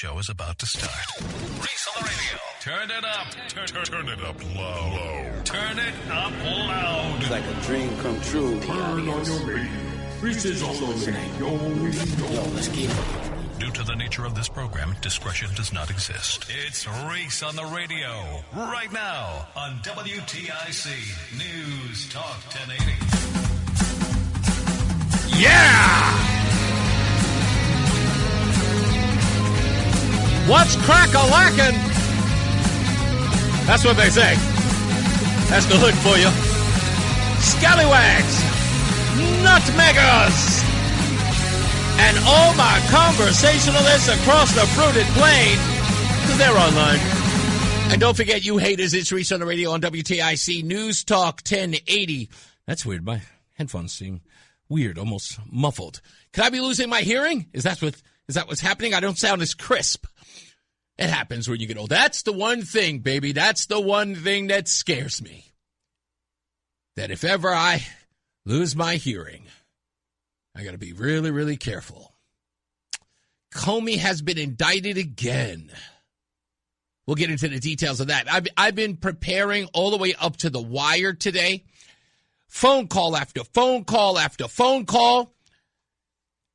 show is about to start. Reese on the radio. Turn it up. Turn it up low. Turn it up loud. It's like a dream come true. Turn on your radio. Reese is on the radio. Yo, let's get it. Due to the nature of this program, discretion does not exist. It's Reese on the radio. Right now on WTIC News Talk 1080. Yeah! What's crack-a-lackin'? That's what they say. That's the hood for you. Scallywags, nutmeggers, and all my conversationalists across the fruited plain, because they're online. And don't forget, you haters, it's Reese on the radio on WTIC News Talk 1080. That's weird. My headphones seem weird, almost muffled. Could I be losing my hearing? Is that what's happening? I don't sound as crisp. It happens when you get old. That's the one thing, baby. That's the one thing that scares me. That if ever I lose my hearing, I got to be really, really careful. Comey has been indicted again. We'll get into the details of that. I've been preparing all the way up to the wire today. Phone call after phone call after phone call.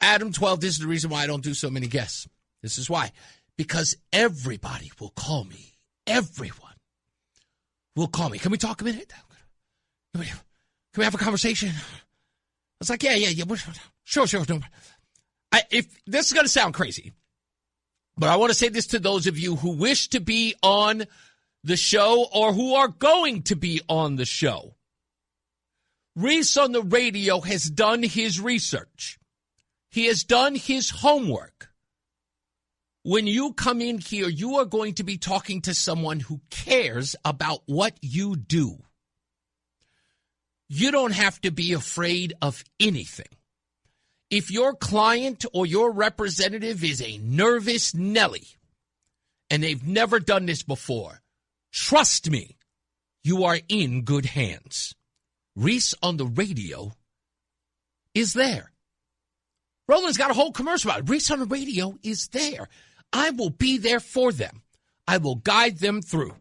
Adam 12, this is the reason why I don't do so many guests. This is why. Because everybody will call me. Everyone will call me. Can we talk a minute? Can we have a conversation? I was like, yeah. Sure. No. If this is going to sound crazy, but I want to say this to those of you who wish to be on the show or who are going to be on the show. Reese on the radio has done his research. He has done his homework. When you come in here, you are going to be talking to someone who cares about what you do. You don't have to be afraid of anything. If your client or your representative is a nervous Nelly and they've never done this before, trust me, you are in good hands. Reese on the radio is there. Roland's got a whole commercial about it. Reese on the radio is there. I will be there for them. I will guide them through.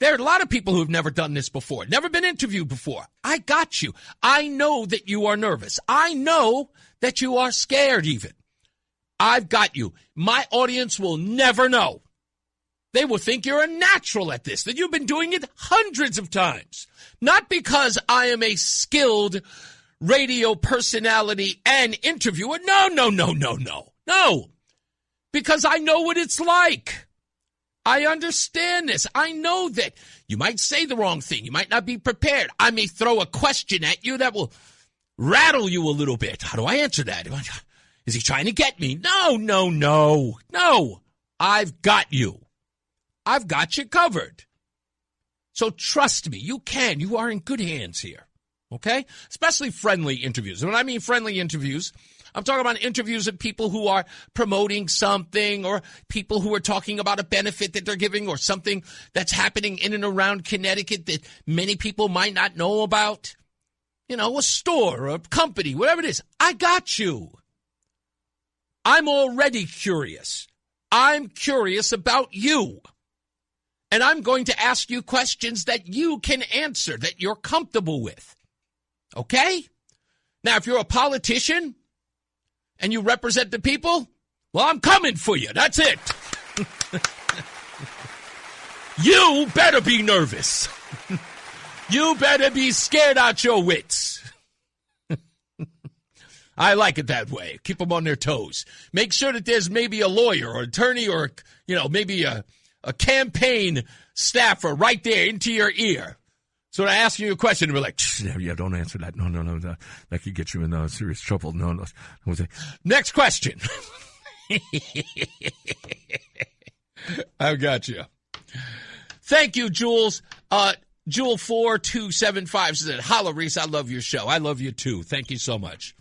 There are a lot of people who have never done this before, never been interviewed before. I got you. I know that you are nervous. I know that you are scared even. I've got you. My audience will never know. They will think you're a natural at this, that you've been doing it hundreds of times. Not because I am a skilled radio personality and interviewer. No. Because I know what it's like. I understand this. I know that you might say the wrong thing. You might not be prepared. I may throw a question at you that will rattle you a little bit. How do I answer that? Is he trying to get me? No. I've got you. I've got you covered. So trust me, you can. You are in good hands here. Okay? Especially friendly interviews. And when I mean friendly interviews, I'm talking about interviews of people who are promoting something or people who are talking about a benefit that they're giving or something that's happening in and around Connecticut that many people might not know about. You know, a store or a company, whatever it is. I got you. I'm already curious. I'm curious about you. And I'm going to ask you questions that you can answer, that you're comfortable with. Okay? Now, if you're a politician and you represent the people, well, I'm coming for you. That's it. You better be nervous. You better be scared out your wits. I like it that way. Keep them on their toes. Make sure that there's maybe a lawyer or attorney or, maybe a campaign staffer right there into your ear. So when I ask you a question, we're like, yeah, don't answer that. No. That could get you in serious trouble. No. Next question. I've got you. Thank you, Jules. Jewel 4275 said, "Holla, Reese, I love your show. I love you too. Thank you so much."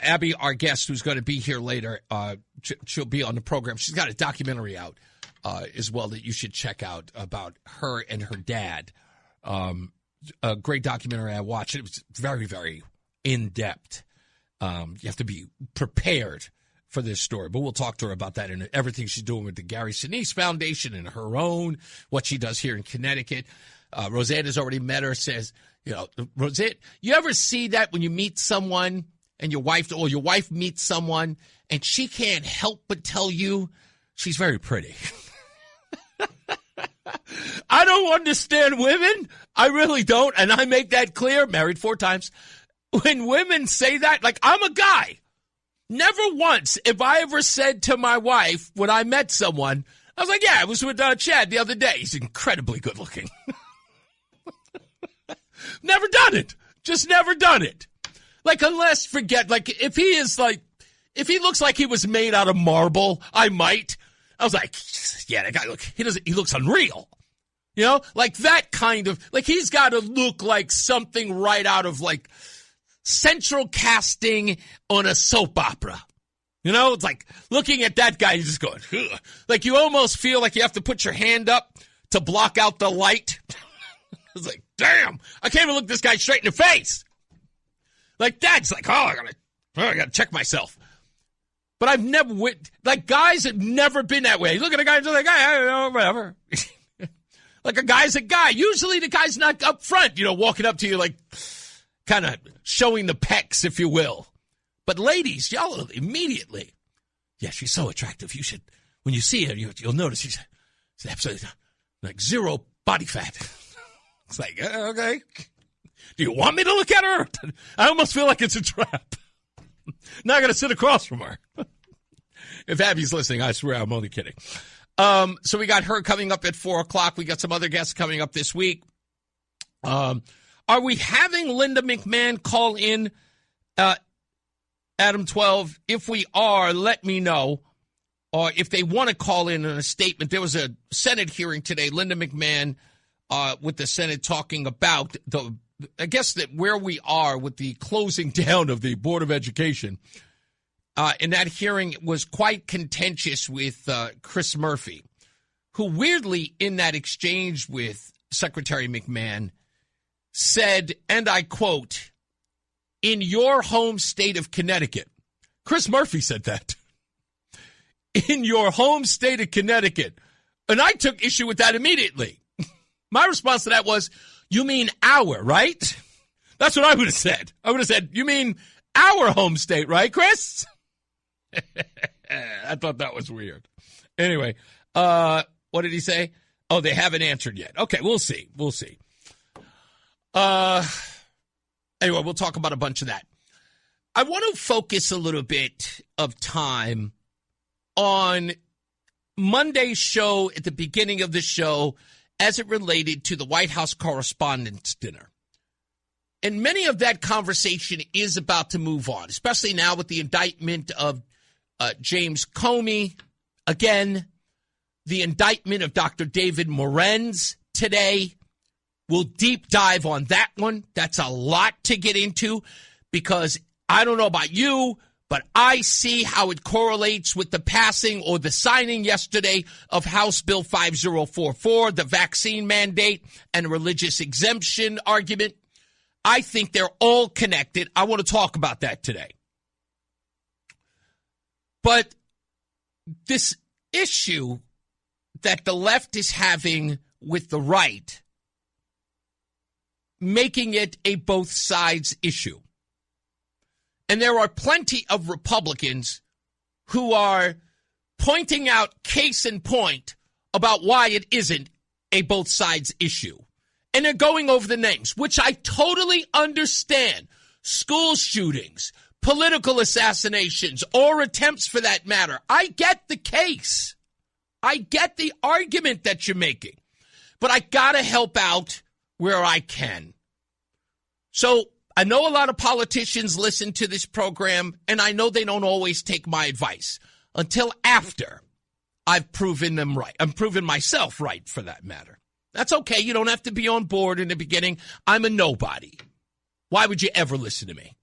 Abby, our guest, who's going to be here later, she'll be on the program. She's got a documentary out as well that you should check out about her and her dad. A great documentary I watched. It was very, very in-depth. You have to be prepared for this story. But we'll talk to her about that and everything she's doing with the Gary Sinise Foundation and her own, what she does here in Connecticut. Roseanne already met her, says, Roseanne, you ever see that when you meet someone and your wife meets someone and she can't help but tell you she's very pretty? I don't understand women. I really don't. And I make that clear, married 4 times. When women say that, like, I'm a guy. Never once have I ever said to my wife when I met someone, I was like, yeah, I was with Chad the other day. He's incredibly good looking. Never done it. Just never done it. Like, unless, if he looks like he was made out of marble, I might. I was like, yeah, that guy, he looks unreal. Like that kind of, like he's got to look like something right out of like central casting on a soap opera. It's like looking at that guy, you just going, ugh. Like you almost feel like you have to put your hand up to block out the light. It's like, damn, I can't even look this guy straight in the face. Like that's like, I gotta check myself. But I've never, guys have never been that way. Look at a guy, like, whatever. Like a guy's a guy. Usually the guy's not up front, walking up to you like kind of showing the pecs, if you will. But ladies, y'all immediately, yeah, she's so attractive. You should, when you see her, you'll notice she's absolutely like zero body fat. It's like, okay. Do you want me to look at her? I almost feel like it's a trap. Not going to sit across from her. If Abby's listening, I swear I'm only kidding. So we got her coming up at 4 o'clock. We got some other guests coming up this week. Are we having Linda McMahon call in, Adam 12? If we are, let me know. Or if they want to call in a statement. There was a Senate hearing today. Linda McMahon with the Senate talking about I guess that where we are with the closing down of the Board of Education. And that hearing was quite contentious with Chris Murphy, who weirdly in that exchange with Secretary McMahon said, and I quote, "In your home state of Connecticut." Chris Murphy said that. In your home state of Connecticut. And I took issue with that immediately. My response to that was, you mean our, right? That's what I would have said. I would have said, you mean our home state, right, Chris? I thought that was weird. Anyway, what did he say? Oh, they haven't answered yet. Okay, we'll see. We'll see. Anyway, we'll talk about a bunch of that. I want to focus a little bit of time on Monday's show, at the beginning of the show, as it related to the White House Correspondents' Dinner. And many of that conversation is about to move on, especially now with the indictment of James Comey. Again, the indictment of Dr. David Morenz today. We'll deep dive on that one. That's a lot to get into because I don't know about you, but I see how it correlates with the passing or the signing yesterday of House Bill 5044, the vaccine mandate and religious exemption argument. I think they're all connected. I want to talk about that today. But this issue that the left is having with the right, making it a both sides issue. And there are plenty of Republicans who are pointing out case in point about why it isn't a both sides issue. And they're going over the names, which I totally understand. School shootings, political assassinations, or attempts for that matter. I get the case. I get the argument that you're making. But I got to help out where I can. So I know a lot of politicians listen to this program, and I know they don't always take my advice until after I've proven them right. I'm proving myself right, for that matter. That's okay. You don't have to be on board in the beginning. I'm a nobody. Why would you ever listen to me?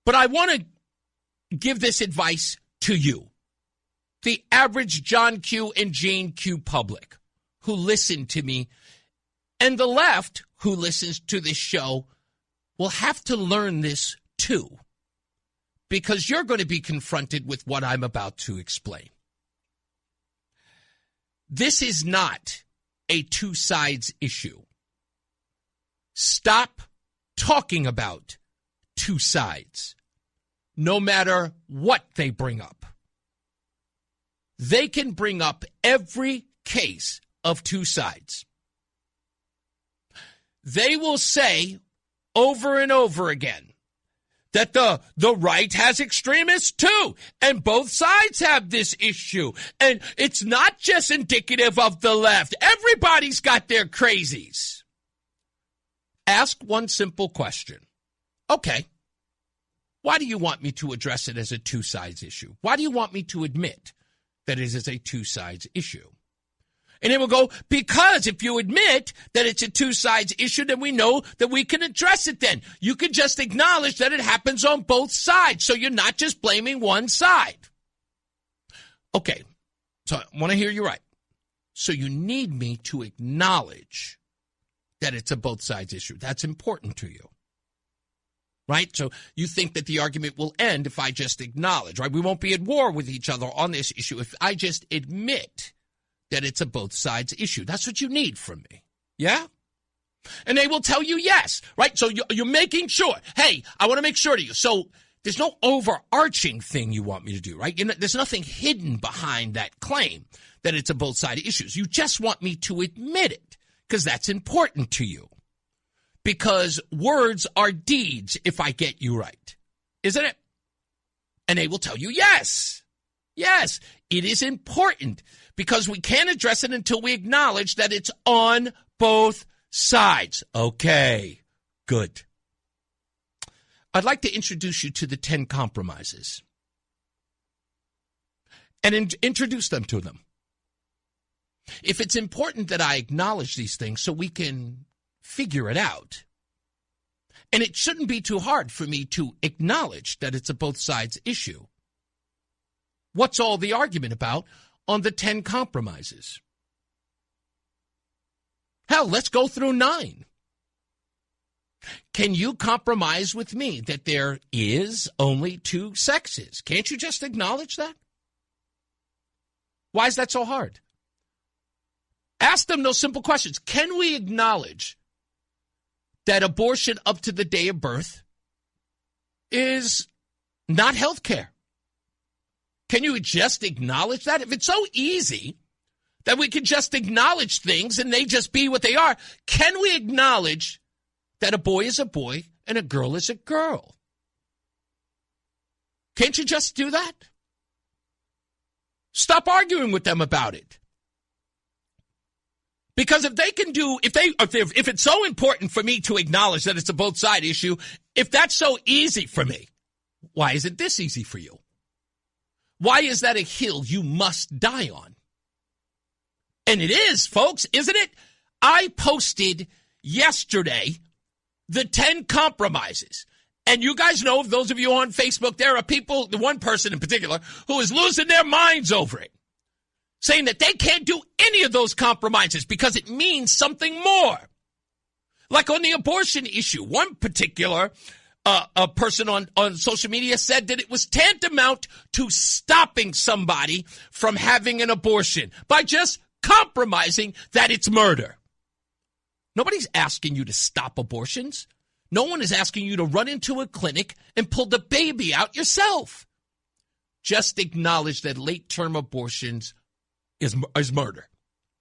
But I want to give this advice to you, the average John Q. and Jane Q. public who listen to me, and the left who listens to this show will have to learn this two, because you're going to be confronted with what I'm about to explain. This is not a two sides issue. Stop talking about two sides, no matter what they bring up. They can bring up every case of two sides. They will say over and over again that the right has extremists too, and both sides have this issue. And it's not just indicative of the left. Everybody's got their crazies. Ask one simple question. Okay, why do you want me to address it as a two sides issue? Why do you want me to admit that it is a two sides issue? And they will go, because if you admit that it's a two sides issue, then we know that we can address it then. You can just acknowledge that it happens on both sides, so you're not just blaming one side. Okay, so I want to hear you right. So you need me to acknowledge that it's a both sides issue. That's important to you, right? So you think that the argument will end if I just acknowledge, right? We won't be at war with each other on this issue if I just admit that it's a both sides issue. That's what you need from me. Yeah? And they will tell you yes, right? So you're making sure. Hey, I want to make sure to you. So there's no overarching thing you want me to do, right? There's nothing hidden behind that claim that it's a both side issues. You just want me to admit it because that's important to you. Because words are deeds if I get you right. Isn't it? And they will tell you yes. Yes, it is important because we can't address it until we acknowledge that it's on both sides. Okay, good. I'd like to introduce you to the 10 compromises and introduce them to them. If it's important that I acknowledge these things so we can figure it out, and it shouldn't be too hard for me to acknowledge that it's a both sides issue. What's all the argument about on the 10 compromises? Hell, let's go through 9. Can you compromise with me that there is only 2 sexes? Can't you just acknowledge that? Why is that so hard? Ask them those simple questions. Can we acknowledge that abortion up to the day of birth is not health care? Can you just acknowledge that? If it's so easy that we can just acknowledge things and they just be what they are, can we acknowledge that a boy is a boy and a girl is a girl? Can't you just do that? Stop arguing with them about it. Because if they can do, if it's so important for me to acknowledge that it's a both side issue, if that's so easy for me, why isn't this easy for you? Why is that a hill you must die on? And it is, folks, isn't it? I posted yesterday the 10 compromises. And you guys know, those of you on Facebook, there are people, the one person in particular, who is losing their minds over it, saying that they can't do any of those compromises because it means something more. Like on the abortion issue, one particular a person on social media said that it was tantamount to stopping somebody from having an abortion by just compromising that it's murder. Nobody's asking you to stop abortions. No one is asking you to run into a clinic and pull the baby out yourself. Just acknowledge that late-term abortions is murder,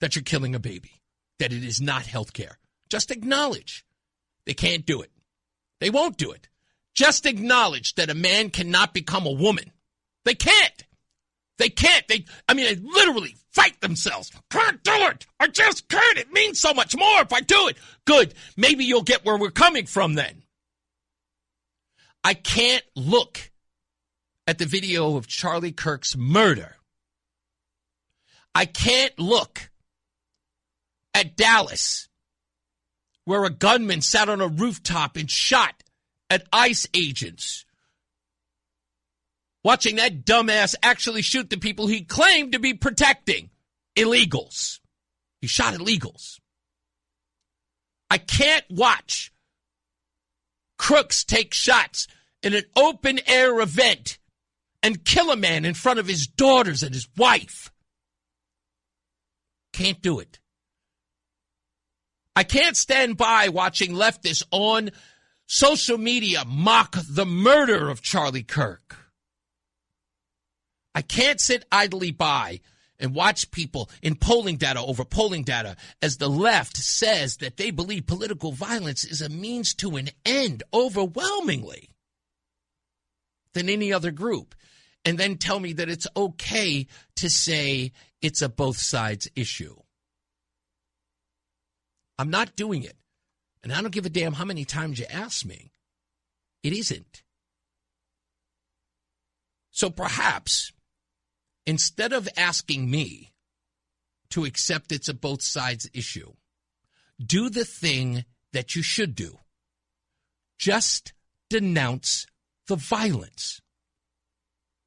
that you're killing a baby, that it is not health care. Just acknowledge. They can't do it. They won't do it. Just acknowledge that a man cannot become a woman. They can't. They can't. They literally fight themselves. Can't do it. I just can't. It means so much more if I do it. Good. Maybe you'll get where we're coming from then. I can't look at the video of Charlie Kirk's murder. I can't look at Dallas, where a gunman sat on a rooftop and shot at ICE agents, watching that dumbass actually shoot the people he claimed to be protecting, illegals. He shot illegals. I can't watch crooks take shots in an open-air event and kill a man in front of his daughters and his wife. Can't do it. I can't stand by watching leftists on social media mock the murder of Charlie Kirk. I can't sit idly by and watch people in polling data over polling data as the left says that they believe political violence is a means to an end overwhelmingly than any other group, and then tell me that it's okay to say it's a both sides issue. I'm not doing it, and I don't give a damn how many times you ask me. It isn't. So perhaps, instead of asking me to accept it's a both sides issue, do the thing that you should do. Just denounce the violence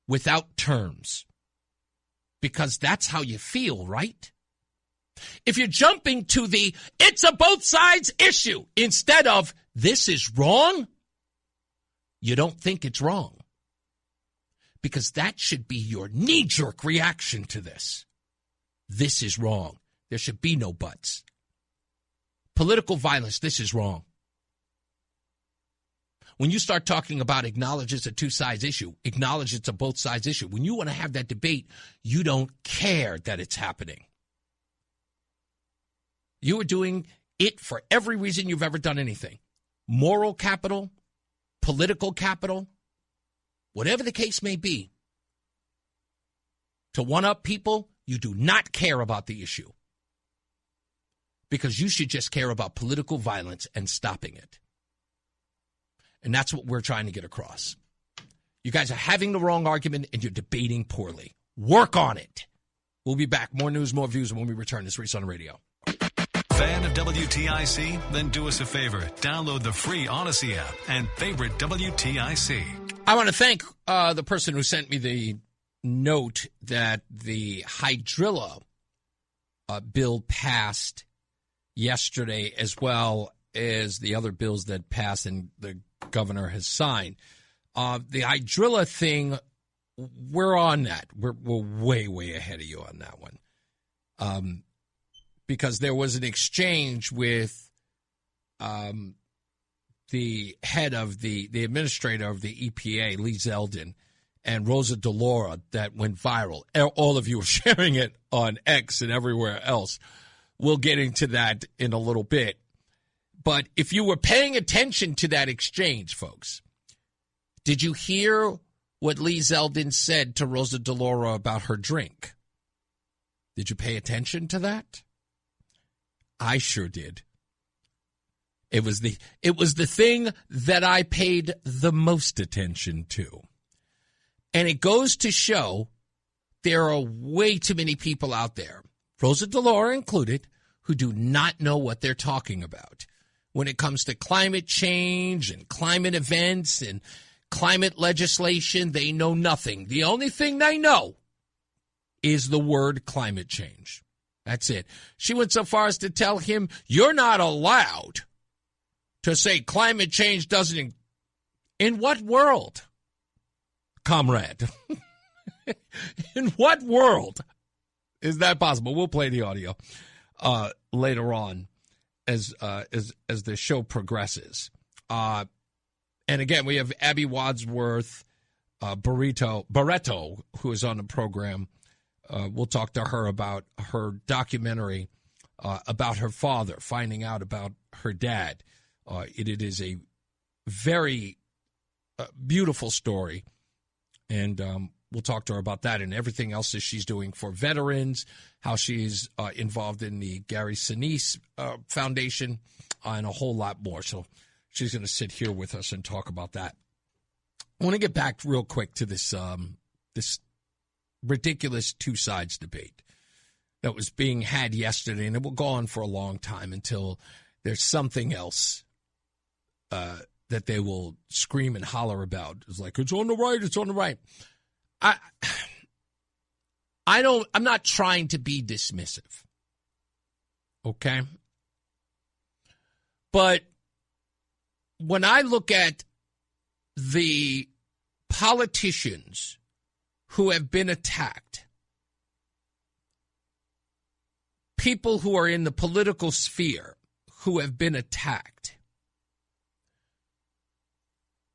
without terms. Because that's how you feel, right? If you're jumping to the it's a both sides issue instead of this is wrong, you don't think it's wrong. Because that should be your knee-jerk reaction to this. This is wrong. There should be no buts. Political violence, this is wrong. When you start talking about acknowledge it's a two-sides issue, acknowledge it's a both sides issue, when you want to have that debate, you don't care that it's happening. You are doing it for every reason you've ever done anything. Moral capital, political capital, whatever the case may be. To one-up people, you do not care about the issue. Because you should just care about political violence and stopping it. And that's what we're trying to get across. You guys are having the wrong argument and you're debating poorly. Work on it. We'll be back. More news, more views when we return. This Reese on the Radio. Fan of WTIC? Then do us a favor. Download the free Odyssey app and favorite WTIC. I want to thank the person who sent me the note that the hydrilla bill passed yesterday, as well as the other bills that passed and the governor has signed. The hydrilla thing, we're on that. We're way, way ahead of you on that one. Because there was an exchange with the head of the administrator of the EPA, Lee Zeldin, and Rosa DeLauro that went viral. All of you are sharing it on X and everywhere else. We'll get into that in a little bit. But if you were paying attention to that exchange, folks, did you hear what Lee Zeldin said to Rosa DeLauro about her drink? Did you pay attention to that? I sure did. It was the thing that I paid the most attention to. And it goes to show there are way too many people out there, Rosa DeLauro included, who do not know what they're talking about when it comes to climate change and climate events and climate legislation. They know nothing. The only thing they know is the word climate change. That's it. She went so far as to tell him, you're not allowed to say climate change doesn't. In what world, comrade? In what world is that possible? We'll play the audio later on as the show progresses. And again, we have Abby Wadsworth-Boretto, who is on the program. We'll talk to her about her documentary about her father, finding out about her dad. It is a very beautiful story, and we'll talk to her about that and everything else that she's doing for veterans, how she's involved in the Gary Sinise Foundation, and a whole lot more. So she's going to sit here with us and talk about that. I want to get back real quick to this this ridiculous two sides debate that was being had yesterday, and it will go on for a long time until there's something else that they will scream and holler about. It's like, it's on the right, it's on the right. I'm not trying to be dismissive. Okay? But when I look at the politicians who have been attacked, people who are in the political sphere who have been attacked,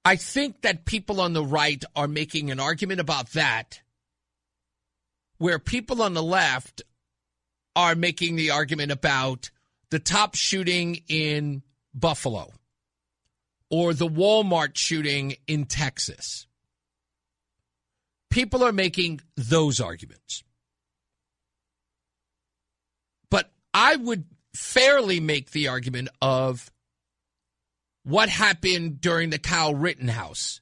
I think that people on the right are making an argument about that, where people on the left are making the argument about the top shooting in Buffalo or the Walmart shooting in Texas. People are making those arguments. But I would fairly make the argument of what happened during the Kyle Rittenhouse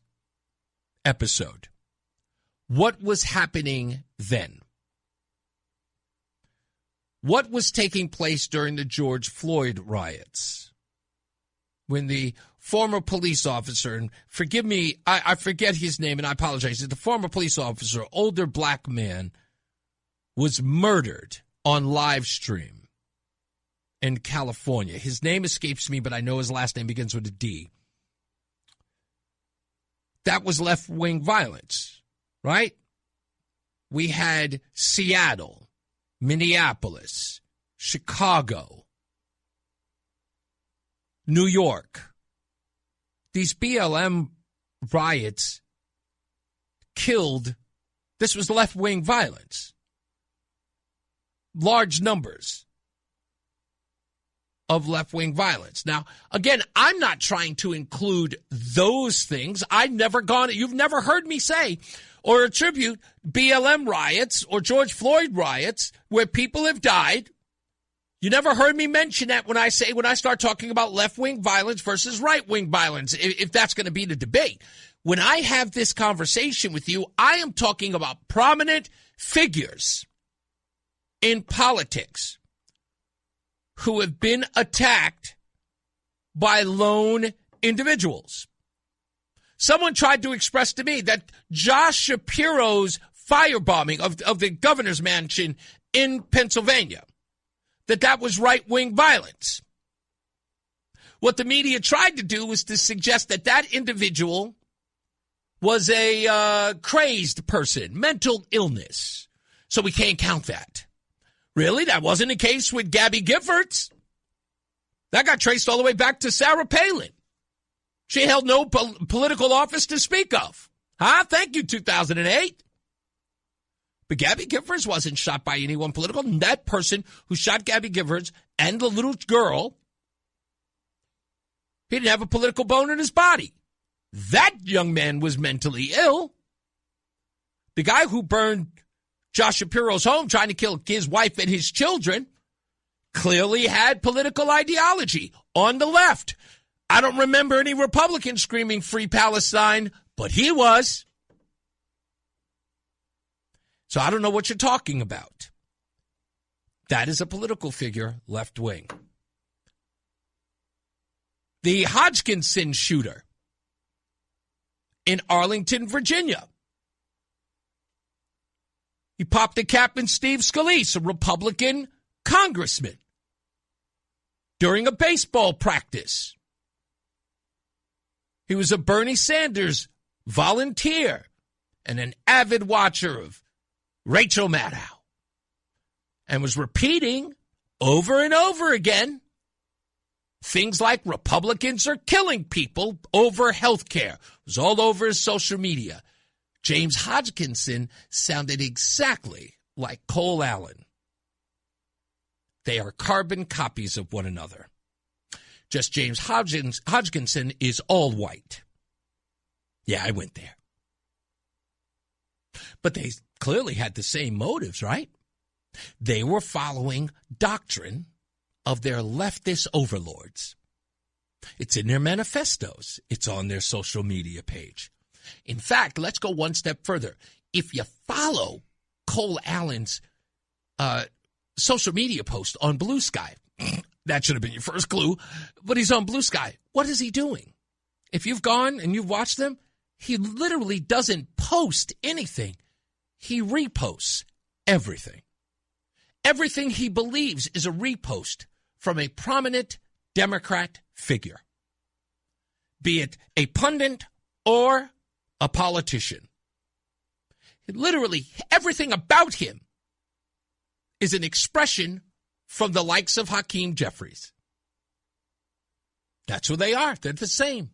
episode. What was happening then? What was taking place during the George Floyd riots? When the former police officer, and forgive me, I forget his name and I apologize, the former police officer, older black man, was murdered on live stream in California. His name escapes me, but I know his last name begins with a D. That was left-wing violence, right? We had Seattle, Minneapolis, Chicago, New York. These BLM riots killed, this was left-wing violence. Large numbers of left-wing violence. Now, again, I'm not trying to include those things. You've never heard me say or attribute BLM riots or George Floyd riots where people have died. You never heard me mention that when I start talking about left-wing violence versus right-wing violence, if that's going to be the debate. When I have this conversation with you, I am talking about prominent figures in politics who have been attacked by lone individuals. Someone tried to express to me that Josh Shapiro's firebombing of the governor's mansion in Pennsylvania, that was right-wing violence. What the media tried to do was to suggest that individual was a crazed person, mental illness. So we can't count that. Really? That wasn't the case with Gabby Giffords. That got traced all the way back to Sarah Palin. She held no political office to speak of. Thank you, 2008. But Gabby Giffords wasn't shot by anyone political. And that person who shot Gabby Giffords and the little girl, he didn't have a political bone in his body. That young man was mentally ill. The guy who burned Josh Shapiro's home trying to kill his wife and his children clearly had political ideology on the left. I don't remember any Republicans screaming Free Palestine, but he was. So I don't know what you're talking about. That is a political figure, left wing. The Hodgkinson shooter in Arlington, Virginia. He popped the cap in Steve Scalise, a Republican congressman, during a baseball practice. He was a Bernie Sanders volunteer and an avid watcher of Rachel Maddow, and was repeating over and over again things like Republicans are killing people over health care. It was all over his social media. James Hodgkinson sounded exactly like Cole Allen. They are carbon copies of one another. Just James Hodgkinson is all white. Yeah, I went there. But they clearly had the same motives, right? They were following doctrine of their leftist overlords. It's in their manifestos. It's on their social media page. In fact, let's go one step further. If you follow Cole Allen's social media post on Blue Sky, that should have been your first clue, but he's on Blue Sky. What is he doing? If you've gone and you've watched them, he literally doesn't post anything. He reposts everything. Everything he believes is a repost from a prominent Democrat figure, be it a pundit or a politician. Literally, everything about him is an expression from the likes of Hakeem Jeffries. That's who they are. They're the same.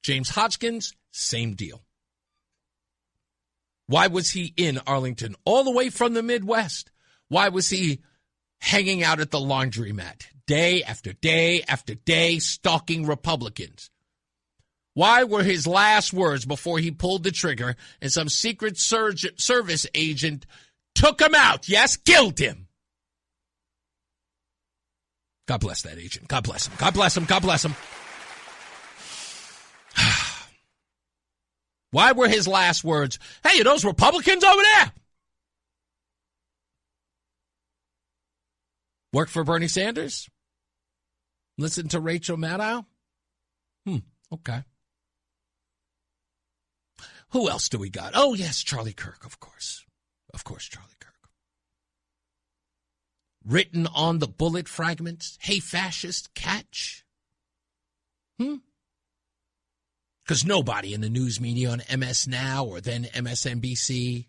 James Hodgkins, same deal. Why was he in Arlington all the way from the Midwest? Why was he hanging out at the laundromat day after day after day, stalking Republicans? Why were his last words before he pulled the trigger and some Secret Service agent took him out? Yes, killed him. God bless that agent. God bless him. God bless him. God bless him. Why were his last words, hey, are those Republicans over there? Work for Bernie Sanders? Listen to Rachel Maddow? Okay. Who else do we got? Oh, yes, Charlie Kirk, of course. Of course, Charlie Kirk. Written on the bullet fragments, hey, fascist, catch. Because nobody in the news media on MS Now or then MSNBC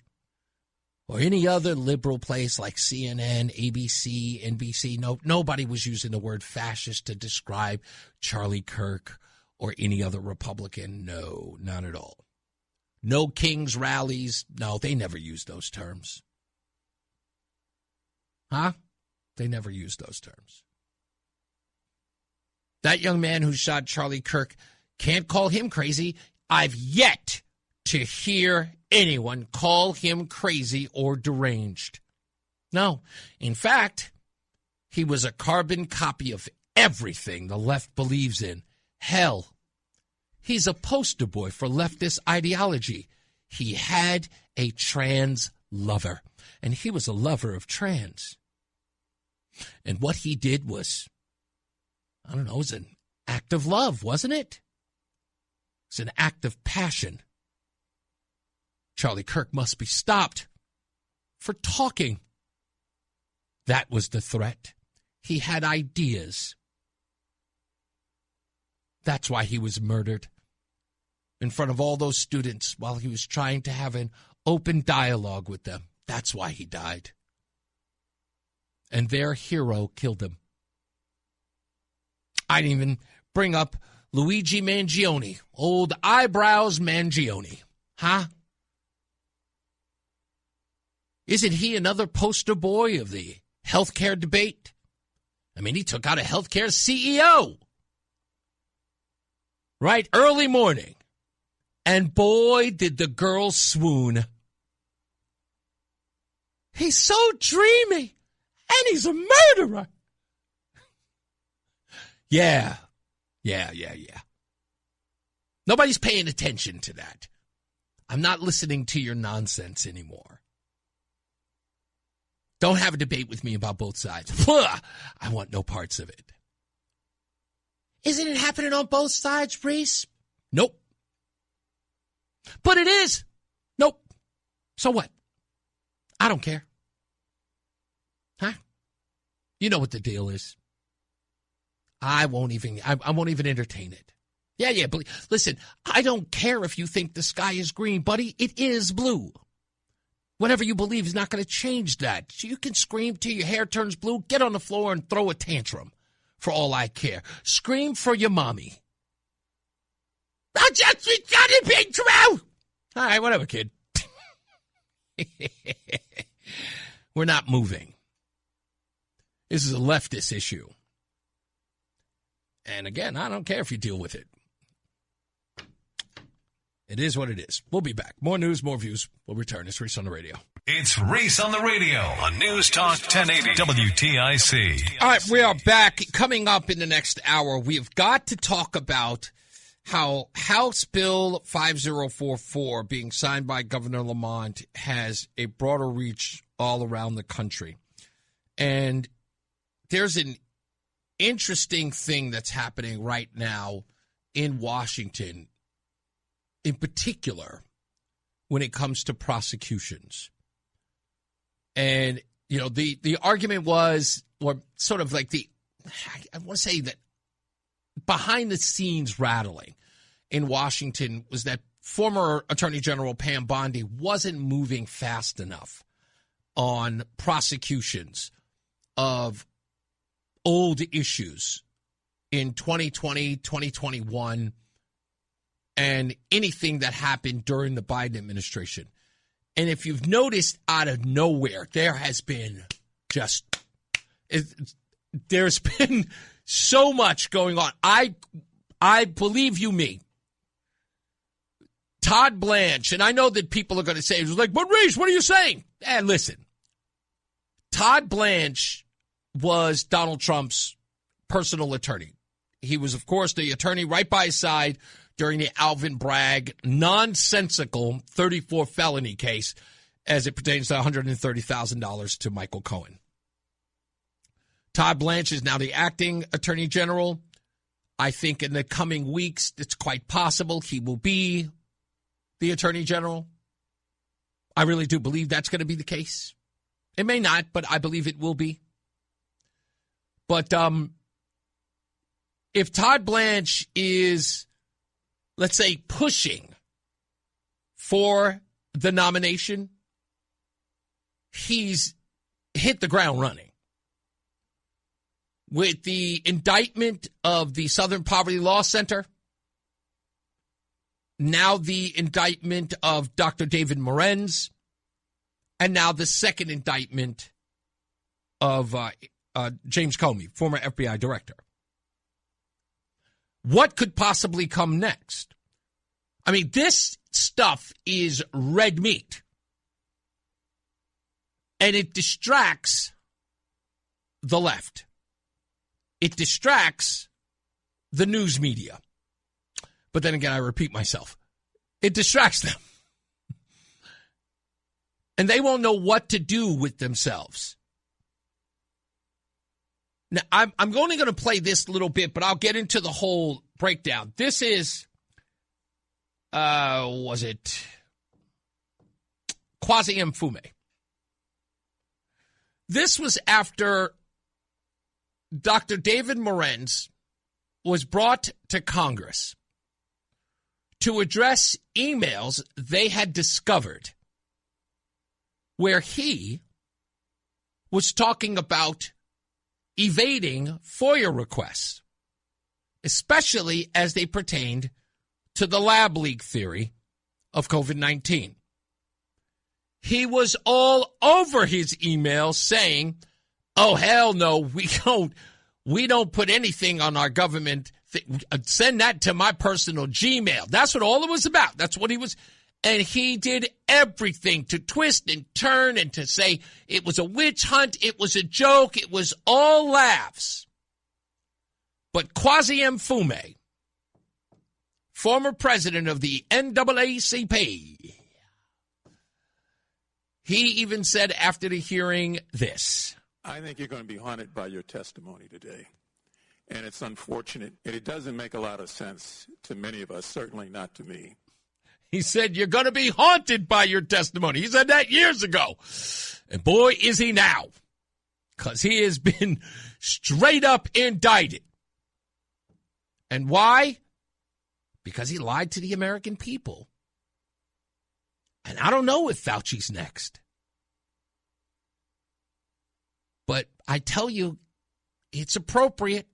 or any other liberal place like CNN, ABC, NBC, nobody was using the word fascist to describe Charlie Kirk or any other Republican. No, not at all. No King's rallies. No, they never used those terms. Huh? They never used those terms. That young man who shot Charlie Kirk, can't call him crazy. I've yet to hear anyone call him crazy or deranged. No. In fact, he was a carbon copy of everything the left believes in. Hell, he's a poster boy for leftist ideology. He had a trans lover, and he was a lover of trans. And what he did was, I don't know, it was an act of love, wasn't it? It's an act of passion. Charlie Kirk must be stopped for talking. That was the threat. He had ideas. That's why he was murdered in front of all those students while he was trying to have an open dialogue with them. That's why he died. And their hero killed him. I didn't even bring up Luigi Mangione, old eyebrows Mangione. Huh? Isn't he another poster boy of the healthcare debate? I mean, he took out a healthcare CEO. Right? Early morning. And boy, did the girl swoon. He's so dreamy. And he's a murderer. Yeah. Nobody's paying attention to that. I'm not listening to your nonsense anymore. Don't have a debate with me about both sides. I want no parts of it. Isn't it happening on both sides, Reese? Nope. But it is. Nope. So what? I don't care. Huh? You know what the deal is. I won't even entertain it. Yeah. But listen, I don't care if you think the sky is green, buddy. It is blue. Whatever you believe is not going to change that. So you can scream till your hair turns blue, get on the floor and throw a tantrum. For all I care. Scream for your mommy. I'll just be trying to be true. All right, whatever, kid. We're not moving. This is a leftist issue. And again, I don't care if you deal with it. It is what it is. We'll be back. More news, more views. We'll return. It's Reese on the radio. It's Reese on the radio on NewsTalk 1080 WTIC. All right, we are back. Coming up in the next hour, we've got to talk about how House Bill 5044 being signed by Governor Lamont has a broader reach all around the country. And there's an interesting thing that's happening right now in Washington, in particular, when it comes to prosecutions. And, you know, the argument was, or sort of like I want to say that behind the scenes rattling in Washington was that former Attorney General Pam Bondi wasn't moving fast enough on prosecutions of old issues in 2020, 2021, and anything that happened during the Biden administration. And if you've noticed, out of nowhere, there has been there's been so much going on. I believe you me. Todd Blanche, and I know that people are going to say, like, but Reese, what are you saying? And listen, Todd Blanche was Donald Trump's personal attorney. He was, of course, the attorney right by his side during the Alvin Bragg nonsensical 34 felony case as it pertains to $130,000 to Michael Cohen. Todd Blanche is now the acting attorney general. I think in the coming weeks, it's quite possible he will be the attorney general. I really do believe that's going to be the case. It may not, but I believe it will be. But if Todd Blanche is, let's say, pushing for the nomination, he's hit the ground running. With the indictment of the Southern Poverty Law Center, now the indictment of Dr. David Morenz, and now the second indictment of James Comey, former FBI director. What could possibly come next? I mean, this stuff is red meat. And it distracts the left. It distracts the news media. But then again, I repeat myself. It distracts them. And they won't know what to do with themselves. Now, I'm only going to play this little bit, but I'll get into the whole breakdown. This is, was it Kwasi Mfume? This was after Dr. David Morenz was brought to Congress to address emails they had discovered where he was talking about evading FOIA requests, especially as they pertained to the lab leak theory of COVID-19. He was all over his emails saying, oh, hell no, we don't put anything on our government. Send that to my personal Gmail. That's what all it was about. That's what he was. And he did everything to twist and turn and to say it was a witch hunt. It was a joke. It was all laughs. But Kwasi Mfume, former president of the NAACP, he even said after the hearing this. I think you're going to be haunted by your testimony today. And it's unfortunate. And it doesn't make a lot of sense to many of us, certainly not to me. He said, you're going to be haunted by your testimony. He said that years ago. And boy, is he now. Because he has been straight up indicted. And why? Because he lied to the American people. And I don't know if Fauci's next. But I tell you, it's appropriate.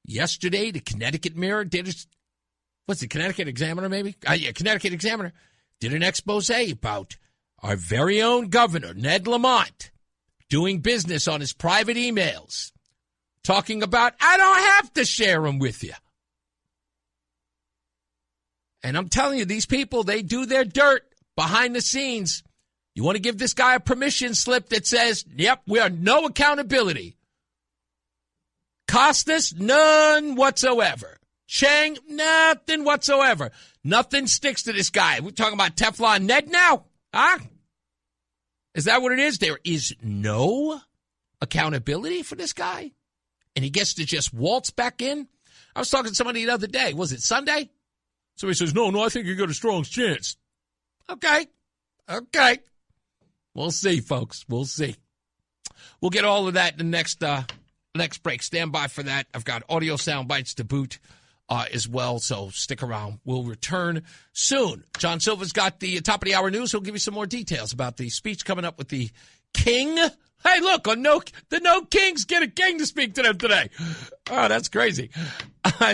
Yesterday, the Connecticut Mirror did what's the Connecticut Examiner, maybe? Connecticut Examiner did an expose about our very own governor, Ned Lamont, doing business on his private emails, talking about, I don't have to share them with you. And I'm telling you, these people, they do their dirt behind the scenes. You want to give this guy a permission slip that says, yep, we are no accountability. Costas, none whatsoever. Chang, nothing whatsoever. Nothing sticks to this guy. We're talking about Teflon Ned now? Huh? Is that what it is? There is no accountability for this guy? And he gets to just waltz back in? I was talking to somebody the other day. Was it Sunday? Somebody says, no, I think you got a strong chance. Okay. We'll see, folks. We'll see. We'll get all of that in the next break. Stand by for that. I've got audio sound bites to boot. as well. So stick around. We'll return soon. John Silva's got the top of the hour news. He'll give you some more details about the speech coming up with the king. Hey, look, the No Kings get a king to speak to them today. Oh, that's crazy.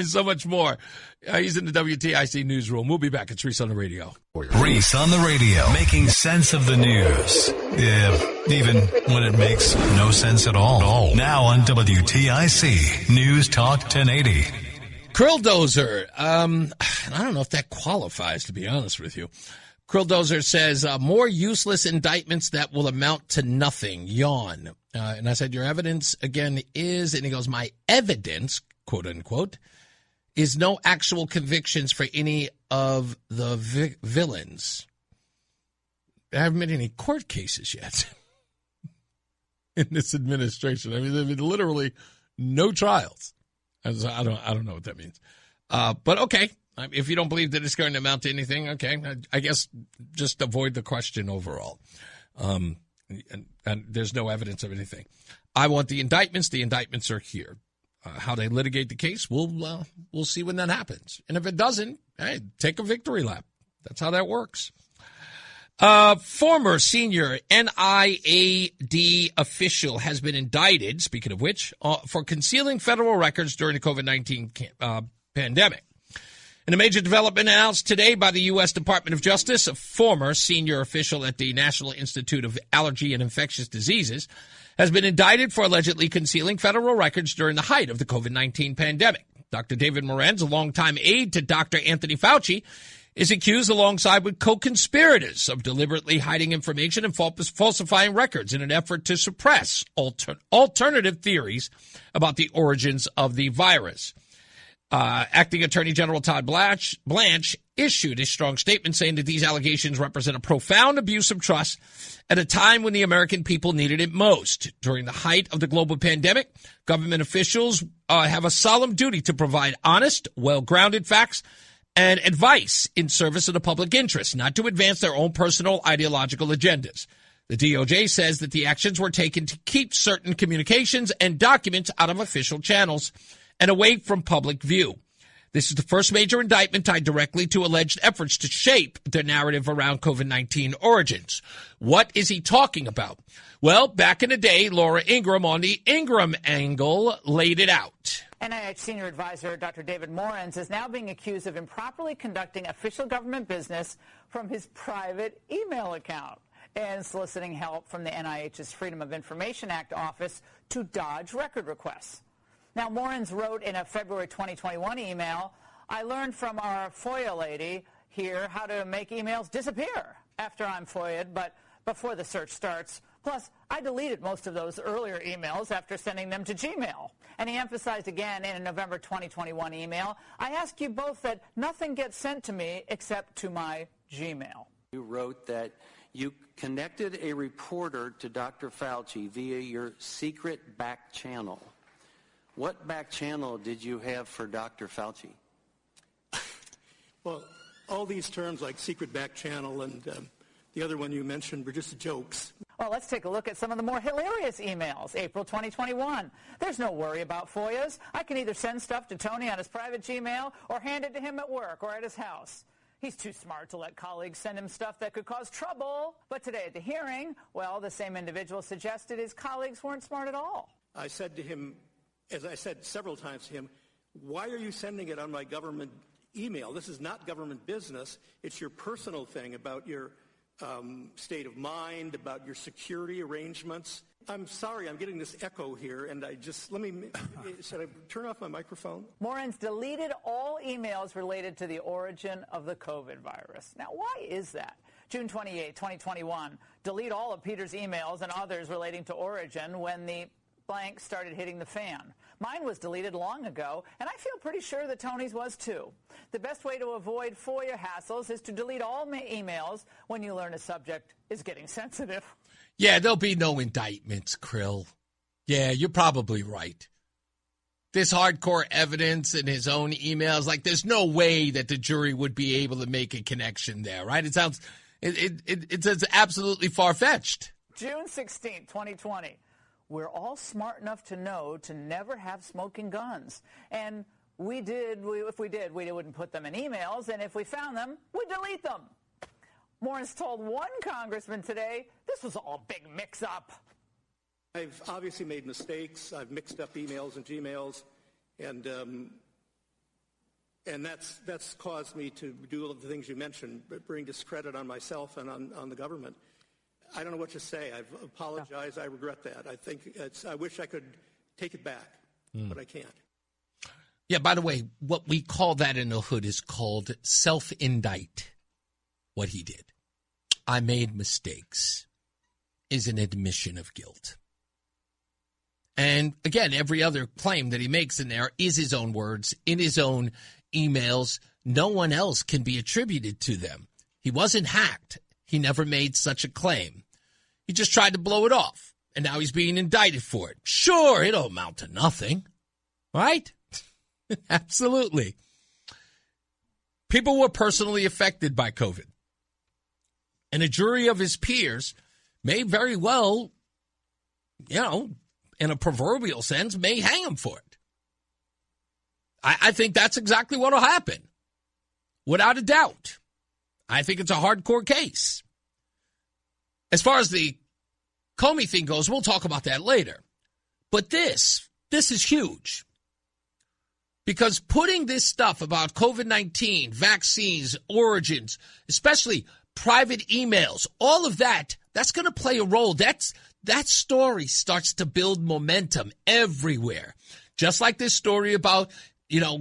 So much more. He's in the WTIC newsroom. We'll be back. It's Reese on the radio. Reese on the radio, making sense of the news. Yeah, even when it makes no sense at all. Now on WTIC News Talk 1080. Krill Dozer. I don't know if that qualifies, to be honest with you. Krill Dozer says, more useless indictments that will amount to nothing. Yawn. And I said, your evidence, again, is, and he goes, my evidence, quote unquote, is no actual convictions for any of the villains. There haven't been any court cases yet in this administration. I mean, there have been literally no trials. I don't know what that means. But okay, if you don't believe that it's going to amount to anything, okay, I guess just avoid the question overall. And there's no evidence of anything. I want the indictments. The indictments are here. How they litigate the case, we'll see when that happens. And if it doesn't, hey, take a victory lap. That's how that works. Former senior NIAID official has been indicted, speaking of which, for concealing federal records during the COVID-19 pandemic. In a major development announced today by the U.S. Department of Justice, a former senior official at the National Institute of Allergy and Infectious Diseases has been indicted for allegedly concealing federal records during the height of the COVID-19 pandemic. Dr. David Morenz, a longtime aide to Dr. Anthony Fauci, is accused alongside with co-conspirators of deliberately hiding information and falsifying records in an effort to suppress alternative theories about the origins of the virus. Acting Attorney General Todd Blanche issued a strong statement saying that these allegations represent a profound abuse of trust at a time when the American people needed it most. During the height of the global pandemic, government officials have a solemn duty to provide honest, well-grounded facts and advice in service of the public interest, not to advance their own personal ideological agendas. The DOJ says that the actions were taken to keep certain communications and documents out of official channels and away from public view. This is the first major indictment tied directly to alleged efforts to shape the narrative around COVID-19 origins. What is he talking about? Well, back in the day, Laura Ingraham on the Ingraham Angle laid it out. NIH Senior Advisor Dr. David Morenz is now being accused of improperly conducting official government business from his private email account and soliciting help from the NIH's Freedom of Information Act office to dodge record requests. Now, Morenz wrote in a February 2021 email, I learned from our FOIA lady here how to make emails disappear after I'm FOIA'd, but before the search starts. Plus, I deleted most of those earlier emails after sending them to Gmail. And he emphasized again in a November 2021 email, I ask you both that nothing gets sent to me except to my Gmail. You wrote that you connected a reporter to Dr. Fauci via your secret back channel. What back channel did you have for Dr. Fauci? Well, all these terms like secret back channel and the other one you mentioned were just jokes. Well, let's take a look at some of the more hilarious emails. April 2021. There's no worry about FOIAs. I can either send stuff to Tony on his private Gmail or hand it to him at work or at his house. He's too smart to let colleagues send him stuff that could cause trouble. But today at the hearing, well, the same individual suggested his colleagues weren't smart at all. I said to him, as I said several times to him, why are you sending it on my government email? This is not government business. It's your personal thing about your state of mind, about your security arrangements. I'm sorry, I'm getting this echo here, and should I turn off my microphone? Morenz deleted all emails related to the origin of the COVID virus. Now, why is that? June 28, 2021, delete all of Peter's emails and others relating to origin when the blank started hitting the fan. Mine was deleted long ago, and I feel pretty sure that Tony's was too. The best way to avoid FOIA hassles is to delete all emails when you learn a subject is getting sensitive. Yeah, there'll be no indictments, Krill. Yeah, you're probably right. This hardcore evidence in his own emails, like there's no way that the jury would be able to make a connection there, right? It's absolutely far-fetched. June 16, 2020. We're all smart enough to know to never have smoking guns. And If we did, we wouldn't put them in emails, and if we found them, we'd delete them. Moritz told one congressman today this was all a big mix-up. I've obviously made mistakes. I've mixed up emails and Gmails, and that's caused me to do all of the things you mentioned, bring discredit on myself and on the government. I don't know what to say. I've apologized. I regret that. I wish I could take it back, but I can't. Yeah, by the way, what we call that in the hood is called self-indict, what he did. I made mistakes is an admission of guilt. And again, every other claim that he makes in there is his own words, in his own emails. No one else can be attributed to them. He wasn't hacked. He never made such a claim. He just tried to blow it off, and now he's being indicted for it. Sure, it'll amount to nothing, right? Absolutely. People were personally affected by COVID, and a jury of his peers may very well, in a proverbial sense, may hang him for it. I think that's exactly what will happen, without a doubt. I think it's a hardcore case. As far as the Comey thing goes, we'll talk about that later. But this is huge. Because putting this stuff about COVID-19, vaccines, origins, especially private emails, all of that's going to play a role. That story starts to build momentum everywhere. Just like this story about,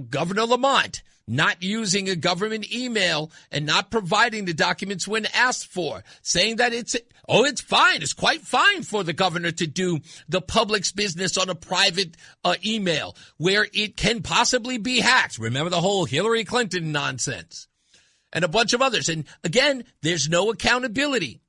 Governor Lamont not using a government email and not providing the documents when asked for, saying that it's fine. It's quite fine for the governor to do the public's business on a private email where it can possibly be hacked. Remember the whole Hillary Clinton nonsense and a bunch of others. And again, there's no accountability.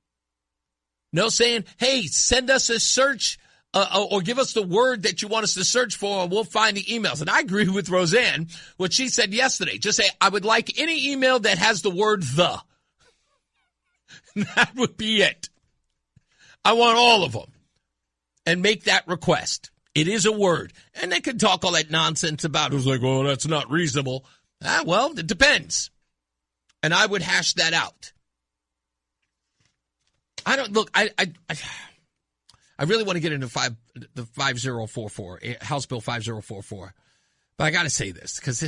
No saying, hey, send us a search or give us the word that you want us to search for, and we'll find the emails. And I agree with Roseanne, what she said yesterday. Just say, I would like any email that has the word the. That would be it. I want all of them. And make that request. It is a word. And they can talk all that nonsense about it. It's like, oh, that's not reasonable. Well, it depends. And I would hash that out. I really want to get into the 5044, House Bill 5044. But I got to say this because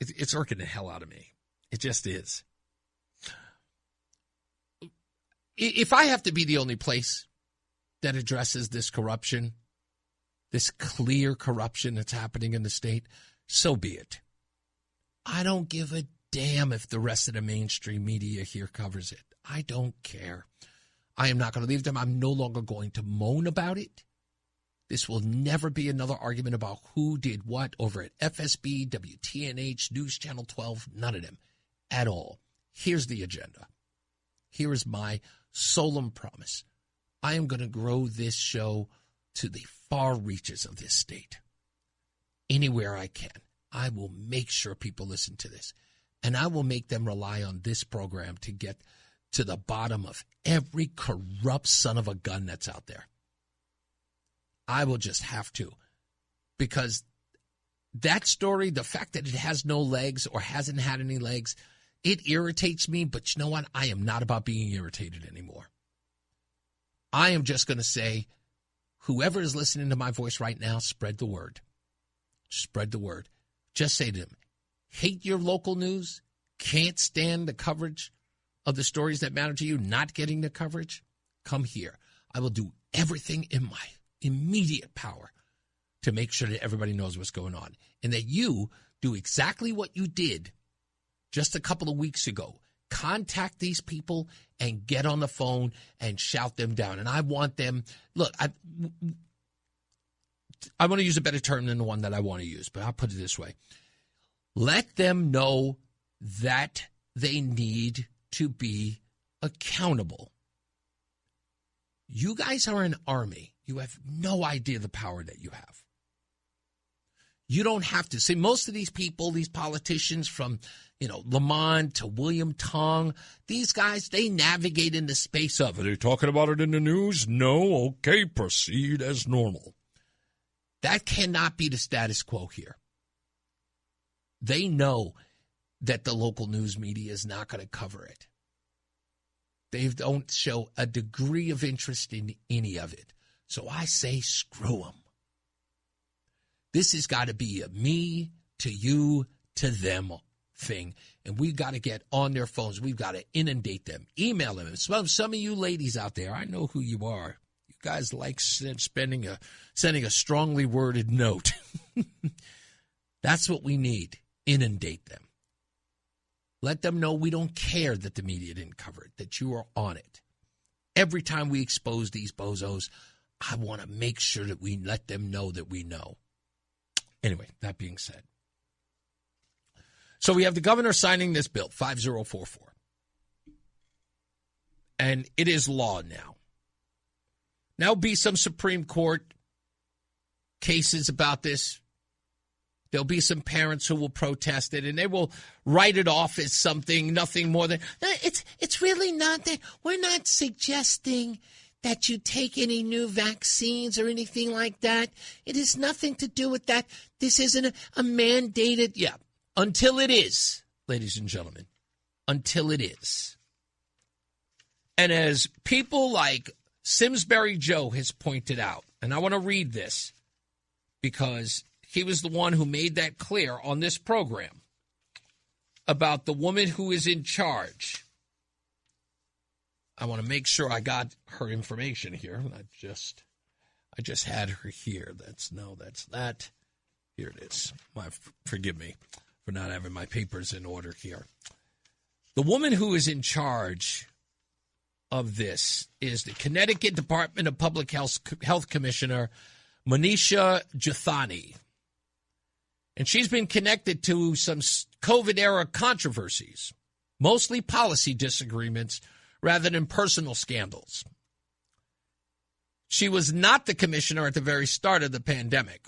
it's irking the hell out of me. It just is. If I have to be the only place that addresses this corruption, this clear corruption that's happening in the state, so be it. I don't give a damn if the rest of the mainstream media here covers it. I don't care. I am not going to leave them. I'm no longer going to moan about it. This will never be another argument about who did what over at FSB, WTNH, News Channel 12, none of them at all. Here's the agenda. Here is my solemn promise. I am going to grow this show to the far reaches of this state. Anywhere I can, I will make sure people listen to this. And I will make them rely on this program to get to the bottom of every corrupt son of a gun that's out there. I will just have to. Because that story, the fact that it has no legs or hasn't had any legs, it irritates me. But you know what? I am not about being irritated anymore. I am just going to say, whoever is listening to my voice right now, spread the word. Spread the word. Just say to them, hate your local news, can't stand the coverage of the stories that matter to you, not getting the coverage, come here. I will do everything in my immediate power to make sure that everybody knows what's going on and that you do exactly what you did just a couple of weeks ago. Contact these people and get on the phone and shout them down. And I want them, look, I want to use a better term than the one that I want to use, but I'll put it this way. Let them know that they need to be accountable. You guys are an army. You have no idea the power that you have. You don't have to. See, most of these people, these politicians from, Lamont to William Tong, these guys, they navigate in the space of, are they talking about it in the news? No. Okay, proceed as normal. That cannot be the status quo here. they know that the local news media is not going to cover it. They don't show a degree of interest in any of it. So I say screw them. This has got to be a me to you to them thing. And we've got to get on their phones. We've got to inundate them, email them. Some of you ladies out there, I know who you are. You guys like sending a strongly worded note. That's what we need. Inundate them. Let them know we don't care that the media didn't cover it, that you are on it. Every time we expose these bozos, I want to make sure that we let them know that we know. Anyway, that being said. So we have the governor signing this bill, 5044. And it is law now. Now be some Supreme Court cases about this. There'll be some parents who will protest it, and they will write it off as something, nothing more than, it's really not that. We're not suggesting that you take any new vaccines or anything like that. It has nothing to do with that. This isn't a mandated, yeah, until it is, ladies and gentlemen, until it is. And as people like Simsbury Joe has pointed out, and I want to read this because he was the one who made that clear on this program about the woman who is in charge. I want to make sure I got her information here. I just had her here. That's that. Here it is. Forgive me for not having my papers in order here. The woman who is in charge of this is the Connecticut Department of Public Health Commissioner Manisha Juthani. And she's been connected to some COVID-era controversies, mostly policy disagreements rather than personal scandals. She was not the commissioner at the very start of the pandemic.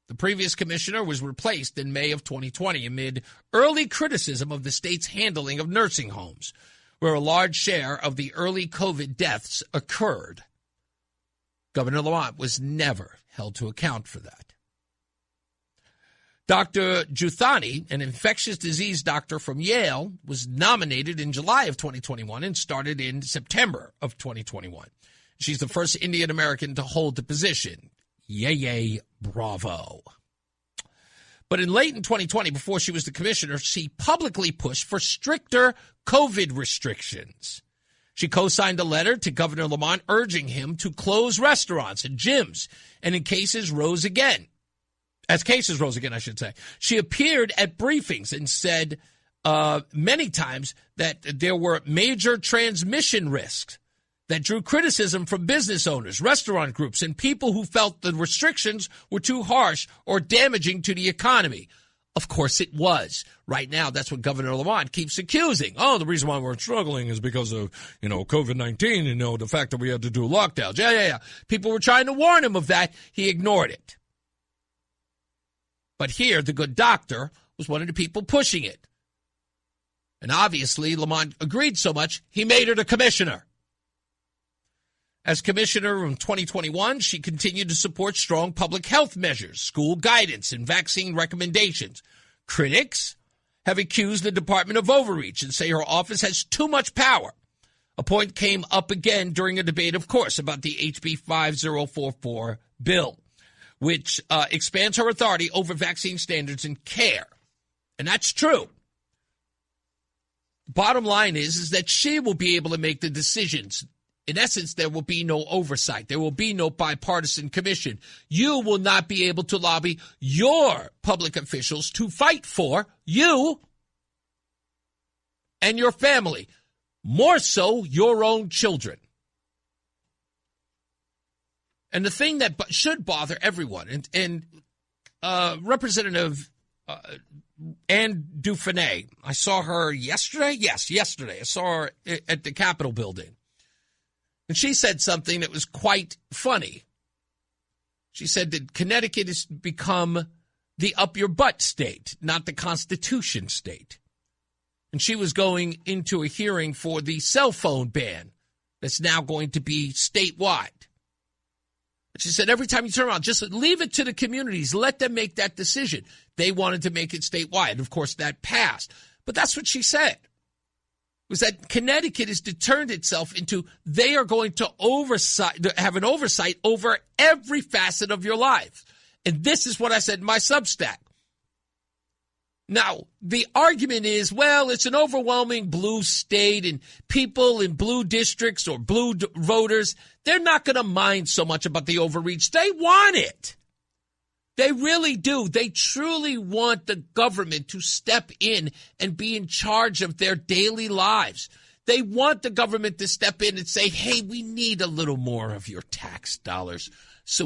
The previous commissioner was replaced in May of 2020 amid early criticism of the state's handling of nursing homes, where a large share of the early COVID deaths occurred. Governor Lamont was never held to account for that. Dr. Juthani, an infectious disease doctor from Yale, was nominated in July of 2021 and started in September of 2021. She's the first Indian American to hold the position. Yay, bravo. But in late in 2020, before she was the commissioner, she publicly pushed for stricter COVID restrictions. She co-signed a letter to Governor Lamont urging him to close restaurants and gyms, and as cases rose again, I should say. She appeared at briefings and said many times that there were major transmission risks that drew criticism from business owners, restaurant groups, and people who felt the restrictions were too harsh or damaging to the economy. Of course it was. Right now, that's what Governor Lamont keeps accusing. Oh, the reason why we're struggling is because of, COVID-19, the fact that we had to do lockdowns. Yeah. People were trying to warn him of that. He ignored it. But here, the good doctor was one of the people pushing it. And obviously, Lamont agreed so much, he made her the commissioner. As commissioner in 2021, she continued to support strong public health measures, school guidance, and vaccine recommendations. Critics have accused the department of overreach and say her office has too much power. A point came up again during a debate, of course, about the HB 5044 bill, which expands her authority over vaccine standards and care. And that's true. Bottom line is that she will be able to make the decisions. In essence, there will be no oversight. There will be no bipartisan commission. You will not be able to lobby your public officials to fight for you and your family, more so your own children. And the thing that should bother everyone, and Representative Ann Dufresne, I saw her yesterday. Yes, yesterday. I saw her at the Capitol building. And she said something that was quite funny. She said that Connecticut has become the up-your-butt state, not the Constitution state. And she was going into a hearing for the cell phone ban that's now going to be statewide. She said, every time you turn around, just leave it to the communities. Let them make that decision. They wanted to make it statewide. Of course, that passed. But that's what she said, was that Connecticut has turned itself into they are going to have an oversight over every facet of your life. And this is what I said in my Substack. Now, the argument is, well, it's an overwhelming blue state and people in blue districts or blue voters, they're not going to mind so much about the overreach. They want it. They really do. They truly want the government to step in and be in charge of their daily lives. They want the government to step in and say, hey, we need a little more of your tax dollars so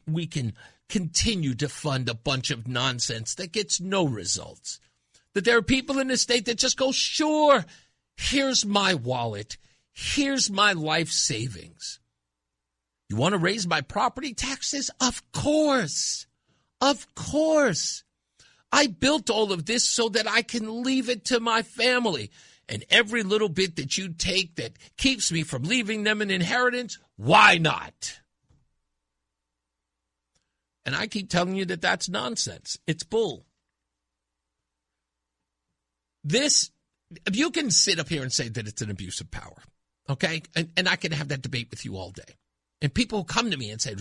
we can continue to fund a bunch of nonsense that gets no results. That there are people in the state that just go, sure, here's my wallet. Here's my life savings. You want to raise my property taxes? Of course. Of course. I built all of this so that I can leave it to my family. And every little bit that you take that keeps me from leaving them an inheritance, why not? And I keep telling you that that's nonsense. It's bull. You can sit up here and say that it's an abuse of power, okay? And I can have that debate with you all day. And people come to me and say,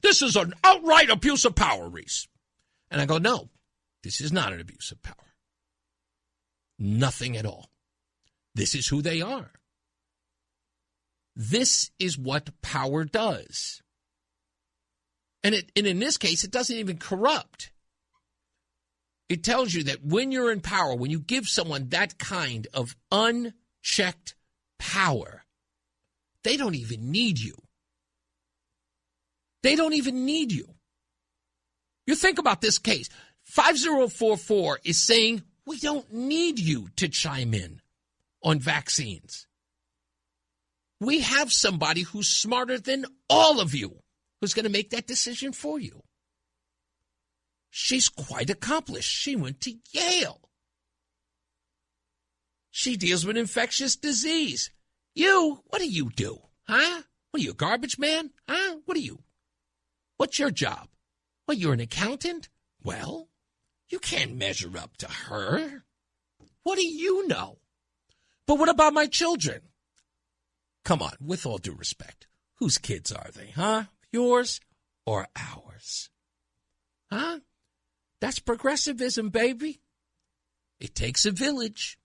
this is an outright abuse of power, Reese. And I go, no, this is not an abuse of power. Nothing at all. This is who they are. This is what power does. And in this case, it doesn't even corrupt. It tells you that when you're in power, when you give someone that kind of unchecked power, they don't even need you. They don't even need you. You think about this case. 5044 is saying we don't need you to chime in on vaccines. We have somebody who's smarter than all of you who's going to make that decision for you. She's quite accomplished. She went to Yale. She deals with infectious disease. You, what do you do? Huh? What are you, a garbage man? Huh? What are you? What's your job? Well, you're an accountant? Well, you can't measure up to her. What do you know? But what about my children? Come on, with all due respect, whose kids are they, huh? Yours or ours? Huh? That's progressivism, baby. It takes a village.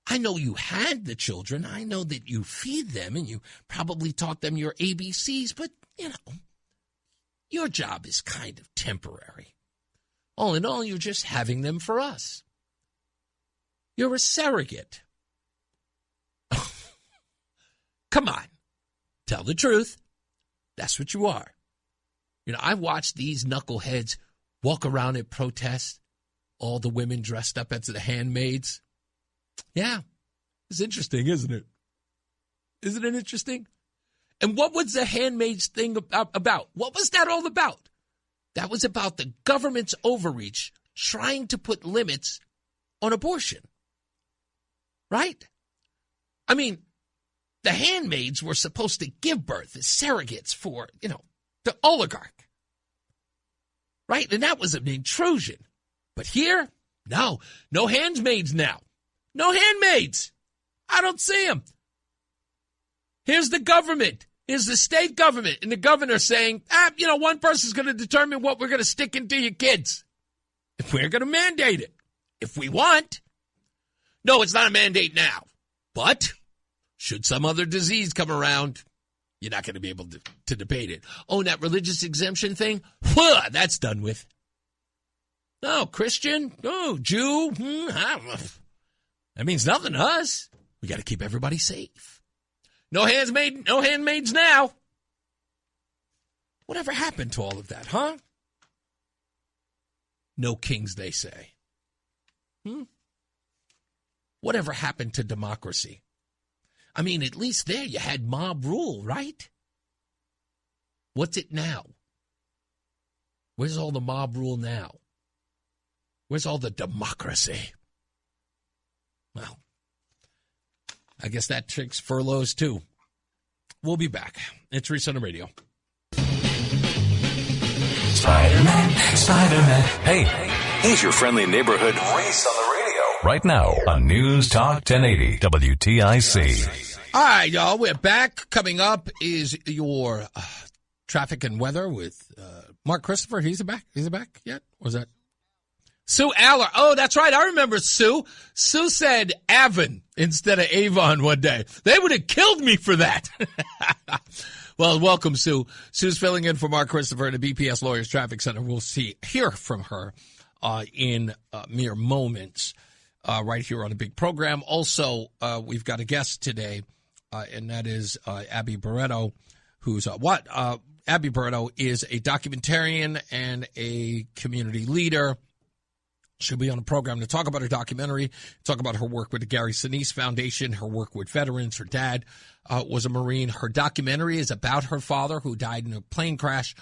I know you had the children. I know that you feed them and you probably taught them your ABCs, but, your job is kind of temporary. All in all, you're just having them for us. You're a surrogate. Come on. Tell the truth. That's what you are. I watched these knuckleheads walk around at protests, all the women dressed up as the handmaids. Yeah, it's interesting, isn't it? Isn't it interesting? And what was the handmaids thing about? What was that all about? That was about the government's overreach trying to put limits on abortion. Right? I mean, the handmaids were supposed to give birth as surrogates for, the oligarch. Right? And that was an intrusion. But here, no handmaids now. No handmaids. I don't see them. Here's the government. Here's the state government. And the governor saying, one person's going to determine what we're going to stick into your kids. If we're going to mandate it. If we want. No, it's not a mandate now. But should some other disease come around, you're not going to be able to debate it. Oh, that religious exemption thing? That's done with. No, Christian? No, Jew? I don't know. That means nothing to us. We got to keep everybody safe. No handmaids now. Whatever happened to all of that, huh? No kings, they say. Whatever happened to democracy? I mean, at least there you had mob rule, right? What's it now? Where's all the mob rule now? Where's all the democracy? Well, I guess that tricks furloughs too. We'll be back. It's Reese on the radio. Spider-Man. Hey, he's your friendly neighborhood Reese on the radio. Right now on News Talk 1080 WTIC. All right, y'all. We're back. Coming up is your traffic and weather with Marc Christopher. He's back. Is it back yet? Was that Sue Aller? Oh, that's right. I remember Sue. Sue said Avon instead of Avon one day. They would have killed me for that. Well, welcome, Sue. Sue's filling in for Marc Christopher at the BPS Lawyers Traffic Center. We'll hear from her in mere moments right here on the big program. Also, we've got a guest today, and that is Abby Boretto, who's Abby Boretto is a documentarian and a community leader. She'll be on the program to talk about her documentary, talk about her work with the Gary Sinise Foundation, her work with veterans. Her dad was a Marine. Her documentary is about her father who died in a plane crash,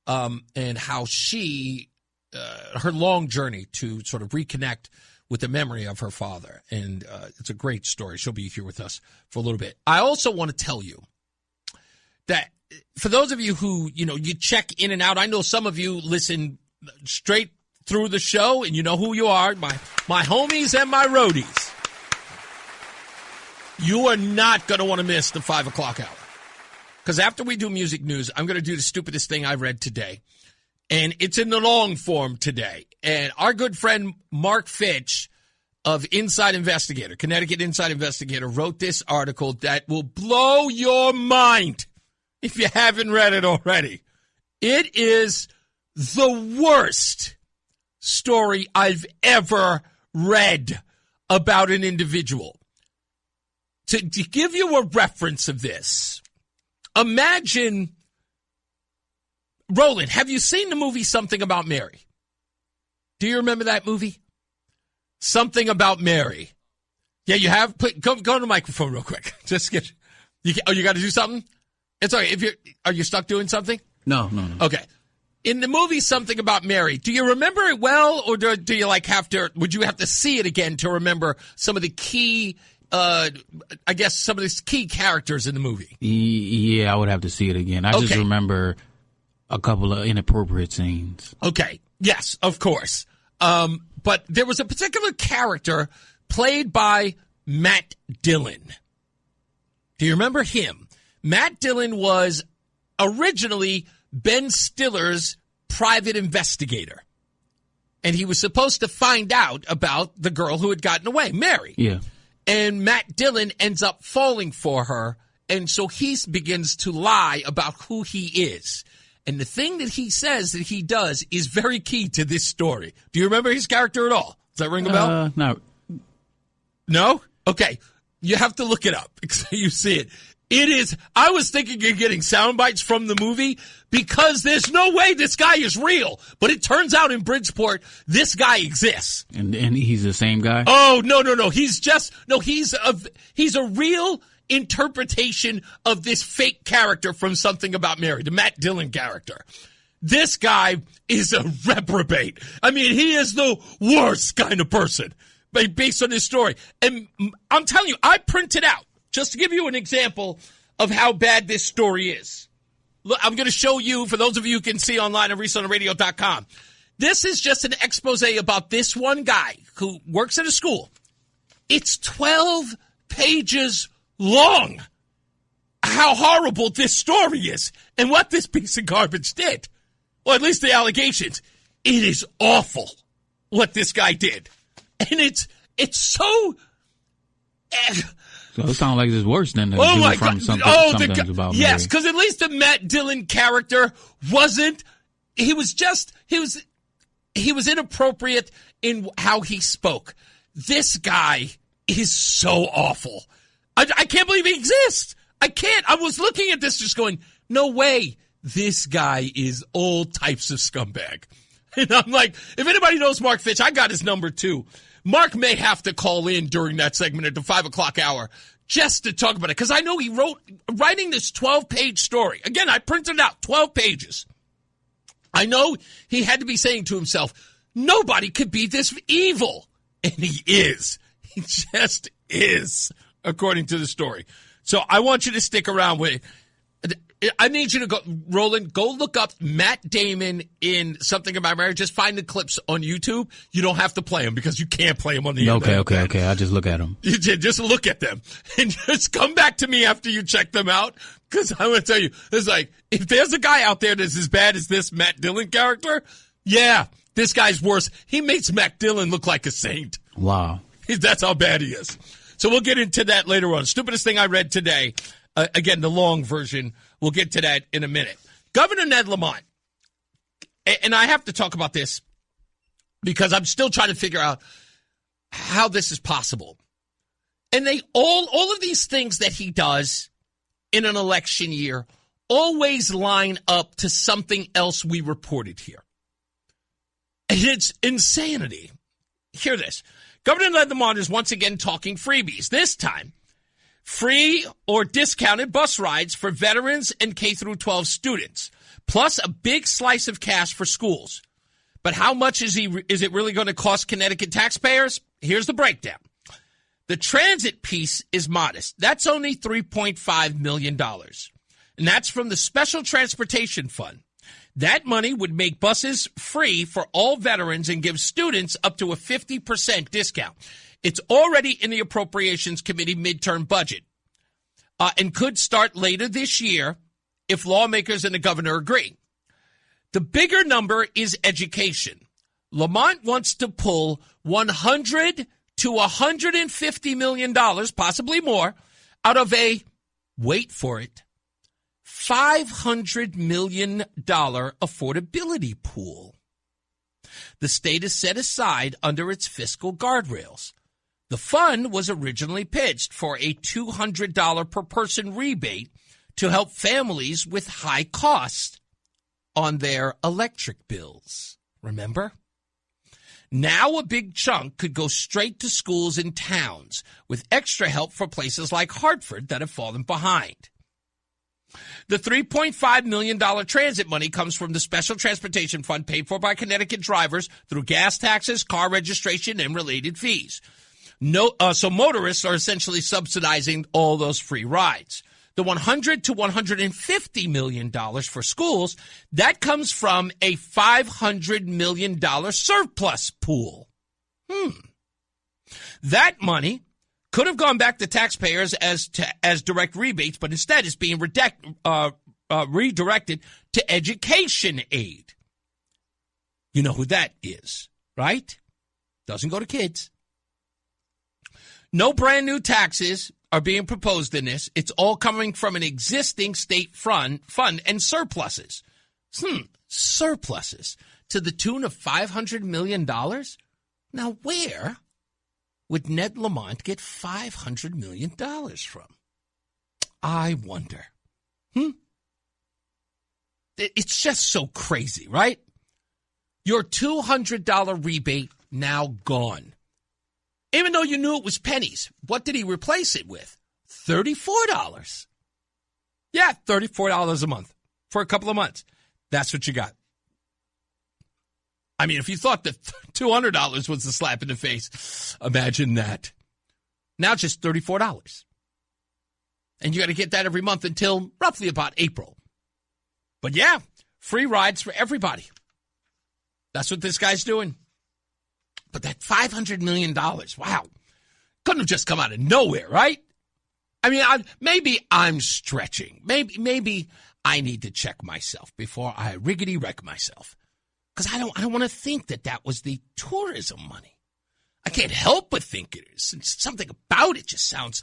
and how she, her long journey to sort of reconnect with the memory of her father. And it's a great story. She'll be here with us for a little bit. I also want to tell you that for those of you who, you check in and out, I know some of you listen straight through the show, and you know who you are, my homies and my roadies. You are not going to want to miss the 5 o'clock hour. Because after we do music news, I'm going to do the stupidest thing I read today. And it's in the long form today. And our good friend Marc Fitch of Inside Investigator, Connecticut Inside Investigator, wrote this article that will blow your mind if you haven't read it already. It is the worst story I've ever read about an individual. To give you a reference of this, imagine, Roland, have you seen the movie Something About Mary? Do you remember that movie? Something About Mary. Yeah, you have? Go to the microphone real quick. Just get. You got to do something? It's all right. Are you stuck doing something? No. Okay. In the movie Something About Mary, do you remember it well, or do you would you have to see it again to remember some of the key, some of the key characters in the movie? Yeah, I would have to see it again. I just remember a couple of inappropriate scenes. Okay. Yes, of course. But there was a particular character played by Matt Dillon. Do you remember him? Matt Dillon was originally Ben Stiller's private investigator. And he was supposed to find out about the girl who had gotten away, Mary. Yeah. And Matt Dillon ends up falling for her. And so he begins to lie about who he is. And the thing that he says that he does is very key to this story. Do you remember his character at all? Does that ring a bell? No. No? Okay. You have to look it up so you see it. It is, I was thinking you're getting sound bites from the movie because there's no way this guy is real. But it turns out in Bridgeport, this guy exists. And he's the same guy? Oh, no. He's a real interpretation of this fake character from Something About Mary, the Matt Dillon character. This guy is a reprobate. I mean, he is the worst kind of person based on this story. And I'm telling you, I printed out. Just to give you an example of how bad this story is. Look, I'm going to show you, for those of you who can see online at ReeseOnTheRadio.com. This is just an expose about this one guy who works at a school. It's 12 pages long. How horrible this story is and what this piece of garbage did. Or at least the allegations. It is awful what this guy did. And it's so... So it sounds like it's worse than the dude from Something About Mary. Yes, because at least the Matt Dillon character wasn't. He was inappropriate in how he spoke. This guy is so awful. I can't believe he exists. I can't. I was looking at this just going, no way. This guy is all types of scumbag. And I'm like, if anybody knows Marc Fitch, I got his number too. Marc may have to call in during that segment at the 5 o'clock hour just to talk about it. Because I know he writing this 12-page story. Again, I printed it out, 12 pages. I know he had to be saying to himself, nobody could be this evil. And he is. He just is, according to the story. So I want you to stick around with it. I need you to go, Roland, go look up Matt Damon in Something About Marriage. Just find the clips on YouTube. You don't have to play them because you can't play them on the internet. Okay. I'll just look at them. You just look at them and just come back to me after you check them out. Because I'm going to tell you, it's like, if there's a guy out there that's as bad as this Matt Dillon character, yeah, this guy's worse. He makes Matt Dillon look like a saint. Wow. That's how bad he is. So we'll get into that later on. Stupidest thing I read today. Again, the long version. We'll get to that in a minute. Governor Ned Lamont, and I have to talk about this because I'm still trying to figure out how this is possible. And they all of these things that he does in an election year always line up to something else we reported here. And it's insanity. Hear this. Governor Ned Lamont is once again talking freebies. This time, free or discounted bus rides for veterans and K-12 students, plus a big slice of cash for schools. But how much is it really going to cost Connecticut taxpayers? Here's the breakdown. The transit piece is modest. That's only $3.5 million. And that's from the Special Transportation Fund. That money would make buses free for all veterans and give students up to a 50% discount. It's already in the Appropriations Committee midterm budget and could start later this year if lawmakers and the governor agree. The bigger number is education. Lamont wants to pull $100 to $150 million, possibly more, out of a, wait for it, $500 million affordability pool. The state is set aside under its fiscal guardrails. The fund was originally pitched for a $200 per person rebate to help families with high costs on their electric bills. Remember? Now a big chunk could go straight to schools in towns with extra help for places like Hartford that have fallen behind. The $3.5 million transit money comes from the Special Transportation Fund paid for by Connecticut drivers through gas taxes, car registration, and related fees. So motorists are essentially subsidizing all those free rides. The $100 to $150 million for schools, that comes from a $500 million surplus pool. That money could have gone back to taxpayers as direct rebates, but instead is being redirected to education aid. You know who that is, right? Doesn't go to kids. No brand new taxes are being proposed in this. It's all coming from an existing state fund and surpluses. Surpluses to the tune of $500 million? Now, where would Ned Lamont get $500 million from? I wonder. It's just so crazy, right? Your $200 rebate now gone. Even though you knew it was pennies, what did he replace it with? $34. Yeah, $34 a month for a couple of months. That's what you got. I mean, if you thought that $200 was the slap in the face, imagine that. Now just $34. And you got to get that every month until roughly about April. But yeah, free rides for everybody. That's what this guy's doing. But that $500 million, wow, couldn't have just come out of nowhere, right? I mean, maybe I'm stretching. Maybe I need to check myself before I riggedy-wreck myself. Because I don't want to think that was the tourism money. I can't help but think it is. Something about it just sounds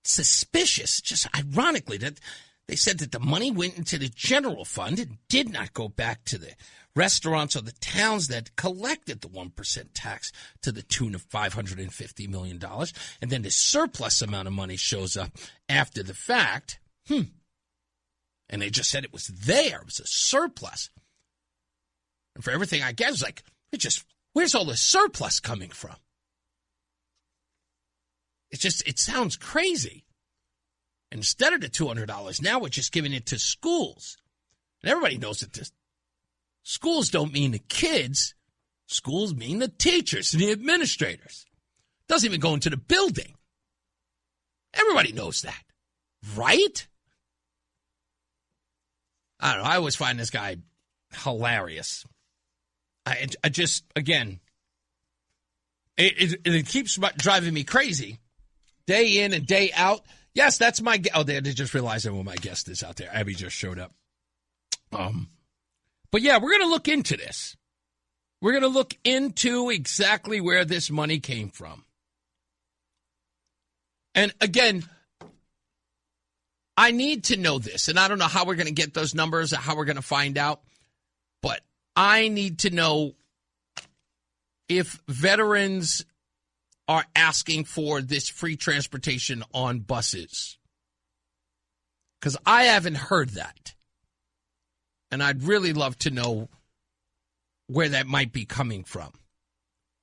suspicious. Just ironically, that they said that the money went into the general fund and did not go back to the restaurants or the towns that collected the 1% tax to the tune of $550 million. And then the surplus amount of money shows up after the fact. And they just said it was there. It was a surplus. And for everything I guess, like, where's all the surplus coming from? It sounds crazy. And instead of the $200, now we're just giving it to schools. And everybody knows that schools don't mean the kids. Schools mean the teachers and the administrators. Doesn't even go into the building. Everybody knows that, right? I don't know. I always find this guy hilarious. I just, again, it keeps driving me crazy. Day in and day out. Yes, that's my guest. Oh, they just realized that my guest is out there. Abby just showed up. But yeah, we're going to look into this. We're going to look into exactly where this money came from. And again, I need to know this, and I don't know how we're going to get those numbers or how we're going to find out, but I need to know if veterans are asking for this free transportation on buses. Because I haven't heard that. And I'd really love to know where that might be coming from.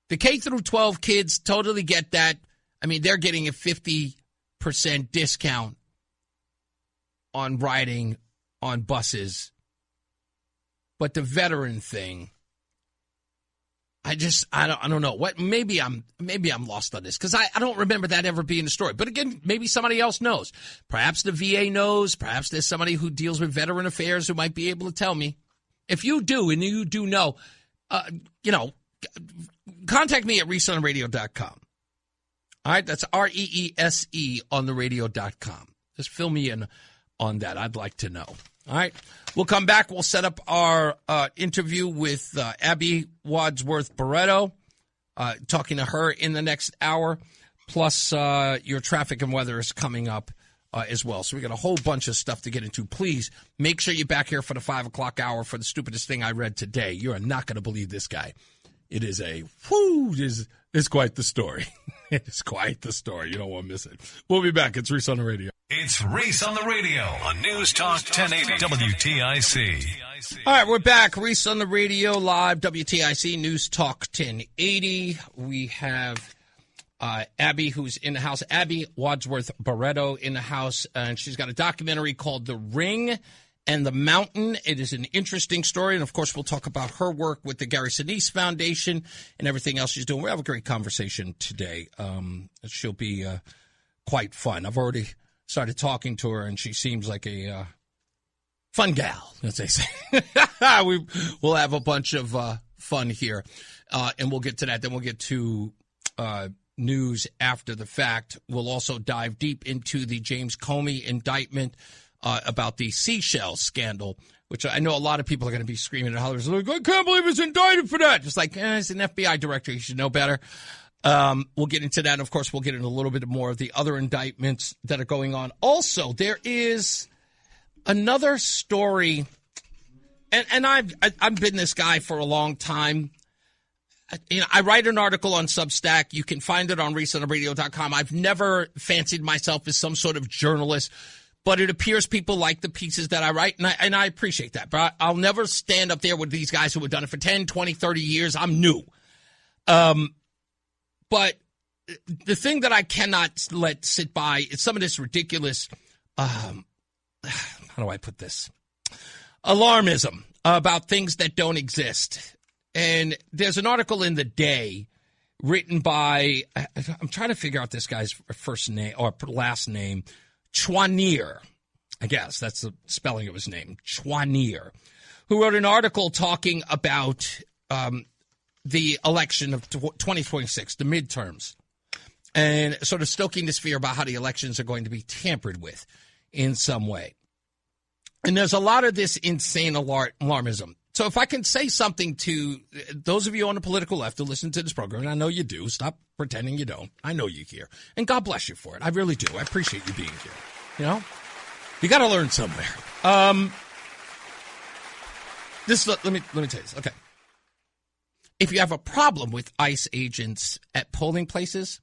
The K through 12 kids totally get that. I mean, they're getting a 50% discount on riding on buses. But the veteran thing, I don't know. What maybe I'm lost on this because I don't remember that ever being a story. But again, maybe somebody else knows. Perhaps the VA knows. Perhaps there's somebody who deals with veteran affairs who might be able to tell me. If you do, and you do know, contact me at reeseontheradio.com. All right, that's REESE on the radio.com. Just fill me in on that. I'd like to know. All right, we'll come back. We'll set up our interview with Abby Wadsworth-Boretto, talking to her in the next hour. Plus, your traffic and weather is coming up as well. So we got a whole bunch of stuff to get into. Please make sure you're back here for the 5 o'clock hour for the stupidest thing I read today. You are not going to believe this guy. It is it's quite the story. It's quite the story. You don't want to miss it. We'll be back. It's Reese on the Radio. It's Reese on the Radio on News Talk 1080 WTIC. All right, we're back. Reese on the Radio, live, WTIC, News Talk 1080. We have Abby, who's in the house. Abby Wadsworth-Boretto in the house, and she's got a documentary called The Ring and the Mountain. It is an interesting story, and of course we'll talk about her work with the Gary Sinise Foundation and everything else she's doing. We'll have a great conversation today. She'll be quite fun. I've already started talking to her, and she seems like a fun gal, as they say. We'll have a bunch of fun here, and we'll get to that. Then we'll get to news after the fact. We'll also dive deep into the James Comey indictment about the seashell scandal, which I know a lot of people are going to be screaming and hollering, like, I can't believe he's indicted for that. Just like, he's an FBI director. He should know better. We'll get into that. And of course, we'll get into a little bit more of the other indictments that are going on. Also, there is another story, and I've been this guy for a long time. I write an article on Substack. You can find it on reeseontheradio.com. I've never fancied myself as some sort of journalist, but it appears people like the pieces that I write, and I appreciate that. But I'll never stand up there with these guys who have done it for 10, 20, 30 years. I'm new. But the thing that I cannot let sit by is some of this ridiculous, how do I put this? Alarmism about things that don't exist. And there's an article in The Day written by, I'm trying to figure out this guy's first name or last name, Chouanier. I guess that's the spelling of his name, Chouanier, who wrote an article talking about the election of 2026, the midterms, and sort of stoking this fear about how the elections are going to be tampered with in some way. And there's a lot of this insane alarmism. So if I can say something to those of you on the political left who listen to this program, and I know you do, stop pretending you don't. I know you here. And God bless you for it. I really do. I appreciate you being here. You know? You got to learn somewhere. Let me tell you this. Okay. If you have a problem with ICE agents at polling places,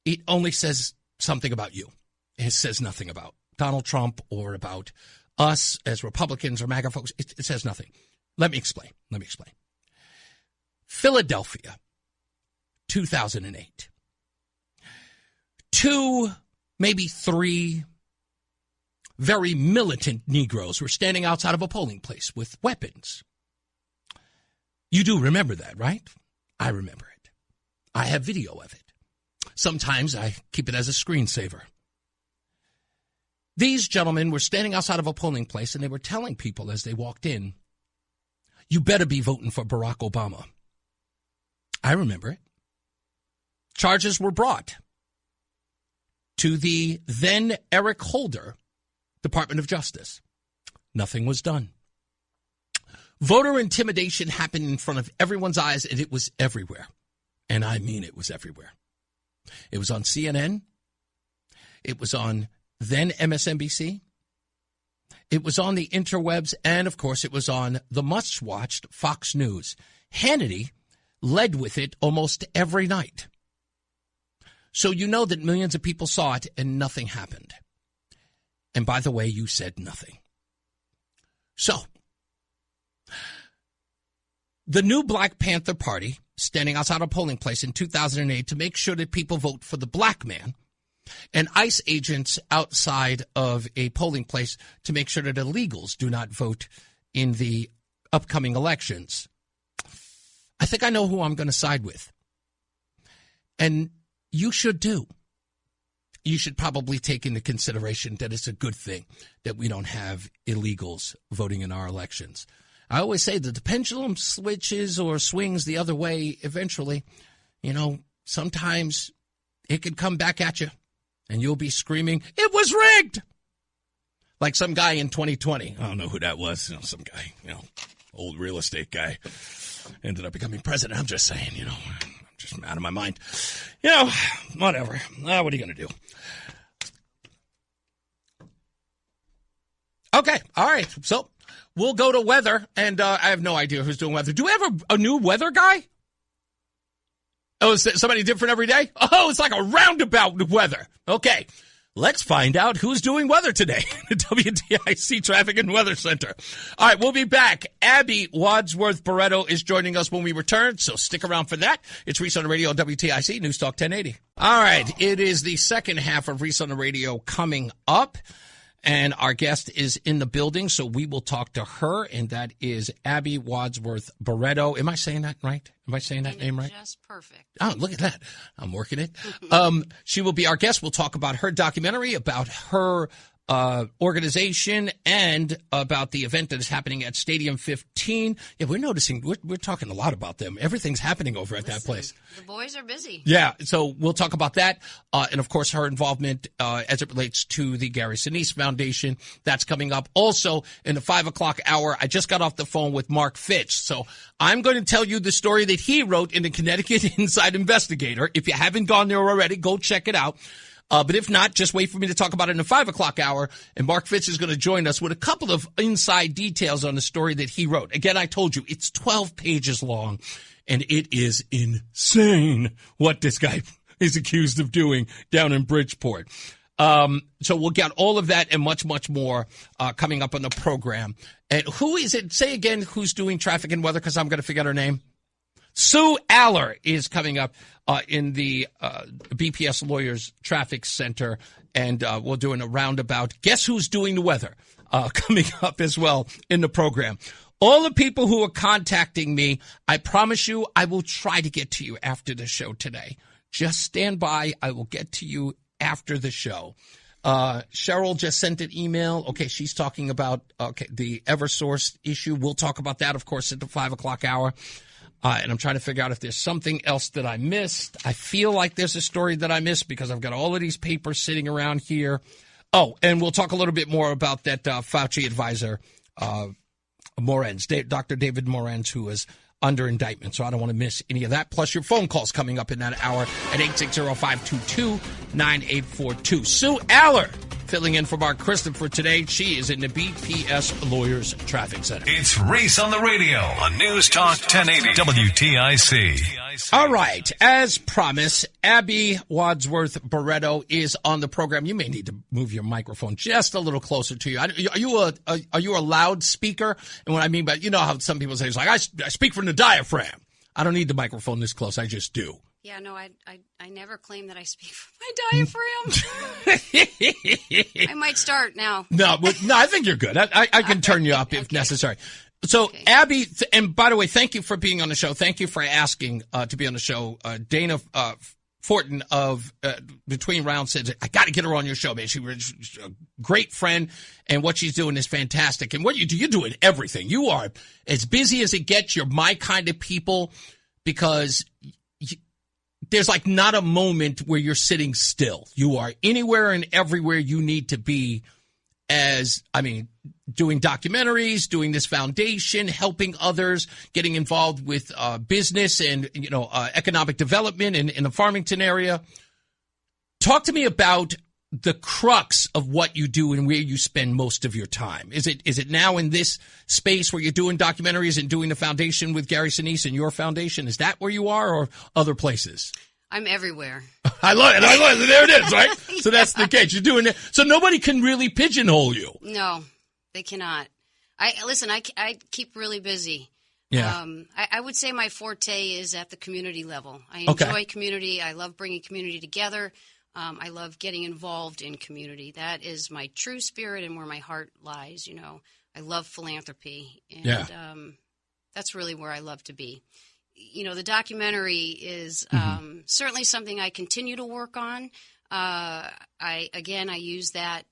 it only says something about you. It says nothing about Donald Trump or about us as Republicans or MAGA folks. It says nothing. Let me explain. Philadelphia, 2008. 2, maybe 3 very militant Negroes were standing outside of a polling place with weapons. You do remember that, right? I remember it. I have video of it. Sometimes I keep it as a screensaver. These gentlemen were standing outside of a polling place, and they were telling people as they walked in, you better be voting for Barack Obama. I remember it. Charges were brought to the then Eric Holder Department of Justice. Nothing was done. Voter intimidation happened in front of everyone's eyes, and it was everywhere. And I mean it was everywhere. It was on CNN. It was on then MSNBC. It was on the interwebs, and, of course, it was on the much-watched Fox News. Hannity led with it almost every night. So you know that millions of people saw it, and nothing happened. And, by the way, you said nothing. So, the new Black Panther Party, standing outside a polling place in 2008 to make sure that people vote for the black man, and ICE agents outside of a polling place to make sure that illegals do not vote in the upcoming elections. I think I know who I'm going to side with. And you should too. You should probably take into consideration that it's a good thing that we don't have illegals voting in our elections. I always say that the pendulum switches or swings the other way eventually. You know, sometimes it could come back at you. And you'll be screaming, it was rigged! Like some guy in 2020. I don't know who that was. You know, some guy, old real estate guy. Ended up becoming president. I'm just saying, I'm just out of my mind. Whatever. What are you going to do? Okay. All right. So we'll go to weather. And I have no idea who's doing weather. Do we have a new weather guy? Oh, is it somebody different every day? Oh, it's like a roundabout weather. Okay, let's find out who's doing weather today. The WTIC Traffic and Weather Center. All right, we'll be back. Abby Wadsworth-Boretto is joining us when we return, so stick around for that. It's Reese on the Radio on WTIC, News Talk 1080. All right, it is the second half of Reese on the Radio coming up. And our guest is in the building, so we will talk to her, and that is Abby Wadsworth-Boretto. Am I saying that right? Am I saying that name right? Just perfect. Oh, look at that. I'm working it. She will be our guest. We'll talk about her documentary, about her organization, and about the event that is happening at Stadium 15. Yeah, we're noticing, we're talking a lot about them. Everything's happening over at that place. The boys are busy. Yeah, so we'll talk about that. And, of course, her involvement as it relates to the Gary Sinise Foundation. That's coming up. Also, in the 5 o'clock hour, I just got off the phone with Marc Fitch. So I'm going to tell you the story that he wrote in the Connecticut Inside Investigator. If you haven't gone there already, go check it out. But if not, just wait for me to talk about it in the 5 o'clock hour, and Marc Fitch is going to join us with a couple of inside details on the story that he wrote. Again, I told you, it's 12 pages long, and it is insane what this guy is accused of doing down in Bridgeport. So we'll get all of that and much, much more coming up on the program. And who is it? Say again who's doing traffic and weather, because I'm going to forget her name. Sue Aller is coming up in the BPS Lawyers Traffic Center, and we're doing a roundabout. Guess who's doing the weather coming up as well in the program. All the people who are contacting me, I promise you I will try to get to you after the show today. Just stand by. I will get to you after the show. Cheryl just sent an email. Okay, she's talking about the Eversource issue. We'll talk about that, of course, at the 5 o'clock hour. And I'm trying to figure out if there's something else that I missed. I feel like there's a story that I missed because I've got all of these papers sitting around here. Oh, and we'll talk a little bit more about that Fauci advisor, Morenz, Dr. David Morenz, who is under indictment. So I don't want to miss any of that. Plus your phone calls coming up in that hour at 860-522-9842. Sue Aller filling in for Mark Christopher today. She is in the BPS Lawyers Traffic Center. It's Reese on the Radio on News Talk 1080 WTIC. All right. As promised, Abby Wadsworth-Boretto is on the program. You may need to move your microphone just a little closer to you. Are you a loudspeaker? And what I mean by, you know how some people say, it's like, I speak from the diaphragm. I don't need the microphone this close. I just do. Yeah, no, I never claim that I speak from my diaphragm. I might start now. No, I think you're good. I can turn you up if necessary. So, okay. Abby, and by the way, thank you for being on the show. Thank you for asking to be on the show. Dana Fortin of Between Rounds said, I got to get her on your show, man. She's a great friend, and what she's doing is fantastic. And what you do, you're doing everything. You are as busy as it gets. You're my kind of people, because there's like not a moment where you're sitting still. You are anywhere and everywhere you need to be, doing documentaries, doing this foundation, helping others, getting involved with business and, economic development in the Farmington area. Talk to me about the crux of what you do and where you spend most of your time. Is it now in this space where you're doing documentaries and doing the foundation with Gary Sinise and your foundation? Is that where you are, or other places? I'm everywhere. I love it. There it is, right? Yeah. So that's the case. You're doing it. So nobody can really pigeonhole you. No, they cannot. I keep really busy. Yeah. I would say my forte is at the community level. I enjoy community. I love bringing community together. I love getting involved in community. That is my true spirit and where my heart lies. I love philanthropy, and that's really where I love to be. The documentary is certainly something I continue to work on. I use that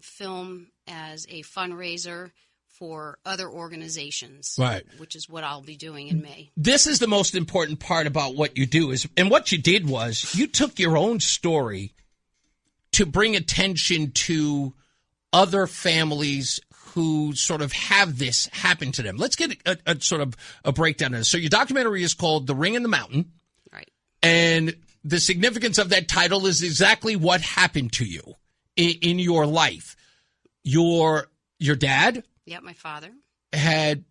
film as a fundraiser for other organizations, right? Which is what I'll be doing in May. This is the most important part about what you do and what you did was you took your own story to bring attention to other families who sort of have this happen to them. Let's get a sort of a breakdown of this. So your documentary is called The Ring in the Mountain. Right. And the significance of that title is exactly what happened to you in your life. Your dad. Yeah, my father. Had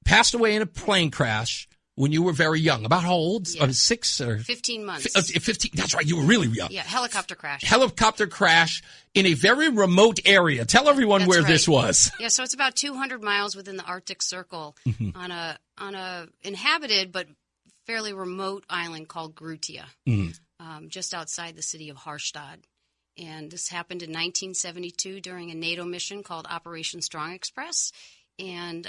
passed away in a plane crash when you were very young. About how old? Yeah. 6 or 15 months. 15. That's right. You were really young. Yeah, helicopter crash. Helicopter crash in a very remote area. Tell everyone where this was. Yeah, so it's about 200 miles within the Arctic Circle on a inhabited but fairly remote island called Grutia, just outside the city of Harstad. And this happened in 1972 during a NATO mission called Operation Strong Express. And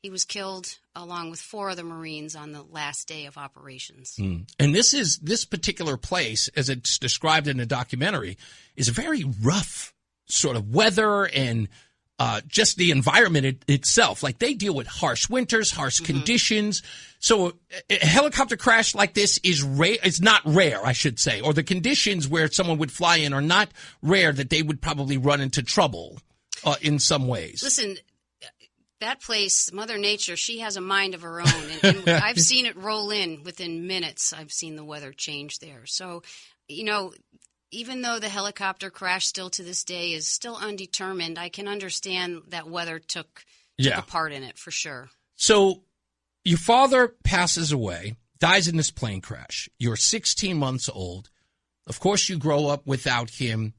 he was killed along with 4 other Marines on the last day of operations. And this particular place, as it's described in the documentary, is a very rough sort of weather and just the environment itself. Like, they deal with harsh winters, harsh conditions. So a helicopter crash like this is rare. It's not rare, I should say, or the conditions where someone would fly in are not rare, that they would probably run into trouble in some ways. Listen, that place, Mother Nature, she has a mind of her own. And I've seen it roll in within minutes. I've seen the weather change there. So, even though the helicopter crash still to this day is still undetermined, I can understand that weather took a part in it for sure. So your father passes away, dies in this plane crash. You're 16 months old. Of course, you grow up without him.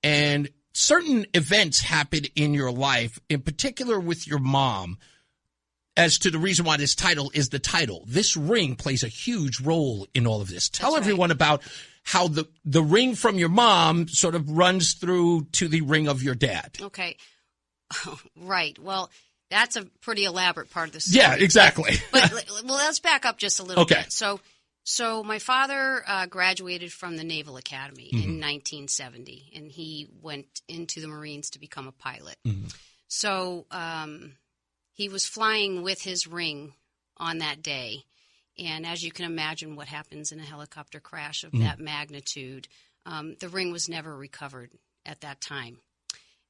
And certain events happen in your life, in particular with your mom, as to the reason why this title is the title. This ring plays a huge role in all of this. Tell everyone about how the ring from your mom sort of runs through to the ring of your dad. Okay. Right. Well, that's a pretty elaborate part of the story. Yeah, exactly. But let's back up just a little bit. So my father graduated from the Naval Academy in 1970, and he went into the Marines to become a pilot. So he was flying with his ring on that day. And as you can imagine what happens in a helicopter crash of that magnitude, the ring was never recovered at that time.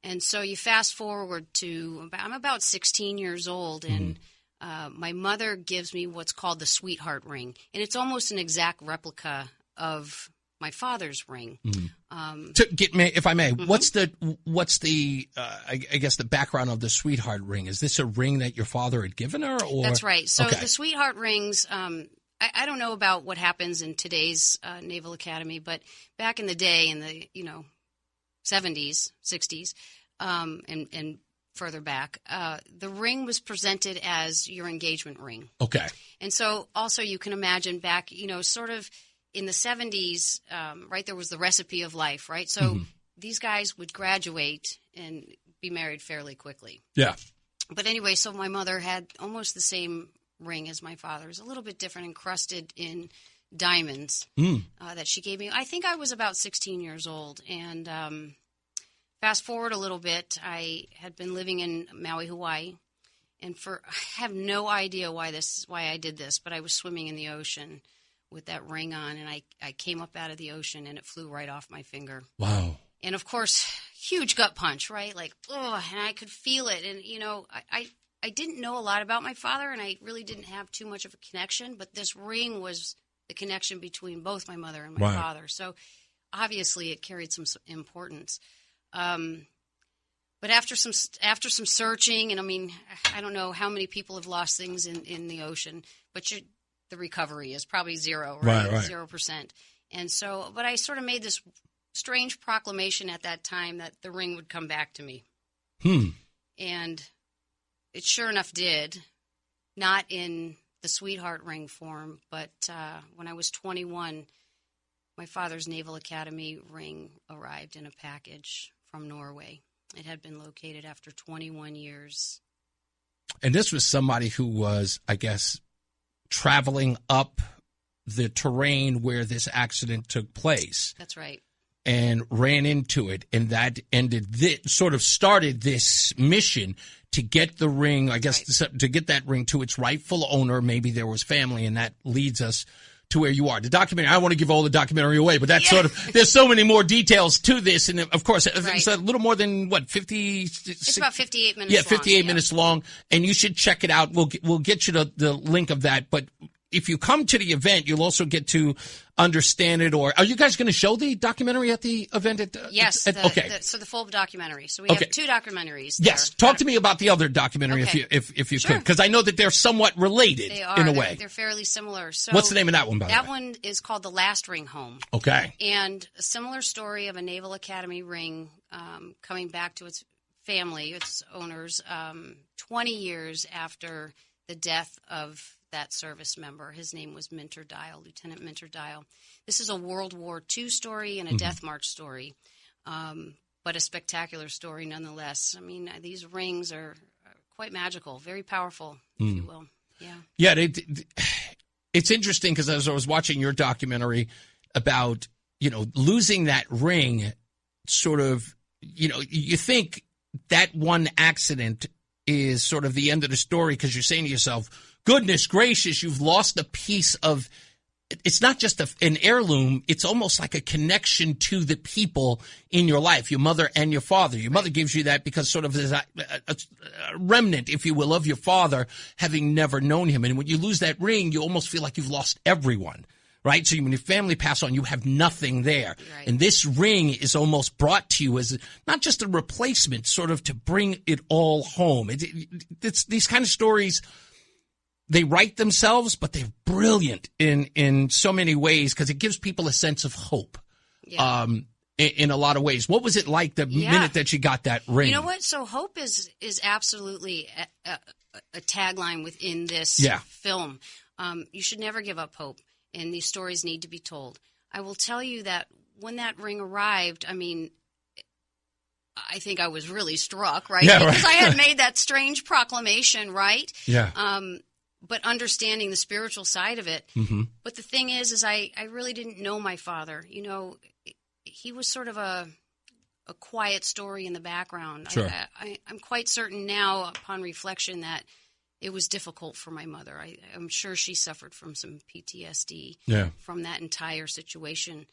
And so you fast forward to, I'm about 16 years old, and my mother gives me what's called the sweetheart ring. And it's almost an exact replica of my father's ring. If I may, what's the I guess the background of the sweetheart ring? Is this a ring that your father had given her? Or? That's right. So the sweetheart rings, I don't know about what happens in today's Naval Academy, but back in the day, in the 70s, 60s, and further back, the ring was presented as your engagement ring. Okay. And so also you can imagine back, sort of in the 70s, right, there was the recipe of life, right? So these guys would graduate and be married fairly quickly. Yeah. But anyway, so my mother had almost the same ring as my father's, a little bit different, encrusted in diamonds that she gave me. I think I was about 16 years old. And fast forward a little bit, I had been living in Maui, Hawaii. And I have no idea why I did this, but I was swimming in the ocean with that ring on, and I came up out of the ocean, and it flew right off my finger. Wow. And, of course, huge gut punch, right? Like, oh, and I could feel it. And, you know, I didn't know a lot about my father, and I really didn't have too much of a connection, but this ring was the connection between both my mother and my father. So, obviously, it carried some importance. But after some searching, and I mean, I don't know how many people have lost things in the ocean, but the recovery is probably zero, right? 0%. And so, but I sort of made this strange proclamation at that time that the ring would come back to me. And it sure enough did, not in the sweetheart ring form, but when I was 21, my father's Naval Academy ring arrived in a package from Norway. It had been located after 21 years. And this was somebody who was, I guess, traveling up the terrain where this accident took place. That's right. And ran into it. And that started this mission to get the ring, I guess, to get that ring to its rightful owner. Maybe there was family, and that leads us to where you are. The documentary, I don't want to give all the documentary away, but that's there's so many more details to this. And of course, it's a little more than 50? It's about 58 minutes long. Yeah, 58 minutes long. And you should check it out. We'll get you the link of that. But if you come to the event, you'll also get to understand it. Or are you guys going to show the documentary at the event? Yes. Okay. So the full documentary. So we have two documentaries. Yes. Talk to me about the other documentary if you could, because I know that they're somewhat related in a way. They're fairly similar. So what's the name of that one, by the way? That one is called The Last Ring Home. Okay. And a similar story of a Naval Academy ring coming back to its family, its owners, 20 years after the death of that service member. His name was Minter Dial, Lieutenant Minter Dial. This is a World War II story and a death march story, but a spectacular story nonetheless. I mean, these rings are quite magical, very powerful, if you will. Yeah. Yeah, it's interesting because as I was watching your documentary about, losing that ring, sort of, you think that one accident is sort of the end of the story because you're saying to yourself, goodness gracious, you've lost a piece of, it's not just an heirloom, it's almost like a connection to the people in your life, your mother and your father. Your mother gives you that because sort of there's a remnant, if you will, of your father having never known him. And when you lose that ring, you almost feel like you've lost everyone, right? So when your family pass on, you have nothing there. Right. And this ring is almost brought to you as not just a replacement, sort of to bring it all home. It's these kind of stories, they write themselves, but they're brilliant in so many ways because it gives people a sense of hope in a lot of ways. What was it like the minute that you got that ring? You know what? So hope is absolutely a tagline within this film. You should never give up hope, and these stories need to be told. I will tell you that when that ring arrived, I mean, I think I was really struck, right? Yeah, because I had made that strange proclamation, right? Yeah. But understanding the spiritual side of it. Mm-hmm. But the thing is I really didn't know my father. He was sort of a quiet story in the background. Sure. I'm quite certain now, upon reflection, that it was difficult for my mother. I'm sure she suffered from some PTSD from that entire situation.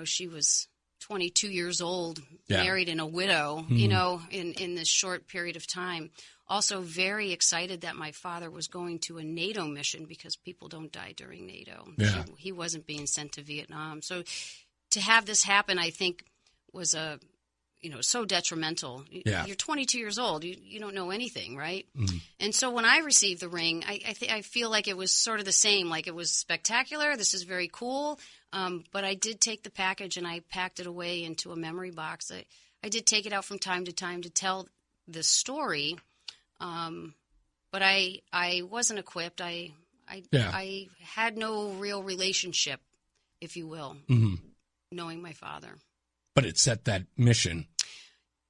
She was 22 years old, married and a widow, in this short period of time. Also very excited that my father was going to a NATO mission because people don't die during NATO. Yeah. He wasn't being sent to Vietnam. So to have this happen, I think, was so detrimental. Yeah. You're 22 years old. You don't know anything, right? Mm-hmm. And so when I received the ring, I feel like it was sort of the same. Like it was spectacular. This is very cool. But I did take the package and I packed it away into a memory box. I did take it out from time to time to tell the story. But I wasn't equipped. I had no real relationship, if you will, knowing my father. But it set that mission.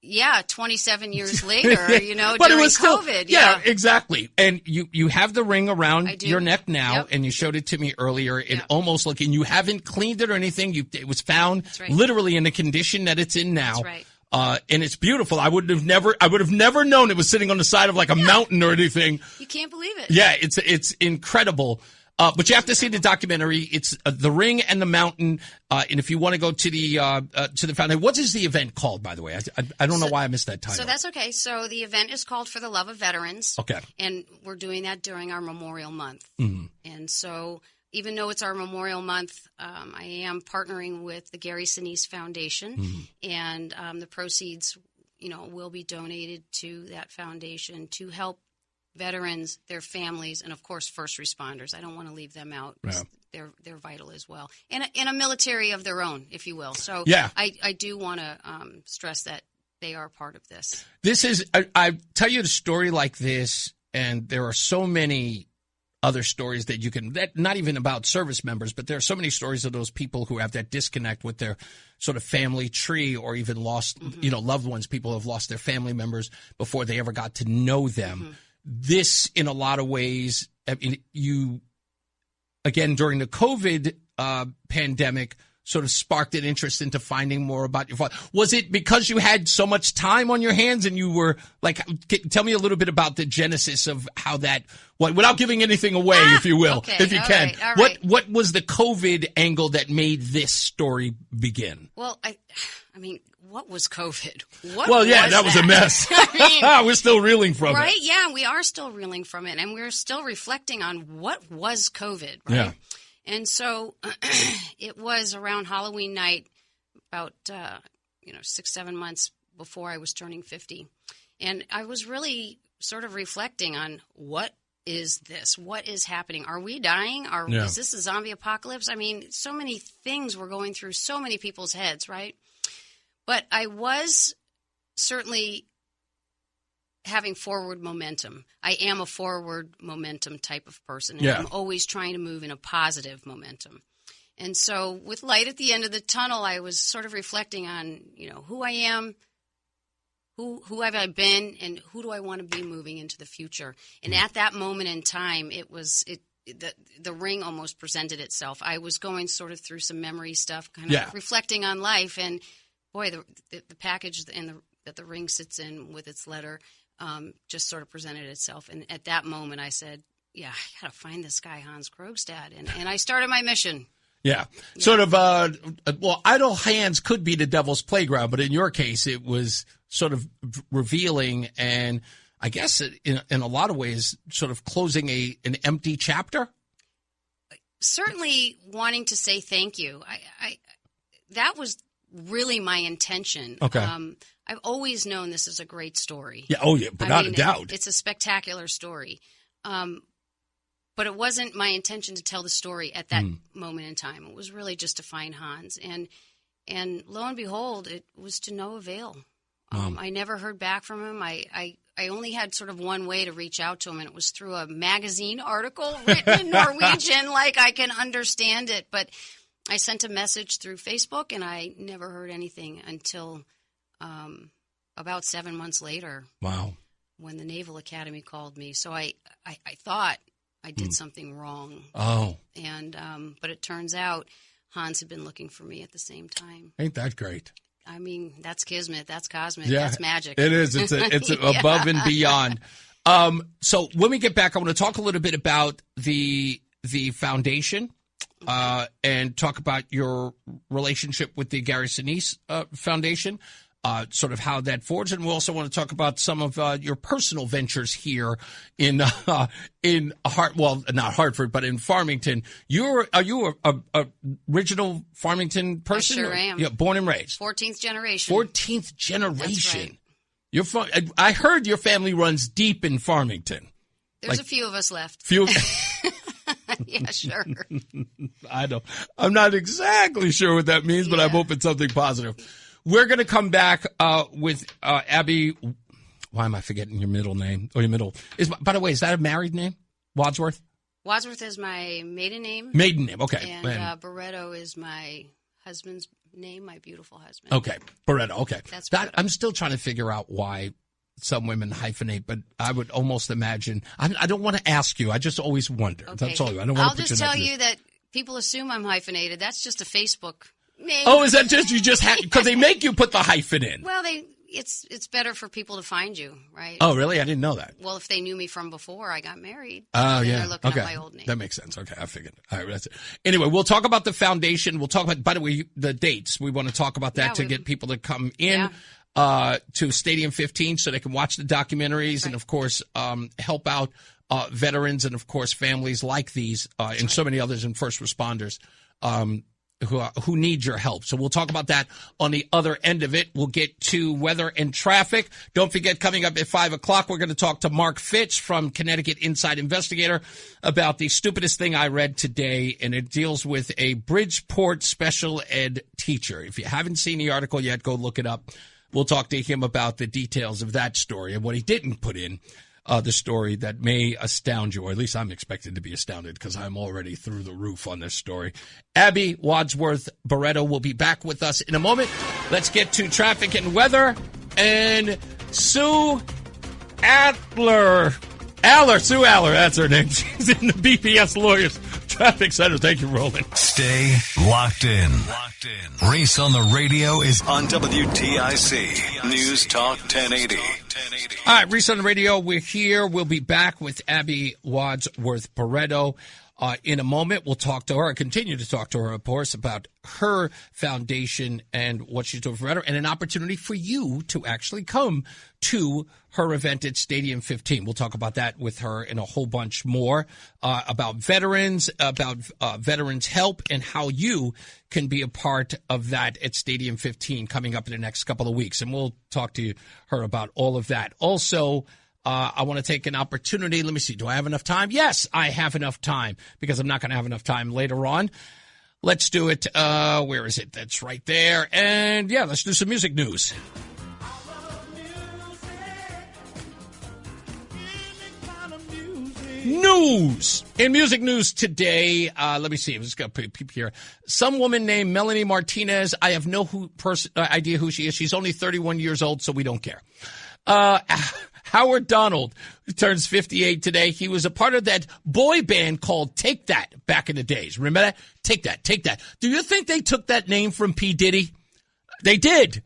Yeah, 27 years later, but during it was still, COVID. Yeah, exactly. And you have the ring around your neck now, Yep. and you showed it to me earlier. It Yep. almost looking, you haven't cleaned it or anything. It was found That's right. literally in the condition that it's in now. That's right. And it's beautiful. I would have never known it was sitting on the side of like a mountain or anything. You can't believe it. Yeah, it's incredible. But you have to see the documentary. It's The Ring and the Mountain. And if you want to go to the fountain, what is the event called, by the way? I don't know why I missed that title. So that's okay. So the event is called For the Love of Veterans. Okay. And we're doing that during our Memorial Month. Mm-hmm. And so even though it's our Memorial Month, I am partnering with the Gary Sinise Foundation. Mm-hmm. And the proceeds, will be donated to that foundation to help veterans, their families, and of course first responders. I don't want to leave them out. Yeah. They're vital as well, and a military of their own, if you will. So yeah. I do want to stress that they are part of this. This is I tell you a story like this, and there are so many other stories that you can, not even about service members, but there are so many stories of those people who have that disconnect with their sort of family tree, or even lost, loved ones. People have lost their family members before they ever got to know them. Mm-hmm. This, in a lot of ways, you, again, during the COVID pandemic, sort of sparked an interest into finding more about your father. Was it because you had so much time on your hands and you were like, tell me a little bit about the genesis of how that, without giving anything away, if you will, okay, if you can. Right, all right. What was the COVID angle that made this story begin? Well, I mean, what was COVID? That was a mess. We're still reeling from it. Right? Yeah, we are still reeling from it, and we're still reflecting on what was COVID, right? Yeah. And so it was around Halloween night, about 6-7 months before I was turning 50. And I was really sort of reflecting on what is this? What is happening? Are we dying? Is this a zombie apocalypse? I mean, so many things were going through so many people's heads, right? But I was certainly having forward momentum. I am a forward momentum type of person, and I'm always trying to move in a positive momentum. And so with light at the end of the tunnel, I was sort of reflecting on, who I am, who have I been, and who do I want to be moving into the future. And at that moment in time, the ring almost presented itself. I was going sort of through some memory stuff, kind of reflecting on life, and boy, the package that the ring sits in with its letter just sort of presented itself. And at that moment, I said, I got to find this guy, Hans Krogstad. And I started my mission. Yeah. Sort of, idle hands could be the devil's playground, but in your case, it was sort of revealing and I guess in a lot of ways sort of closing an empty chapter. Certainly wanting to say thank you. That was really my intention. Okay. I've always known this is a great story. Yeah. Oh, yeah. Without a doubt. It's a spectacular story. But it wasn't my intention to tell the story at that moment in time. It was really just to find Hans. And lo and behold, it was to no avail. I never heard back from him. I only had sort of one way to reach out to him, and it was through a magazine article written in Norwegian, like I can understand it. But I sent a message through Facebook, and I never heard anything until about 7 months later. Wow. When the Naval Academy called me. So I thought I did something wrong. Oh. And but it turns out Hans had been looking for me at the same time. Ain't that great? I mean, that's kismet. That's cosmic. Yeah, that's magic. It is. It's above and beyond. So when we get back, I want to talk a little bit about the foundation and talk about your relationship with the Gary Sinise Foundation. Sort of how that forged, and we also want to talk about some of your personal ventures here in not Hartford, but in Farmington. Are you a original Farmington person? I sure am. Yeah, born and raised. 14th generation. 14th generation. That's right. You're from. I heard your family runs deep in Farmington. There's a few of us left. Few. Yeah, sure. I'm not exactly sure what that means, but I hope it's something positive. We're going to come back with Abby. Why am I forgetting your middle name? Or your middle. By the way, is that a married name? Wadsworth? Wadsworth is my maiden name. Maiden name, okay. And Boretto is my husband's name my beautiful husband. Okay, Boretto. Okay, That's I'm still trying to figure out why some women hyphenate, but I would almost imagine. I don't want to ask you. I just always wonder. Okay. That's all. I don't want I'll to put just you tell you that people assume I'm hyphenated. That's just a Facebook name. Oh, is that you just have because they make you put the hyphen in? Well, it's better for people to find you, right? Oh, really? I didn't know that. Well, if they knew me from before I got married, oh then yeah, they're looking okay, at my old name. That makes sense. Okay, I figured. All right, that's it. Anyway, we'll talk about the foundation. We'll talk about, by the way, the dates. We want to talk about that to get people to come in to Stadium 15 so they can watch the documentaries and, of course, help out veterans and, of course, families like these and so many others and first responders. Who need your help. So we'll talk about that on the other end of it. We'll get to weather and traffic. Don't forget, coming up at 5 o'clock, we're going to talk to Marc Fitch from Connecticut Inside Investigator about the stupidest thing I read today, and it deals with a Bridgeport special ed teacher. If you haven't seen the article yet, go look it up. We'll talk to him about the details of that story and what he didn't put in the story that may astound you, or at least I'm expected to be astounded because I'm already through the roof on this story. Abby Wadsworth-Boretto will be back with us in a moment. Let's get to traffic and weather. And Sue Aller, that's her name. She's in the BPS Lawyers Traffic Center. Thank you, Roland. Stay locked in. Reese on the radio is on WTIC News Talk 1080. All right, Reese on the radio. We're here. We'll be back with Abby Wadsworth-Boretto in a moment. We'll talk to her, continue to talk to her, of course, about her foundation and what she's doing for better, and an opportunity for you to actually come to her event at Stadium 15. We'll talk about that with her and a whole bunch more about veterans, about veterans help, and how you can be a part of that at Stadium 15 coming up in the next couple of weeks. And we'll talk to her about all of that. Also, I want to take an opportunity. Let me see. Do I have enough time? Yes, I have enough time because I'm not going to have enough time later on. Let's do it. Where is it? That's right there. And yeah, let's do some music news. News. In music news today, let me see. I'm just going to put people here. Some woman named Melanie Martinez. I have no idea who she is. She's only 31 years old, so we don't care. Howard Donald turns 58 today. He was a part of that boy band called Take That back in the days. Remember that? Take That, Take That. Do you think they took that name from P. Diddy? They did.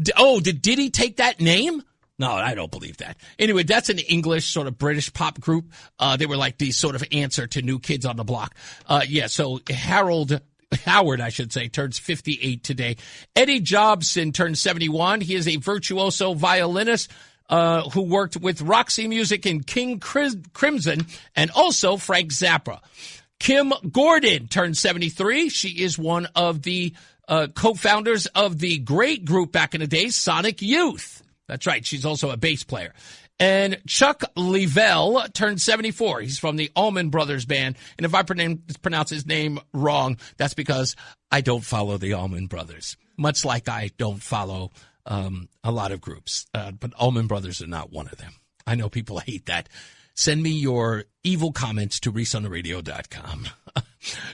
Did Diddy take that name? No, I don't believe that. Anyway, that's an English sort of British pop group. They were like the sort of answer to New Kids on the Block. So Howard, I should say, turns 58 today. Eddie Jobson turns 71. He is a virtuoso violinist who worked with Roxy Music and King Crimson and also Frank Zappa. Kim Gordon turns 73. She is one of the co-founders of the great group back in the day, Sonic Youth. That's right. She's also a bass player. And Chuck Leavell turned 74. He's from the Allman Brothers Band. And if I pronounce his name wrong, that's because I don't follow the Allman Brothers, much like I don't follow a lot of groups. But Allman Brothers are not one of them. I know people hate that. Send me your evil comments to reaseontheradio.com.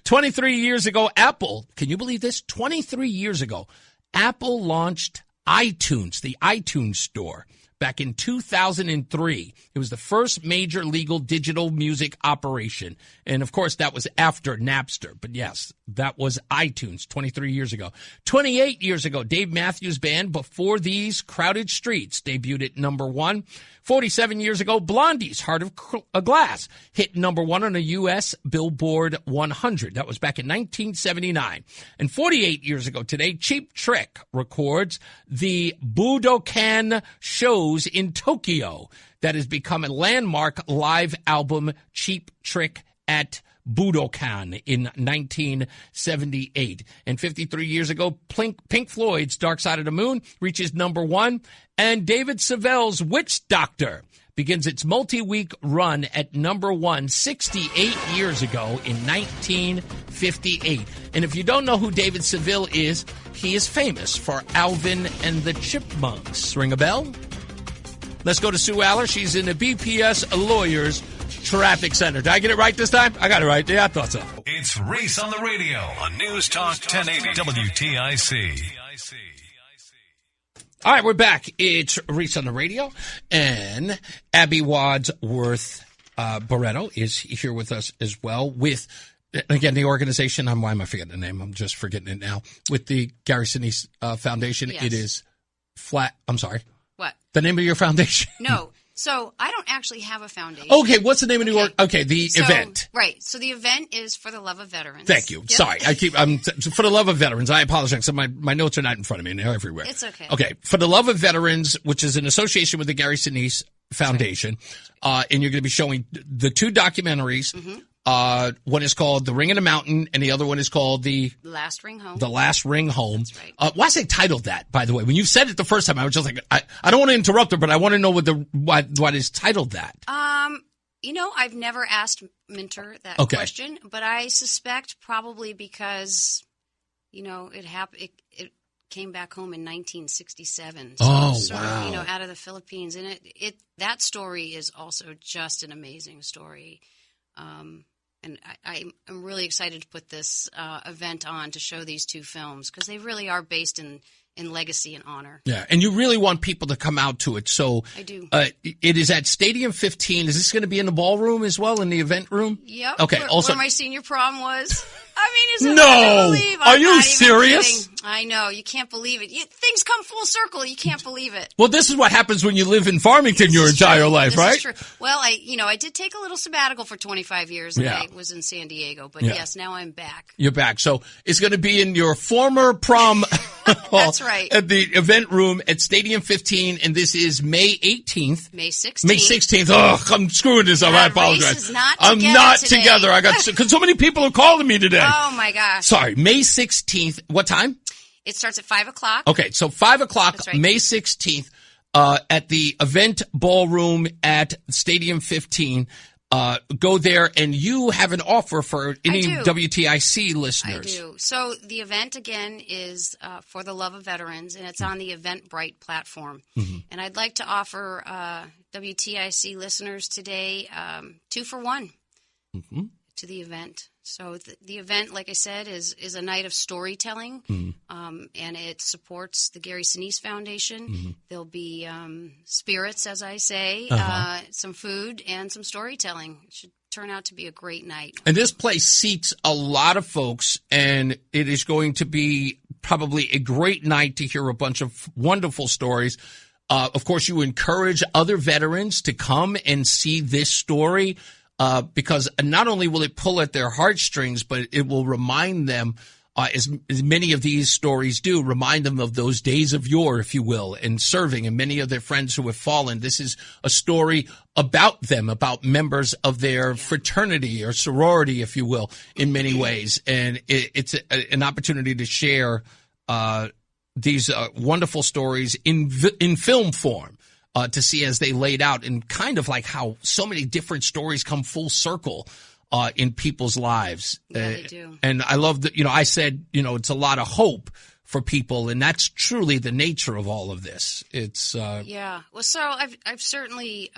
23 years ago, Apple, can you believe this? 23 years ago, Apple launched iTunes, the iTunes store, back in 2003. It was the first major legal digital music operation. And, of course, that was after Napster. But, yes, that was iTunes 23 years ago. 28 years ago, Dave Matthews Band, Before These Crowded Streets, debuted at number 1. 47 years ago, Blondie's Heart of Glass hit number 1 on the U.S. Billboard 100. That was back in 1979. And 48 years ago today, Cheap Trick records the Budokan shows in Tokyo. That has become a landmark live album, Cheap Trick at Budokan in 1978. And 53 years ago, Pink Floyd's Dark Side of the Moon reaches number 1. And David Seville's Witch Doctor begins its multi-week run at number 1 68 years ago in 1958. And if you don't know who David Seville is, he is famous for Alvin and the Chipmunks. Ring a bell? Let's go to Sue Aller. She's in the BPS Lawyers Traffic Center. Did I get it right this time? I got it right. Yeah, I thought so. It's Reese on the radio on News Talk 1080 WTIC. All right, we're back. It's Reese on the radio, and Abby Wadsworth-Boretto is here with us as well with, again, the organization. Why am I forgetting the name? I'm just forgetting it now. With the Gary Sinise Foundation. Yes. It is I'm sorry. What? The name of your foundation? No. So I don't actually have a foundation. Okay, what's the name of the event? Right. So the event is For the Love of Veterans. Thank you. Yep. Sorry, For the Love of Veterans. I apologize. So my notes are not in front of me, and they're everywhere. It's okay. Okay, For the Love of Veterans, which is an association with the Gary Sinise Foundation, and you're going to be showing the two documentaries. Mm-hmm. One is called The Ring in the Mountain, and the other one is called The Last Ring Home. The Last Ring Home. That's right. Why is it titled that, by the way? When you said it the first time, I was just like, I don't want to interrupt her, but I want to know what is titled that. I've never asked Minter that question, but I suspect probably because, it came back home in 1967. So wow. Out of the Philippines. And that story is also just an amazing story. And I'm really excited to put this event on to show these two films because they really are based in legacy and honor. Yeah, and you really want people to come out to it. So I do. It is at Stadium 15. Is this going to be in the ballroom as well, in the event room? Yep. Okay. Where my senior prom was. I mean, is it no. hard to believe? Are you serious? I know. You can't believe it. Things come full circle. You can't believe it. Well, this is what happens when you live in Farmington your entire life, this right? Is true. Well, I did take a little sabbatical for 25 years. And I was in San Diego. But yes, now I'm back. You're back. So it's going to be in your former prom That's right. At the event room at Stadium 15, and this is May 18th. May 16th. May 16th. Oh, I'm screwing this up. I apologize. Reese is not I'm not today. together. Because so many people are calling me today. Oh, my gosh. Sorry. May 16th. What time? It starts at 5 o'clock. Okay, so 5 o'clock, That's right. May 16th, at the event ballroom at Stadium 15. Go there, and you have an offer for any WTIC listeners. I do. So the event, again, is For the Love of Veterans, and it's on the Eventbrite platform. Mm-hmm. And I'd like to offer WTIC listeners today 2 for 1 to the event. So the event, like I said, is a night of storytelling, and it supports the Gary Sinise Foundation. Mm-hmm. There'll be spirits, as I say, some food, and some storytelling. It should turn out to be a great night. And this place seats a lot of folks, and it is going to be probably a great night to hear a bunch of wonderful stories. Of course, you encourage other veterans to come and see this story. Because not only will it pull at their heartstrings, but it will remind them, as many of these stories do, remind them of those days of yore, if you will, and serving, and many of their friends who have fallen. This is a story about them, about members of their fraternity or sorority, if you will, in many ways. And it's an opportunity to share these wonderful stories in film form. To see as they laid out, and kind of like how so many different stories come full circle in people's lives. Yeah, they do. And I love that, I said, it's a lot of hope for people, and that's truly the nature of all of this. It's yeah. Well, so I've certainly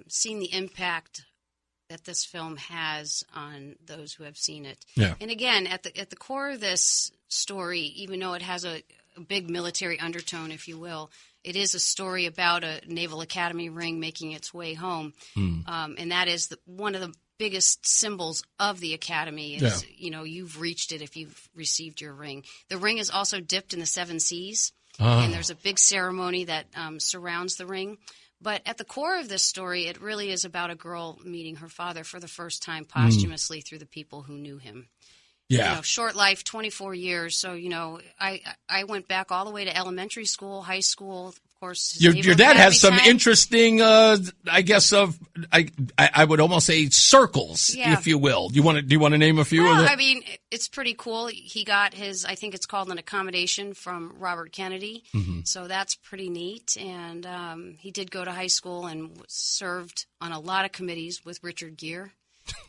seen the impact that this film has on those who have seen it. Yeah. And again, at the core of this story, even though it has a big military undertone, if you will, it is a story about a Naval Academy ring making its way home, and that is one of the biggest symbols of the Academy. Is you've reached it if you've received your ring. The ring is also dipped in the 7 seas, and there's a big ceremony that surrounds the ring. But at the core of this story, it really is about a girl meeting her father for the first time posthumously through the people who knew him. Yeah. Short life, 24 years. So, I went back all the way to elementary school, high school. Of course, your dad has some interesting, I guess, I would almost say circles, if you will. Do you want to name a few? Well, I mean, it's pretty cool. He got his, I think it's called an accommodation from Robert Kennedy. Mm-hmm. So that's pretty neat. And he did go to high school and served on a lot of committees with Richard Gere.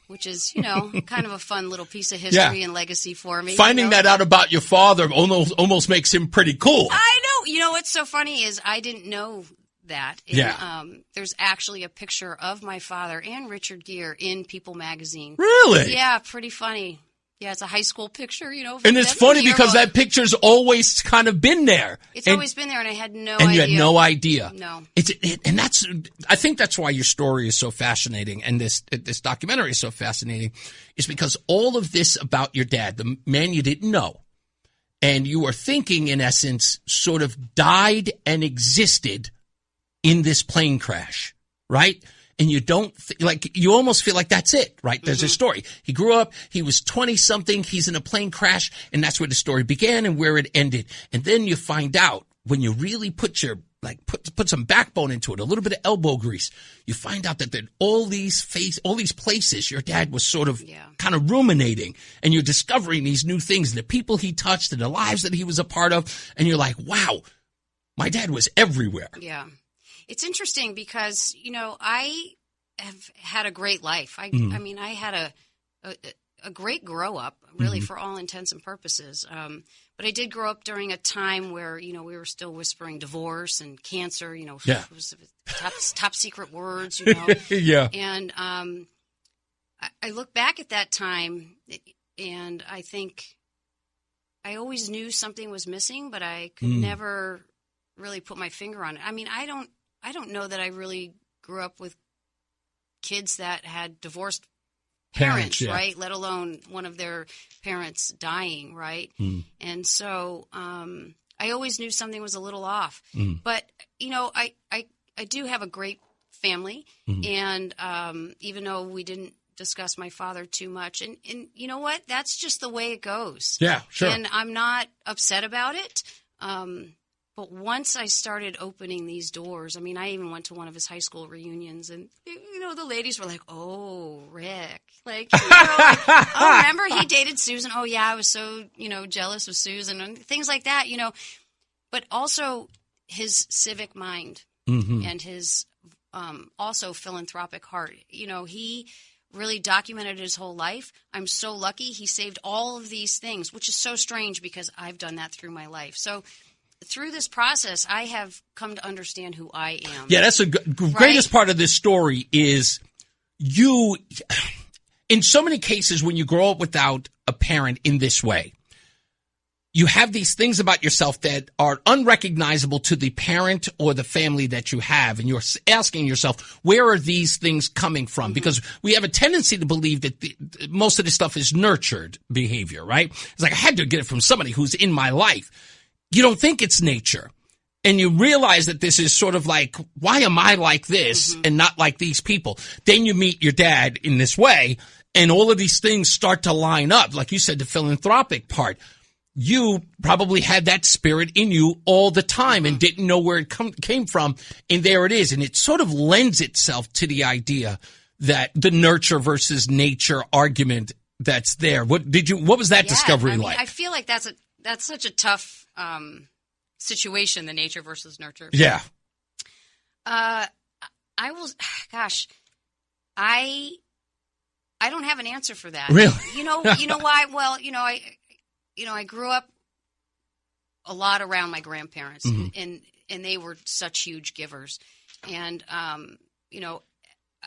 Which is, kind of a fun little piece of history and legacy for me. Finding that out about your father almost makes him pretty cool. I know. What's so funny is I didn't know that. And, there's actually a picture of my father and Richard Gere in People magazine. Really? Yeah, pretty funny. Yeah, it's a high school picture, And it's funny because that picture's always kind of been there. It's always been there, and I had no idea. And you had no idea. No. And I think that's why your story is so fascinating, and this documentary is so fascinating, is because all of this about your dad, the man you didn't know, and you are thinking, in essence, sort of died and existed in this plane crash, right? And you don't you almost feel like that's it, right? There's a story. He grew up, he was 20 something, he's in a plane crash, and that's where the story began and where it ended. And then you find out, when you really put some backbone into it, a little bit of elbow grease, you find out that there all these places your dad was sort of kind of ruminating, and you're discovering these new things, and the people he touched and the lives that he was a part of, and you're like, wow, my dad was everywhere. Yeah. It's interesting because, I have had a great life. I mean, I had a great grow up, really, for all intents and purposes. But I did grow up during a time where, we were still whispering divorce and cancer, it was top secret words, Yeah. And I look back at that time, and I think I always knew something was missing, but I could never really put my finger on it. I mean, I don't know that I really grew up with kids that had divorced parents, right? Let alone one of their parents dying, right? And so I always knew something was a little off. But, I do have a great family. And even though we didn't discuss my father too much, and you know what? That's just the way it goes. Yeah, sure. And I'm not upset about it. But once I started opening these doors, I mean, I even went to one of his high school reunions, and, the ladies were like, oh, Rick. Like, oh, remember he dated Susan? Oh, yeah, I was so, jealous of Susan, and things like that, But also his civic mind and his also philanthropic heart. He really documented his whole life. I'm so lucky he saved all of these things, which is so strange because I've done that through my life. So through this process, I have come to understand who I am. Yeah, that's the greatest part of this story is you, in so many cases, when you grow up without a parent in this way, you have these things about yourself that are unrecognizable to the parent or the family that you have. And you're asking yourself, where are these things coming from? Because we have a tendency to believe that most of this stuff is nurtured behavior, right? It's like, I had to get it from somebody who's in my life. You don't think it's nature. And you realize that this is sort of like, why am I like this and not like these people? Then you meet your dad in this way, and all of these things start to line up. Like you said, the philanthropic part. You probably had that spirit in you all the time and didn't know where it came from. And there it is. And it sort of lends itself to the idea that the nurture versus nature argument that's there. What was that discovery like? I feel like that's such a tough situation, the nature versus nurture. Yeah. I don't have an answer for that. Really? You know why? Well, I grew up a lot around my grandparents, and they were such huge givers. And,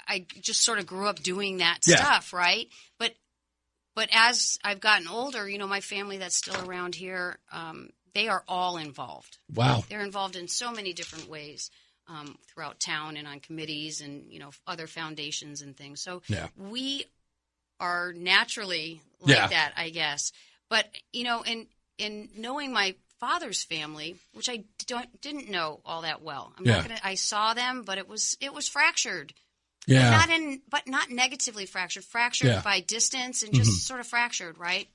I just sort of grew up doing that stuff, right? But as I've gotten older, my family that's still around here, they are all involved. Wow. They're involved in so many different ways throughout town and on committees and, other foundations and things. So we are naturally like that, I guess. But, in knowing my father's family, which I didn't know all that well. I saw them, but it was fractured. Yeah. But not negatively fractured. Fractured by distance and just sort of fractured, right?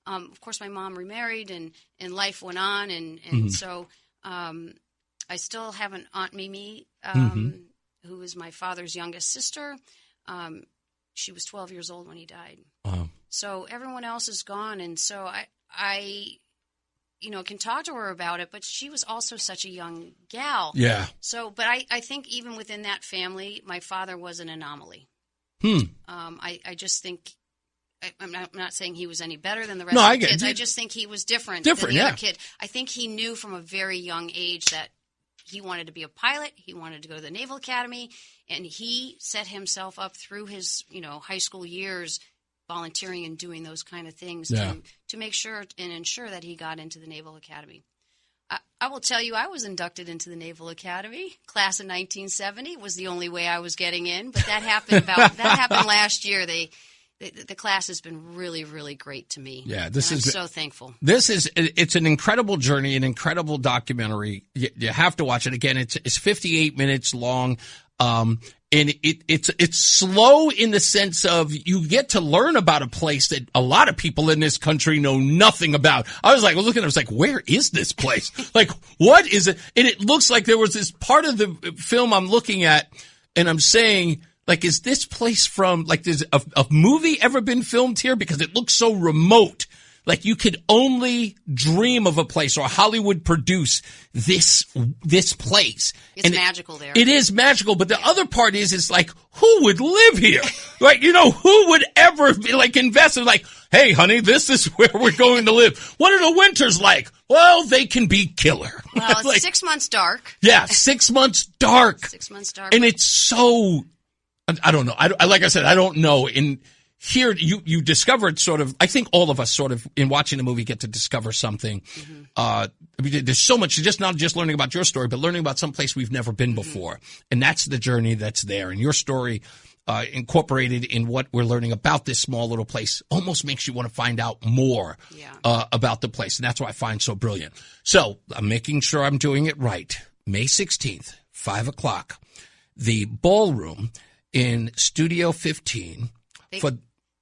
Of course, my mom remarried and life went on. And so I still have an Aunt Mimi, who is my father's youngest sister. She was 12 years old when he died. Wow. So everyone else is gone. And so I can talk to her about it, but she was also such a young gal. Yeah. So, but I think even within that family, my father was an anomaly. I just think, I'm not saying he was any better than the rest of the kids. I just think he was different than the other kid. I think he knew from a very young age that he wanted to be a pilot. He wanted to go to the Naval Academy, and he set himself up through his, high school years volunteering and doing those kind of things to make sure and ensure that he got into the Naval Academy. I will tell you, I was inducted into the Naval Academy. Class of 1970 was the only way I was getting in, but that happened last year. The class has been really, really great to me. Yeah, I'm so thankful. It's an incredible journey, an incredible documentary. You have to watch it again. It's 58 minutes long. And it's slow in the sense of you get to learn about a place that a lot of people in this country know nothing about. I was like, where is this place? Like, what is it? And it looks like there was this part of the film I'm looking at, and I'm saying, like, is this place from, like, there's a movie ever been filmed here? Because it looks so remote. Like, you could only dream of a place, or Hollywood produce this place. It's magical there. It is magical, but the other part is like, who would live here? Like, who would ever be, like, invest in, like, hey, honey, this is where we're going to live. What are the winters like? Well, they can be killer. Well, it's like, 6 months dark. Yeah, 6 months dark. 6 months dark. And it's so, I don't know. Like I said, I don't know. Here, you discovered sort of, I think all of us sort of, in watching the movie, get to discover something. Mm-hmm. There's so much, just not just learning about your story, but learning about some place we've never been before. And that's the journey that's there. And your story, incorporated in what we're learning about this small little place, almost makes you want to find out more about the place. And that's what I find so brilliant. So I'm making sure I'm doing it right. May 16th, 5 o'clock, the ballroom in Studio 15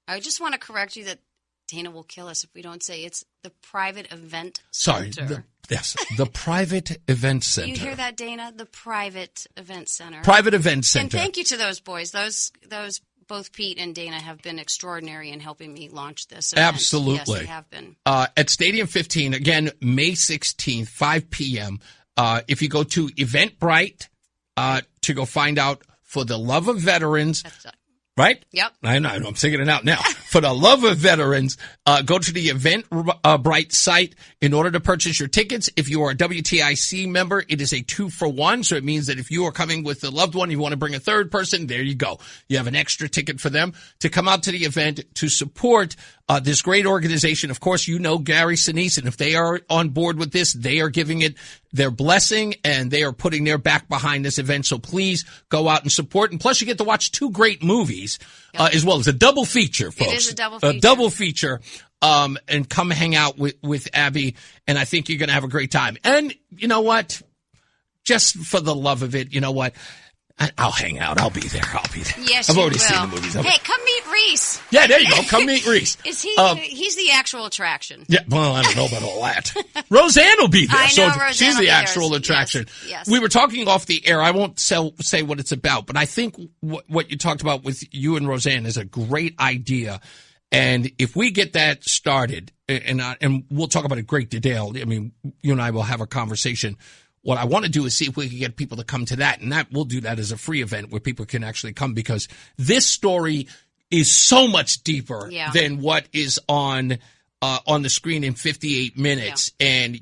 I just want to correct you that Dana will kill us if we don't say it's the Private Event Center. Sorry, the Private Event Center. You hear that, Dana? The Private Event Center. Private Event Center. And thank you to those boys. Those both Pete and Dana have been extraordinary in helping me launch this event. Absolutely. Yes, they have been. At Stadium 15, again, May 16th, 5 p.m. If you go to Eventbrite to go find out For the Love of Veterans. Right? Yep. I know. I'm figuring it out now. For the love of veterans, go to the Eventbrite site in order to purchase your tickets. If you are a WTIC member, it is a 2-for-1. So it means that if you are coming with a loved one, you want to bring a third person, there you go. You have an extra ticket for them to come out to the event to support this great organization. Of course, Gary Sinise, and if they are on board with this, they are giving it their blessing, and they are putting their back behind this event. So please go out and support. And plus, you get to watch 2 great movies as well. It's a double feature, folks. It is a double feature. A double feature. And come hang out with Abby, and I think you're going to have a great time. And you know what? Just for the love of it, you know what? I'll hang out. I'll be there. Yes, I've already will. seen the movies. Hey, come meet Reese. Yeah, there you go. Come meet Reese. Is he? He's the actual attraction. Yeah, well, I don't know about all that. Roseanne will be there. I know, Roseanne she's the actual attraction. Yes. We were talking off the air. I won't say what it's about, but I think what you talked about with you and Roseanne is a great idea. And if we get that started, and we'll talk about it in great detail. I mean, you and I will have a conversation. What I want to do is see if we can get people to come to that, and we'll do that as a free event where people can actually come, because this story is so much deeper than what is on the screen in 58 minutes. Yeah. And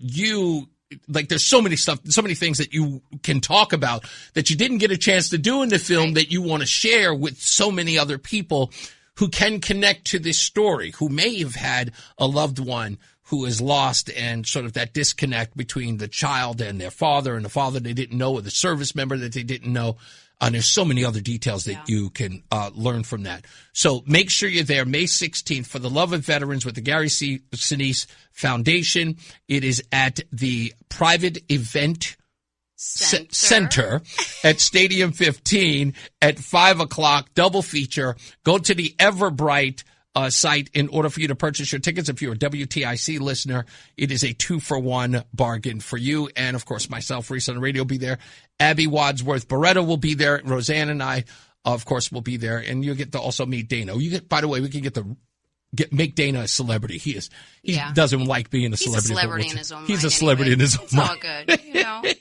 there's so many things that you can talk about that you didn't get a chance to do in the film that you want to share with so many other people who can connect to this story, who may have had a loved one who is lost, and sort of that disconnect between the child and their father, and the father they didn't know, or the service member that they didn't know. And there's so many other details that you can learn from that. So make sure you're there May 16th for the Love of Veterans with the Gary Sinise Foundation. It is at the Private Event Center at Stadium 15 at 5 o'clock, double feature. Go to the Eventbrite site in order for you to purchase your tickets. If you're a WTIC listener, it is a 2-for-1 bargain for you. And of course, myself, Reese on the radio, will be there. Abby Wadsworth-Boretto will be there. Roseanne and I, of course, will be there. And you'll get to also meet Dana. By the way, we can make Dana a celebrity. He doesn't like being a celebrity. He's a celebrity in his own mind. He's a celebrity in his own mind. It's all good.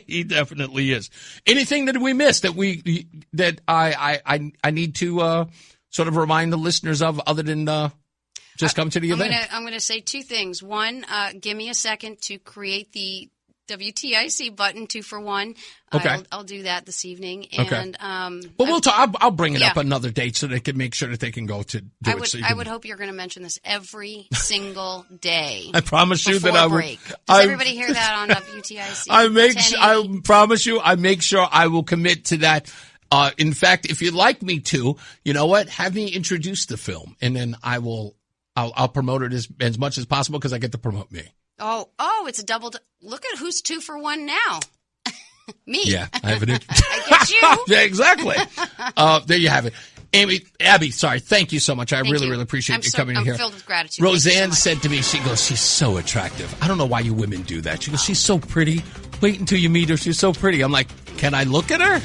He definitely is. Anything that we missed that I need to sort of remind the listeners of, other than just come to the event? I'm going to say 2 things. One, give me a second to create the WTIC button, 2-for-1. Okay. I'll do that this evening. And, well, we'll talk. I'll bring it up another date so they can make sure that they can go to do it. I would hope you're going to mention this every single day. I promise you that I will. Does everybody hear that on WTIC? I promise you, I make sure I will commit to that. In fact, if you'd like me to, you know what? Have me introduce the film, and then I'll promote it as much as possible because I get to promote me. Oh, it's a double. Look at who's 2-for-1 now. Me. Yeah, I have an. I get you. Yeah, exactly. There you have it. Abby, sorry. Thank you so much. I really appreciate you coming in here. I'm filled with gratitude. Roseanne said to me, she goes, she's so attractive. I don't know why you women do that. She goes, she's so pretty. Wait until you meet her. She's so pretty. I'm like, can I look at her?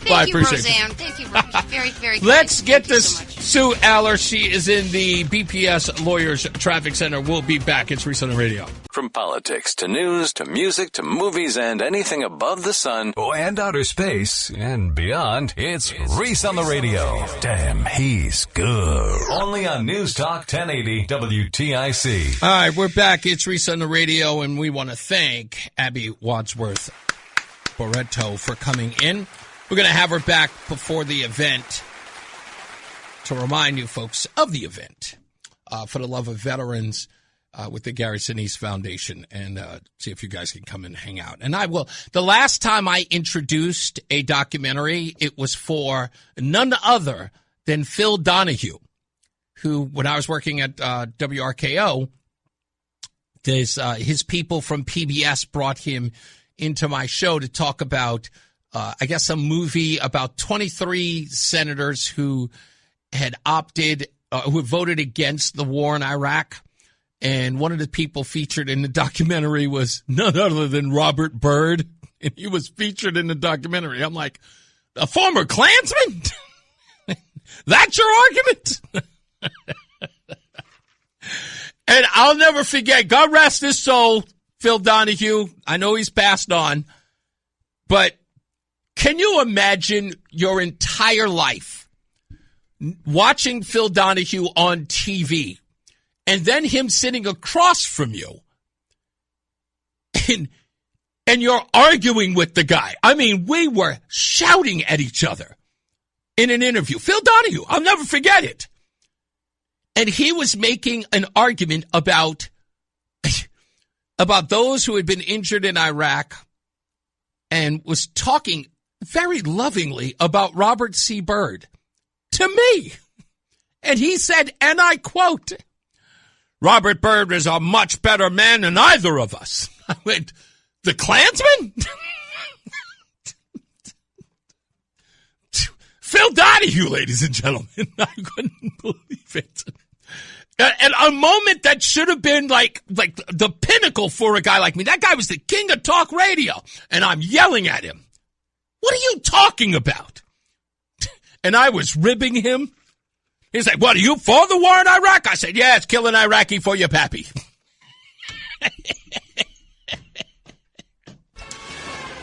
Thank you, Roseanne. Thank you. Very, very kind. Let's get this. Sue Aller, she is in the BPS Lawyers Traffic Center. We'll be back. It's Reese on the Radio. From politics to news to music to movies and anything above the sun and outer space and beyond, it's Reese on the Radio. Damn, he's good. Only on NewsTalk 1080 WTIC. All right, we're back. It's Reese on the Radio, and we want to thank Abby Wadsworth-Boretto for coming in. We're going to have her back before the event to remind you folks of the event for the love of veterans with the Gary Sinise Foundation, and see if you guys can come and hang out. And I will. The last time I introduced a documentary, it was for none other than Phil Donahue, who, when I was working at WRKO, his people from PBS brought him into my show to talk about I guess a movie about 23 senators who had who had voted against the war in Iraq. And one of the people featured in the documentary was none other than Robert Byrd. And he was featured in the documentary. I'm like, a former Klansman? That's your argument? And I'll never forget, God rest his soul, Phil Donahue. I know he's passed on, but can you imagine your entire life watching Phil Donahue on TV and then him sitting across from you and you're arguing with the guy? I mean, we were shouting at each other in an interview. Phil Donahue, I'll never forget it. And he was making an argument about those who had been injured in Iraq and was talking very lovingly about Robert C. Byrd to me. And he said, and I quote, Robert Byrd is a much better man than either of us. I went, the Klansman? Phil Donahue, ladies and gentlemen. I couldn't believe it. And a moment that should have been like the pinnacle for a guy like me. That guy was the king of talk radio. And I'm yelling at him. What are you talking about? And I was ribbing him. He's like, what, are you for the war in Iraq? I said, yeah, it's killing Iraqi for your pappy.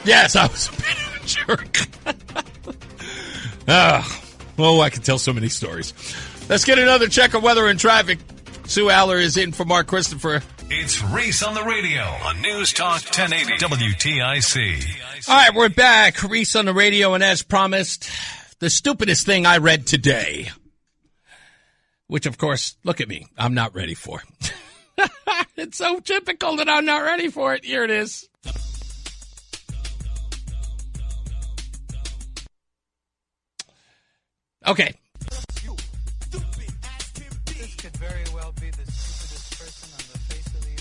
Yes, I was a bit of a jerk. I can tell so many stories. Let's get another check of weather and traffic. Sue Aller is in for Mark Christopher. It's Reese on the Radio on News Talk 1080 WTIC. All right, we're back. Reese on the Radio, and as promised, the stupidest thing I read today, which, of course, look at me, I'm not ready for. It's so typical that I'm not ready for it. Here it is. Okay. This could very well be the stupidest person on the face of the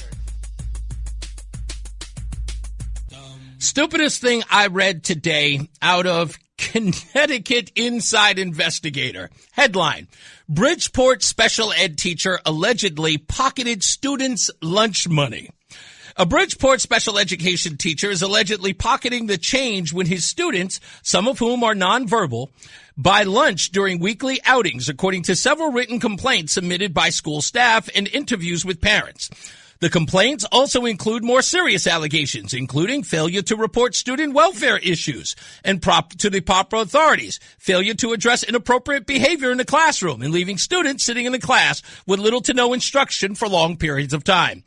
earth. Stupidest thing I read today out of Connecticut Inside Investigator. Headline: Bridgeport special ed teacher allegedly pocketed students' lunch money. A Bridgeport special education teacher is allegedly pocketing the change when his students, some of whom are nonverbal, buy lunch during weekly outings, according to several written complaints submitted by school staff and interviews with parents. The complaints also include more serious allegations, including failure to report student welfare issues and to the proper authorities, failure to address inappropriate behavior in the classroom, and leaving students sitting in the class with little to no instruction for long periods of time.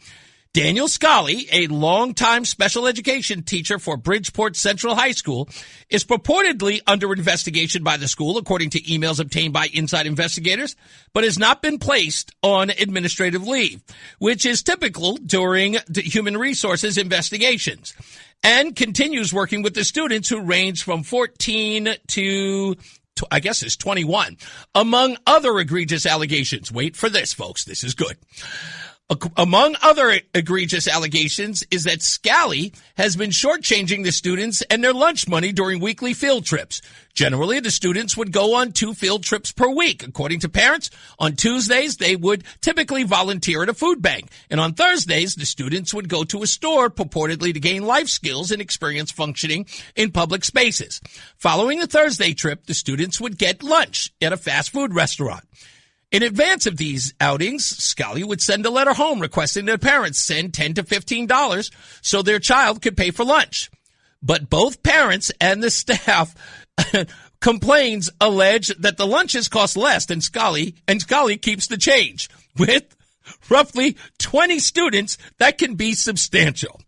Daniel Scully, a longtime special education teacher for Bridgeport Central High School, is purportedly under investigation by the school, according to emails obtained by inside investigators, but has not been placed on administrative leave, which is typical during human resources investigations, and continues working with the students who range from 14 to I guess it's 21, among other egregious allegations. Wait for this, folks. This is good. Among other egregious allegations is that Scally has been shortchanging the students and their lunch money during weekly field trips. Generally, the students would go on 2 field trips per week. According to parents, on Tuesdays, they would typically volunteer at a food bank. And on Thursdays, the students would go to a store purportedly to gain life skills and experience functioning in public spaces. Following the Thursday trip, the students would get lunch at a fast food restaurant. In advance of these outings, Scully would send a letter home requesting that parents send $10 to $15 so their child could pay for lunch. But both parents and the staff complaints allege that the lunches cost less than Scully, and Scully keeps the change. With roughly 20 students, that can be substantial.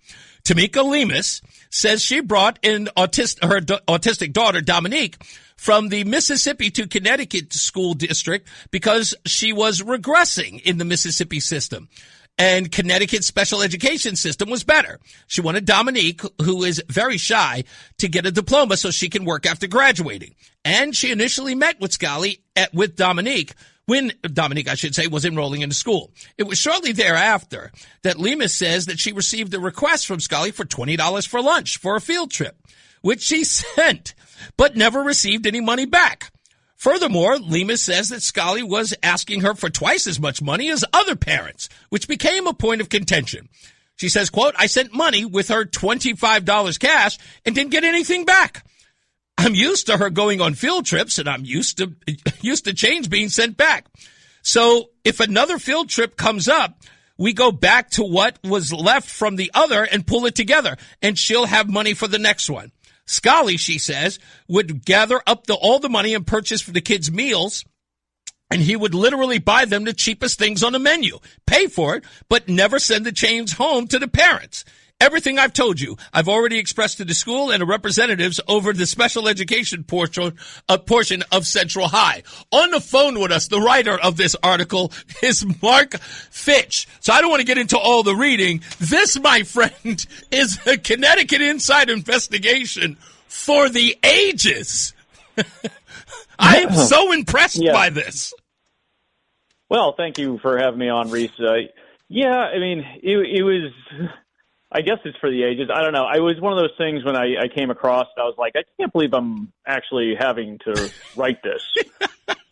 Tamika Lemus says she brought in her autistic daughter, Dominique, from the Mississippi to Connecticut school district because she was regressing in the Mississippi system. And Connecticut's special education system was better. She wanted Dominique, who is very shy, to get a diploma so she can work after graduating. And she initially met with Dominique, when Dominique, I should say, was enrolling into school. It was shortly thereafter that Lemus says that she received a request from Scully for $20 for lunch for a field trip, which she sent, but never received any money back. Furthermore, Lemus says that Scully was asking her for twice as much money as other parents, which became a point of contention. She says, quote, I sent money with her $25 cash and didn't get anything back. I'm used to her going on field trips, and I'm used to change being sent back. So if another field trip comes up, we go back to what was left from the other and pull it together, and she'll have money for the next one. Scully, she says, would gather up all the money and purchase for the kids' meals, and he would literally buy them the cheapest things on the menu, pay for it, but never send the change home to the parents. Everything I've told you, I've already expressed to the school and the representatives over the special education portion of Central High. On the phone with us, the writer of this article is Marc Fitch. So I don't want to get into all the reading. This, my friend, is a Connecticut inside investigation for the ages. I am so impressed by this. Well, thank you for having me on, Reese. Yeah, I mean, it was... I guess it's for the ages. I don't know. It was one of those things when I came across it, I was like, I can't believe I'm actually having to write this.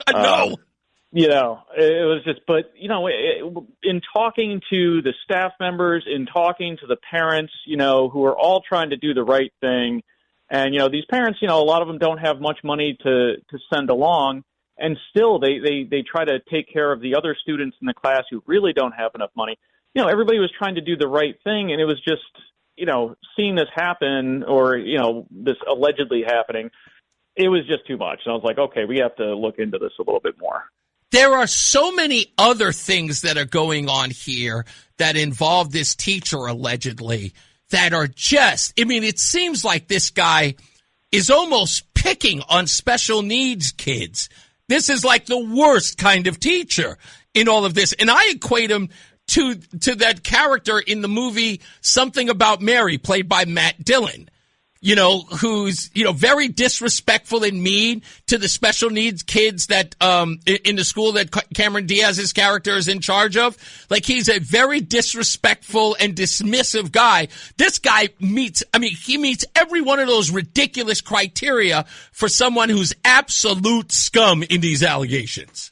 No. You know, it was just, but, you know, in talking to the staff members, in talking to the parents, you know, who are all trying to do the right thing. And, you know, these parents, you know, a lot of them don't have much money to send along. And still they try to take care of the other students in the class who really don't have enough money. You know, everybody was trying to do the right thing, and it was just, you know, seeing this happen or, you know, this allegedly happening, it was just too much. And I was like, okay, we have to look into this a little bit more. There are so many other things that are going on here that involve this teacher allegedly that are just, I mean, it seems like this guy is almost picking on special needs kids. This is like the worst kind of teacher in all of this. And I equate him to that character in the movie Something About Mary, played by Matt Dillon, you know, who's, you know, very disrespectful and mean to the special needs kids that in the school that Cameron Diaz's character is in charge of. Like, he's a very disrespectful and dismissive guy. This guy meets every one of those ridiculous criteria for someone who's absolute scum in these allegations.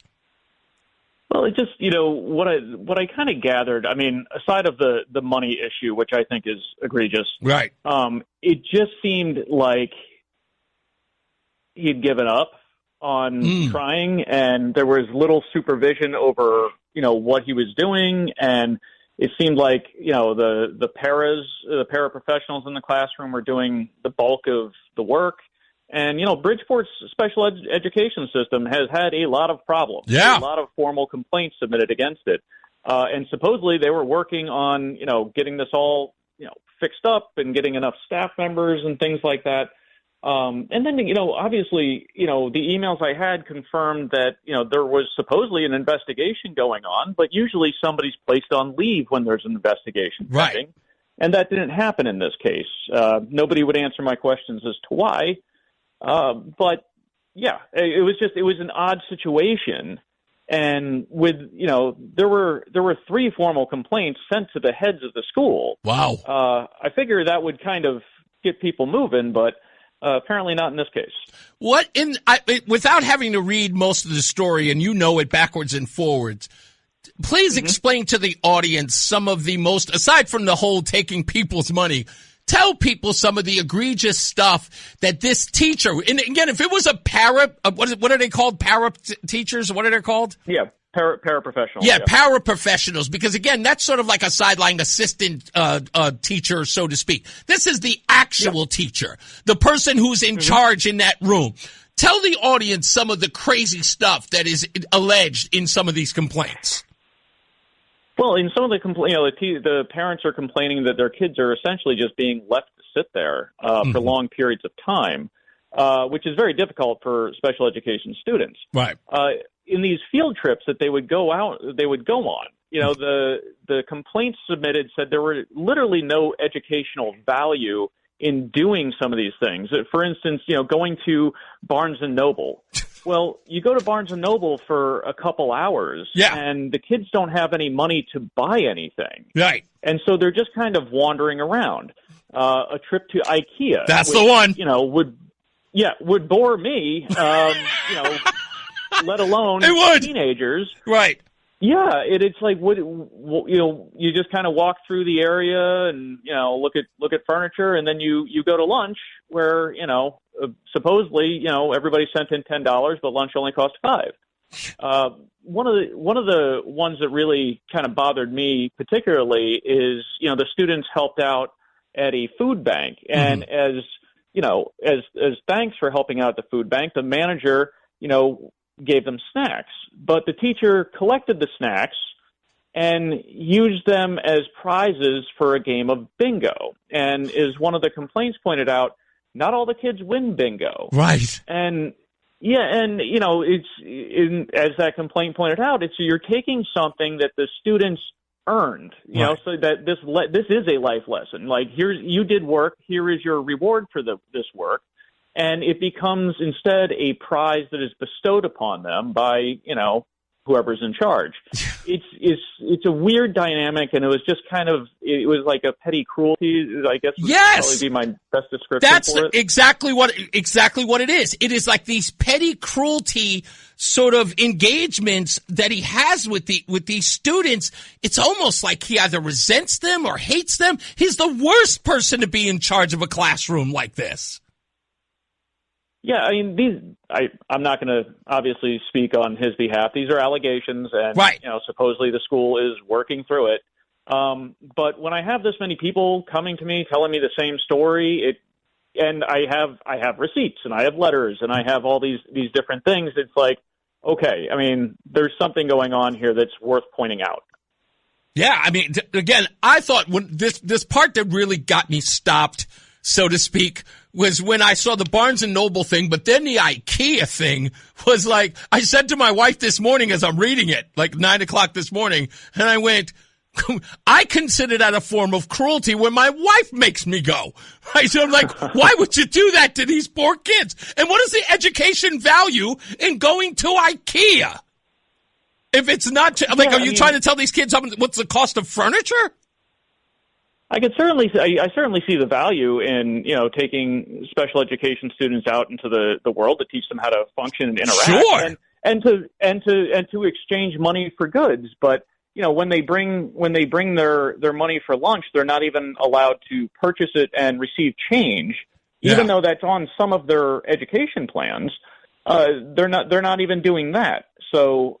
Well, it just, you know, what I kind of gathered, I mean, aside of the money issue, which I think is egregious. Right. It just seemed like he'd given up on trying, and there was little supervision over, you know, what he was doing. And it seemed like, you know, the paraprofessionals in the classroom were doing the bulk of the work. And, you know, Bridgeport's special education system has had a lot of problems. Yeah. A lot of formal complaints submitted against it. And supposedly they were working on, getting this all, fixed up and getting enough staff members and things like that. And then, obviously, the emails I had confirmed that, there was supposedly an investigation going on, but usually somebody's placed on leave when there's an investigation pending. Right. And that didn't happen in this case. Nobody would answer my questions as to why. But yeah, it was an odd situation. And with, there were 3 formal complaints sent to the heads of the school. Wow. I figure that would kind of get people moving, but apparently not in this case. Without having to read most of the story, and it backwards and forwards, please explain to the audience some of the most, aside from the whole taking people's money, tell people some of the egregious stuff that this teacher, and again, if it was a what are they called? Teachers? What are they called? Yeah. Paraprofessionals. Yeah, paraprofessionals, because again, that's sort of like a sideline assistant teacher, so to speak. This is the actual teacher, the person who's in charge in that room. Tell the audience some of the crazy stuff that is alleged in some of these complaints. Well, in some of the complaints, the parents are complaining that their kids are essentially just being left to sit there for long periods of time, which is very difficult for special education students. Right. In these field trips that they would go on, the complaints submitted said there were literally no educational value in doing some of these things. For instance, going to Barnes & Noble. Well, you go to Barnes & Noble for a couple hours, and the kids don't have any money to buy anything. Right. And so they're just kind of wandering around. A trip to IKEA. That's the one. Would bore me, let alone teenagers. Right. Yeah, it's like you just kind of walk through the area and look at furniture, and then you go to lunch where supposedly everybody sent in $10, but lunch only cost $5. One of the ones that really kind of bothered me particularly is the students helped out at a food bank, and as thanks for helping out at the food bank, the manager gave them snacks, but the teacher collected the snacks and used them as prizes for a game of bingo. And as one of the complaints pointed out, not all the kids win bingo. Right. And it's as that complaint pointed out, you're taking something that the students earned, so that this is a life lesson. Like, you did work, here is your reward for this work. And it becomes instead a prize that is bestowed upon them by, whoever's in charge. It's a weird dynamic, and it was just it was like a petty cruelty, I guess would probably be my best description for it. exactly what it is. It is like these petty cruelty sort of engagements that he has with these students. It's almost like he either resents them or hates them. He's the worst person to be in charge of a classroom like this. Yeah, I mean, I'm not going to obviously speak on his behalf. These are allegations, and supposedly the school is working through it. But when I have this many people coming to me telling me the same story, and I have receipts, and I have letters, and I have all these different things. It's like, okay, I mean, there's something going on here that's worth pointing out. Yeah, I mean, again, I thought when this part that really got me stopped, so to speak, was when I saw the Barnes & Noble thing, but then the IKEA thing was like, I said to my wife this morning as I'm reading it, like 9 o'clock this morning, and I went, I consider that a form of cruelty when my wife makes me go. Right? So I'm like, why would you do that to these poor kids? And what is the education value in going to IKEA? If it's not, are you trying to tell these kids what's the cost of furniture? I certainly see the value in taking special education students out into the world to teach them how to function and interact, sure. and to exchange money for goods. But when they bring their money for lunch, they're not even allowed to purchase it and receive change, even though that's on some of their education plans. They're not even doing that. So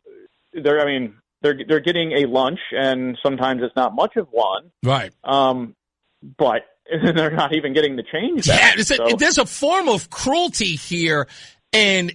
They're getting a lunch, and sometimes it's not much of one. Right. But they're not even getting the change back. Yeah, there's a form of cruelty here. And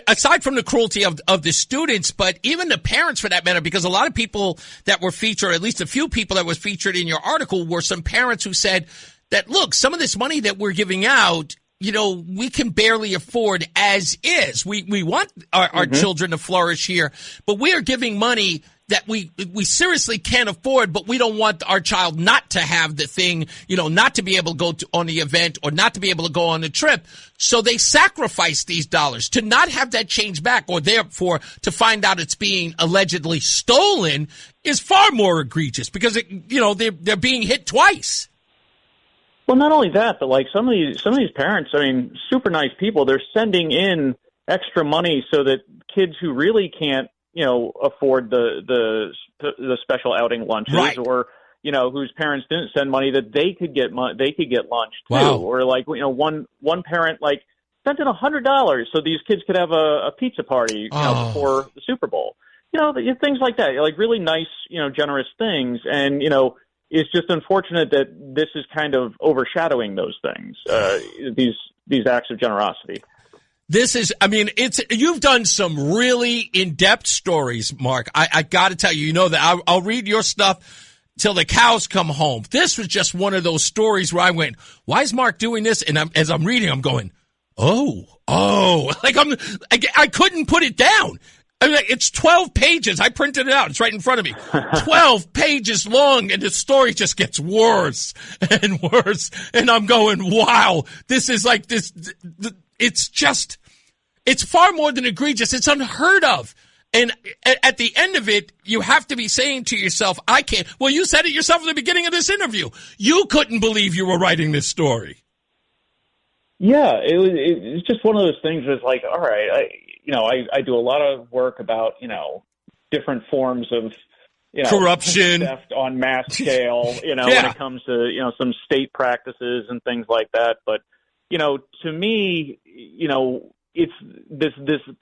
aside from the cruelty of the students, but even the parents for that matter, because a lot of people that were featured, at least a few people that was featured in your article, were some parents who said that, look, some of this money that we're giving out, we can barely afford as is. We want our children to flourish here, but we are giving money that we seriously can't afford, but we don't want our child not to have the thing, not to be able to go on the event or not to be able to go on the trip. So they sacrifice these dollars to not have that change back, or therefore to find out it's being allegedly stolen is far more egregious because they're being hit twice. Well, not only that, but like some of these parents, I mean, super nice people, they're sending in extra money so that kids who really can't, afford the special outing lunches, right, or whose parents didn't send money, that they could get lunch too. Wow. Or like one parent like sent in $100 so these kids could have a pizza party before the Super Bowl. Things like that, like really nice, generous things, and it's just unfortunate that this is kind of overshadowing those things, these acts of generosity. You've done some really in-depth stories, Marc. I got to tell you, that I'll read your stuff till the cows come home. This was just one of those stories where I went, why is Marc doing this? And as I'm reading, I'm going, like I couldn't put it down. I mean, it's 12 pages. I printed it out. It's right in front of me. 12 pages long, and the story just gets worse and worse. And I'm going, wow, this is like this. It's far more than egregious. It's unheard of. And at the end of it, you have to be saying to yourself, I can't. Well, you said it yourself at the beginning of this interview. You couldn't believe you were writing this story. Yeah, it's just one of those things that's like, all right, I do a lot of work about, different forms of, corruption, theft on mass scale, when it comes to, some state practices and things like that. But, to me, it's this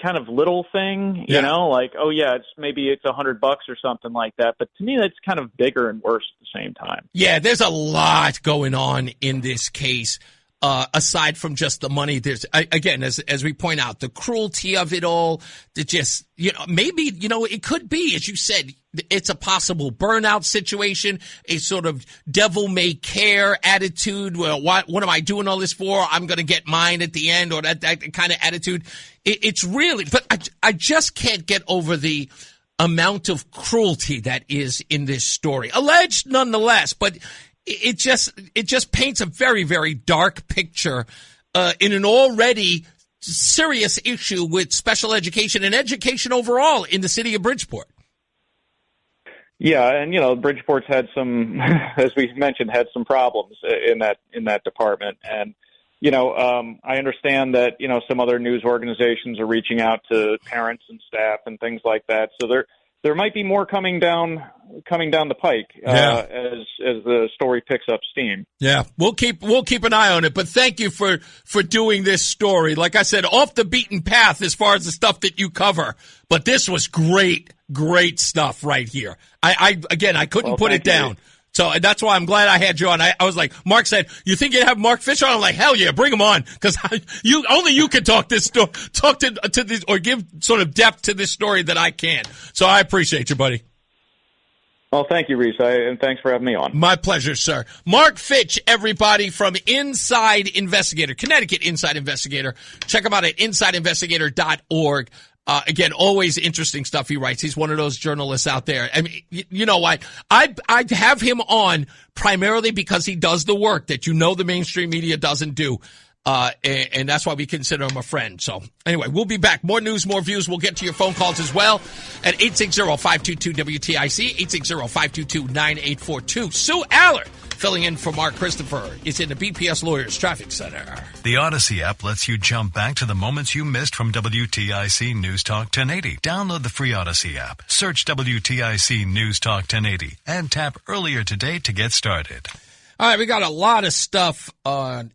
kind of little thing, like, oh yeah, it's $100 or something like that. But to me, that's kind of bigger and worse at the same time. Yeah, there's a lot going on in this case. Aside from just the money, there's, again, as we point out, the cruelty of it all, maybe, it could be, as you said, it's a possible burnout situation, a sort of devil-may-care attitude. Well, what am I doing all this for? I'm going to get mine at the end, or that kind of attitude. It's really, but I just can't get over the amount of cruelty that is in this story. Alleged, nonetheless, but it just paints a very, very dark picture in an already serious issue with special education and education overall in the city of Bridgeport. Yeah, and Bridgeport's had some, as we mentioned, had some problems in that department, and I understand that some other news organizations are reaching out to parents and staff and things like that. So there might be more coming down the pike as the story picks up steam. Yeah, we'll keep an eye on it. But thank you for doing this story. Like I said, off the beaten path as far as the stuff that you cover. But this was great stuff right here. I couldn't put it down. You. So that's why I'm glad I had you on. I was like, Marc said, you think you'd have Marc Fitch on? I'm like, hell yeah, bring him on, because only you can talk this story, talk to this, or give sort of depth to this story that I can. So I appreciate you, buddy. Well, thank you, Reese, and thanks for having me on. My pleasure, sir. Marc Fitch, everybody, from Inside Investigator, Connecticut Inside Investigator. Check him out at insideinvestigator.org. Again, always interesting stuff he writes. He's one of those journalists out there. I mean, you know what? I have him on primarily because he does the work that the mainstream media doesn't do. And that's why we consider him a friend. So anyway, we'll be back. More news, more views. We'll get to your phone calls as well at 860-522-WTIC, 860-522-9842. Sue Allard, filling in for Mark Christopher, is in the BPS Lawyers Traffic Center. The Odyssey app lets you jump back to the moments you missed from WTIC News Talk 1080. Download the free Odyssey app, search WTIC News Talk 1080, and tap earlier today to get started. All right, we got a lot of stuff on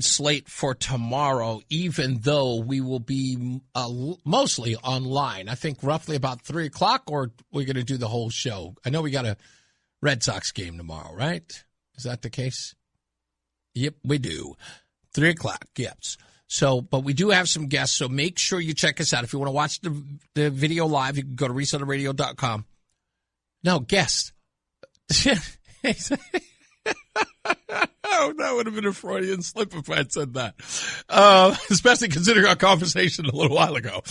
slate for tomorrow, even though we will be mostly online. I think roughly about 3 o'clock, or we're going to do the whole show. I know we got a Red Sox game tomorrow, right? Is that the case? Yep, we do. 3 o'clock, yes. So, but we do have some guests, so make sure you check us out. If you want to watch the video live, you can go to reasonoradio.com. No, guest. Oh, that would have been a Freudian slip if I had said that. Especially considering our conversation a little while ago.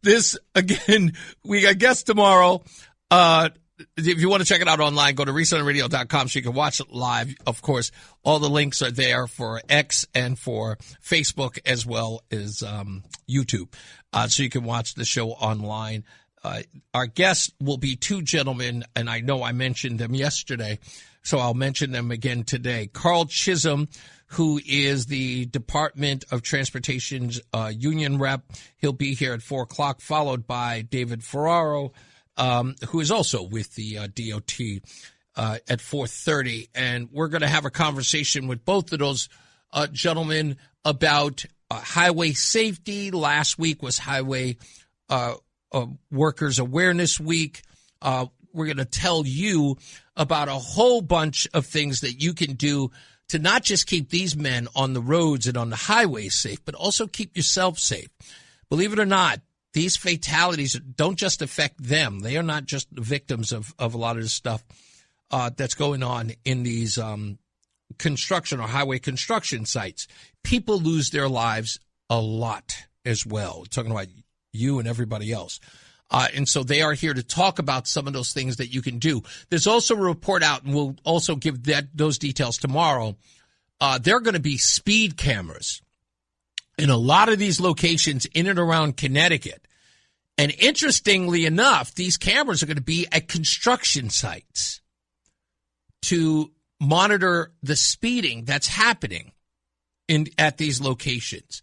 This, again, we got guests tomorrow. If you want to check it out online, go to reasonoradio.com so you can watch it live. Of course, all the links are there for X and for Facebook as well as YouTube. So you can watch the show online. Our guests will be two gentlemen, and I know I mentioned them yesterday, so I'll mention them again today. Carl Chisholm, who is the Department of Transportation's union rep. He'll be here at 4 o'clock, followed by David Ferraro, who is also with the DOT at 4:30. And we're going to have a conversation with both of those gentlemen about highway safety. Last week was Highway Workers Awareness Week. We're going to tell you about a whole bunch of things that you can do to not just keep these men on the roads and on the highways safe, but also keep yourself safe. Believe it or not, these fatalities don't just affect them. They are not just the victims of a lot of the stuff that's going on in these construction or highway construction sites. People lose their lives a lot as well. We're talking about you and everybody else. And so they are here to talk about some of those things that you can do. There's also a report out, and we'll also give those details tomorrow. There are going to be speed cameras in a lot of these locations in and around Connecticut. And interestingly enough, these cameras are going to be at construction sites to monitor the speeding that's happening at these locations.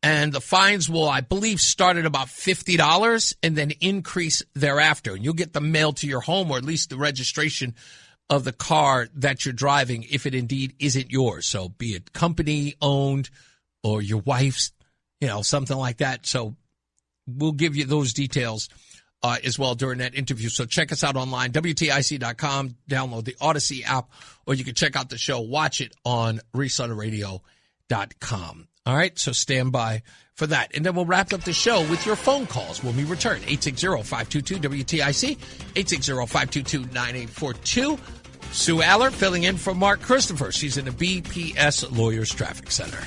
And the fines will, I believe, start at about $50 and then increase thereafter. And you'll get them mailed to your home, or at least the registration of the car that you're driving, if it indeed isn't yours. So be it company owned or your wife's, something like that. So we'll give you those details as well during that interview. So check us out online, WTIC.com, download the Odyssey app, or you can check out the show, watch it on reasonoradio.com. All right, so stand by for that. And then we'll wrap up the show with your phone calls when we return. 860-522-WTIC, 860-522-9842. Sue Aller filling in for Marc Christopher. She's in the BPS Lawyers Traffic Center.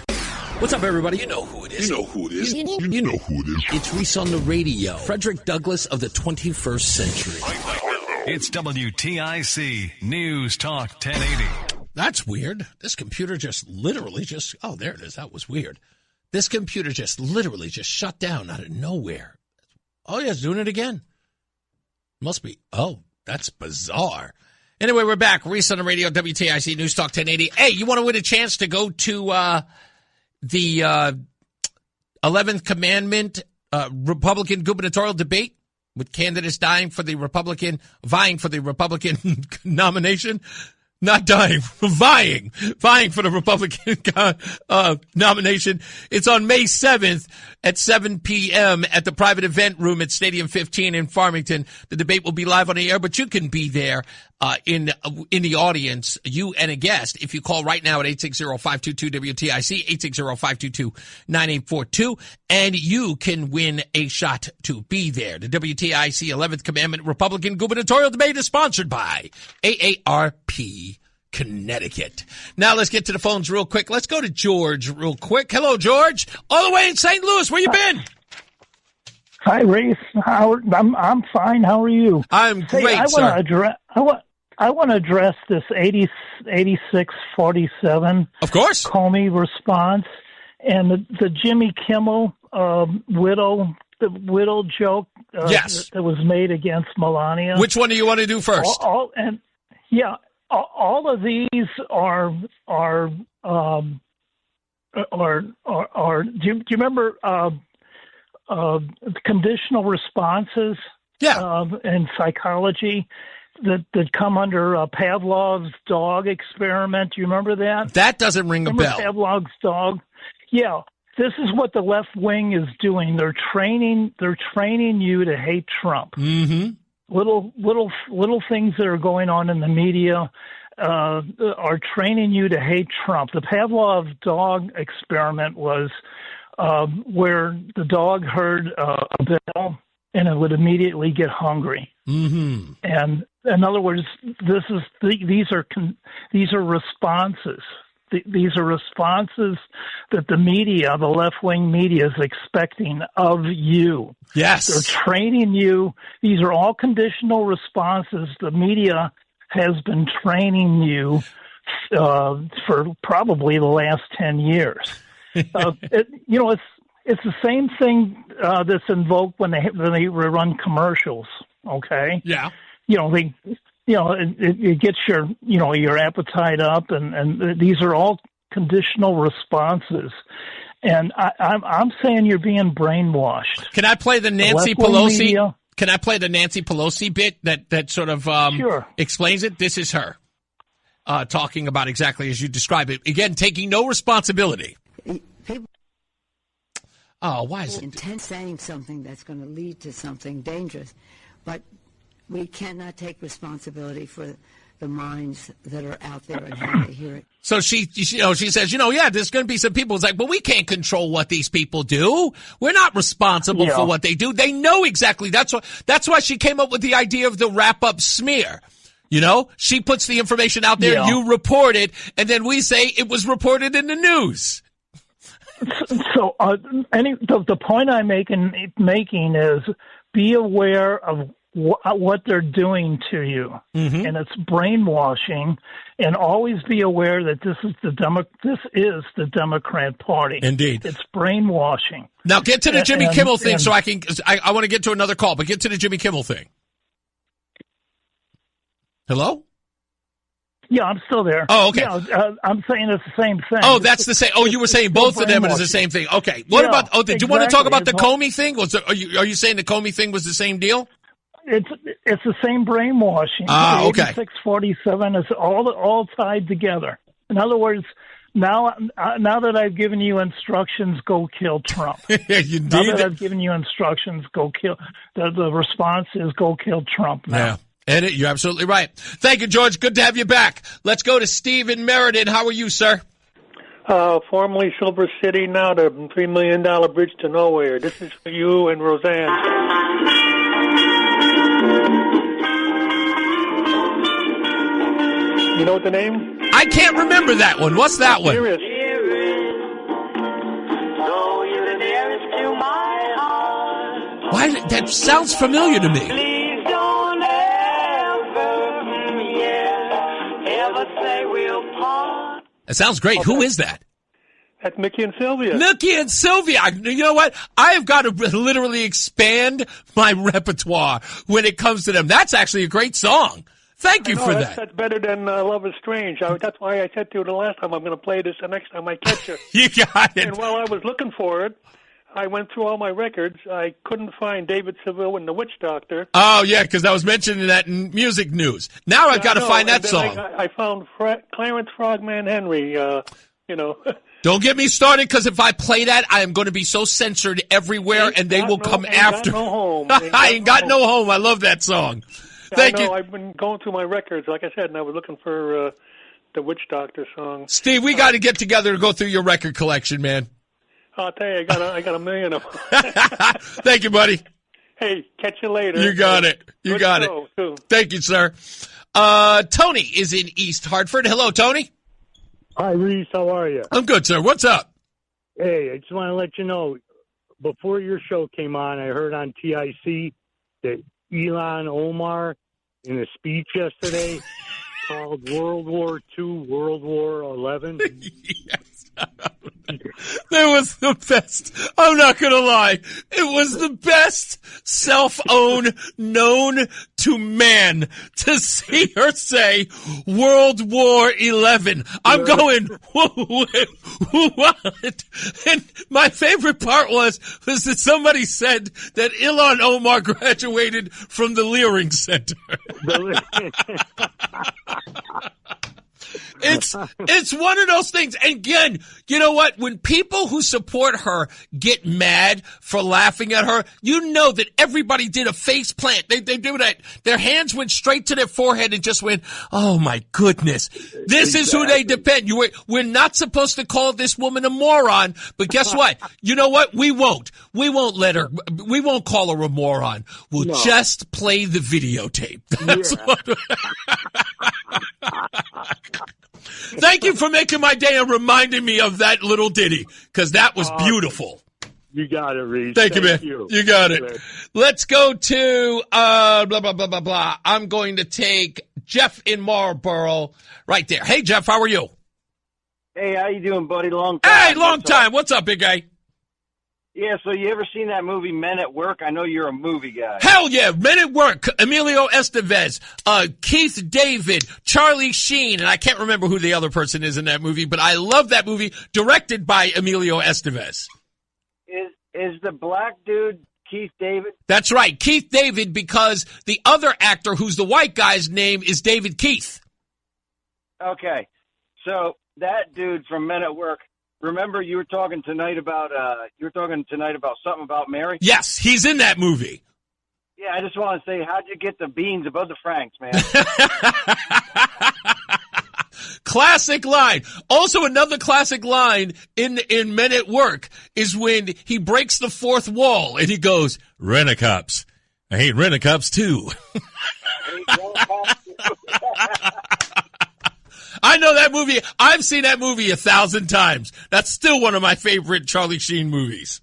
What's up, everybody? You know who it is. You know who it is. You know who it is. It's Reese on the radio. Frederick Douglass of the 21st century. It's WTIC News Talk 1080. That's weird. This computer oh, there it is. That was weird. This computer literally shut down out of nowhere. Oh, yeah, it's doing it again. Must be. Oh, that's bizarre. Anyway, we're back. Reese on the radio, WTIC News Talk 1080. Hey, you want to win a chance to go to the 11th Commandment Republican gubernatorial debate with candidates vying for the Republican nomination? Not dying, vying for the Republican nomination. It's on May 7th at 7 p.m. at the private event room at Stadium 15 in Farmington. The debate will be live on the air, but you can be there in the audience, you and a guest, if you call right now at 860-522-WTIC, 860-522-9842, and you can win a shot to be there. The WTIC 11th Commandment Republican gubernatorial debate is sponsored by AARP Connecticut. Now let's get to the phones real quick. Let's go to George real quick. Hello, George. All the way in St. Louis. Where you been? Hi, Reese. I'm fine. How are you? I'm great, sir. I want to address this 8647. Of course. Comey response and the Jimmy Kimmel widow joke yes. that was made against Melania. Which one do you want to do first? All of these are do you remember conditional responses? Yeah. In psychology that come under Pavlov's dog experiment. Do you remember that? That doesn't ring a bell. Pavlov's dog. Yeah. This is what the left wing is doing. They're training you to hate Trump. Mm-hmm. Little things that are going on in the media. are training you to hate Trump. The Pavlov dog experiment was where the dog heard a bell and it would immediately get hungry. Mm-hmm. And in other words, these are responses. These are responses that the media, the left-wing media, is expecting of you. Yes. They're training you. These are all conditional responses. The media has been training you for probably the last 10 years. It's the same thing that's invoked when they run commercials. Okay. Yeah. It gets your appetite up, and these are all conditional responses. And I'm saying you're being brainwashed. Can I play the Nancy Pelosi? Media? Can I play the Nancy Pelosi bit that sort of sure. explains it? This is her talking about exactly as you describe it. Again, taking no responsibility. Oh, why is it? Intent saying something that's going to lead to something dangerous, but we cannot take responsibility for the minds that are out there and how they hear it. So she says, there's going to be some people. It's like, but we can't control what these people do. We're not responsible for what they do. They know exactly. That's why she came up with the idea of the wrap-up smear. She puts the information out there, you report it, and then we say it was reported in the news. So the point I'm making is be aware of what they're doing to you, and it's brainwashing. And always be aware that this is the Democrat Party. Indeed, it's brainwashing. Now get to the Jimmy Kimmel thing, so I want to get to another call, but get to the Jimmy Kimmel thing. Hello? Yeah, I'm still there. Oh, okay. Yeah, I'm saying it's the same thing. Oh, that's the same. Oh, you were saying both of them, and it's the same thing. Okay. What about? Oh, did you want to talk about the Comey thing? Are you saying the Comey thing was the same deal? It's the same brainwashing. Okay. 8647 is all tied together. In other words, now that I've given you instructions, go kill Trump. You now that I've given you instructions, go kill. The response is go kill Trump now. Yeah. And you're absolutely right. Thank you, George. Good to have you back. Let's go to Steve in Meriden. How are you, sir? Formerly Silver City, now the $3 million bridge to nowhere. This is for you and Roseanne. You know the name? I can't remember that one. What's that one? Dearest. Why? That sounds familiar to me. That sounds great. Who is that? That's Mickey and Sylvia. Mickey and Sylvia. You know what? I have got to literally expand my repertoire when it comes to them. That's actually a great song. Thank you for that. That's better than Love is Strange. That's why I said to you the last time I'm going to play this the next time I catch you. You got it. And while I was looking for it, I went through all my records. I couldn't find David Seville and the Witch Doctor. Oh, yeah, because I was mentioning that in music news. Now I've got to find that song. I found Clarence Frogman Henry, Don't get me started, because if I play that, I am going to be so censored everywhere, and they will come after. No home. I ain't got no home. I love that song. Thank you. I've been going through my records, like I said, and I was looking for the Witch Doctor song. Steve, we got to get together to go through your record collection, man. I'll tell you, I got a million of them. Thank you, buddy. Hey, catch you later. You got it. You got it. Too. Thank you, sir. Tony is in East Hartford. Hello, Tony. Hi, Reese. How are you? I'm good, sir. What's up? Hey, I just want to let you know, before your show came on, I heard on TIC that Ilhan Omar, in a speech yesterday, called World War II World War 11. Yes. That was the best. I'm not going to lie. It was the best self-own known to man to see her say World War 11. I'm going, what? And my favorite part was that somebody said that Ilhan Omar graduated from the Leering Center. It's one of those things. And again, you know what? When people who support her get mad for laughing at her, you know that everybody did a face plant. They do that. Their hands went straight to their forehead and just went, oh my goodness. This is who they depend. We're not supposed to call this woman a moron, but guess what? You know what? We won't. We won't call her a moron. We'll just play the videotape. That's what. Thank you for making my day and reminding me of that little ditty, because that was beautiful. You got it, Reese. Thank you, man. You got it. Let's go to blah, blah, blah, blah, blah. I'm going to take Jeff in Marlboro right there. Hey, Jeff, how are you? Hey, how you doing, buddy? Long time. Hey, long time. What's up, big guy? Yeah, so you ever seen that movie Men at Work? I know you're a movie guy. Hell yeah, Men at Work, Emilio Estevez, Keith David, Charlie Sheen, and I can't remember who the other person is in that movie, but I love that movie, directed by Emilio Estevez. Is the black dude Keith David? That's right, Keith David, because the other actor who's the white guy's name is David Keith. Okay, so that dude from Men at Work, remember you were talking tonight about something about Mary? Yes, he's in that movie. Yeah, I just want to say, how'd you get the beans above the franks, man? Classic line. Also, another classic line in Men at Work is when he breaks the fourth wall and he goes, "Rent-a-cops. I hate rent-a-cops too." I know that movie. I've seen that movie 1,000 times. That's still one of my favorite Charlie Sheen movies.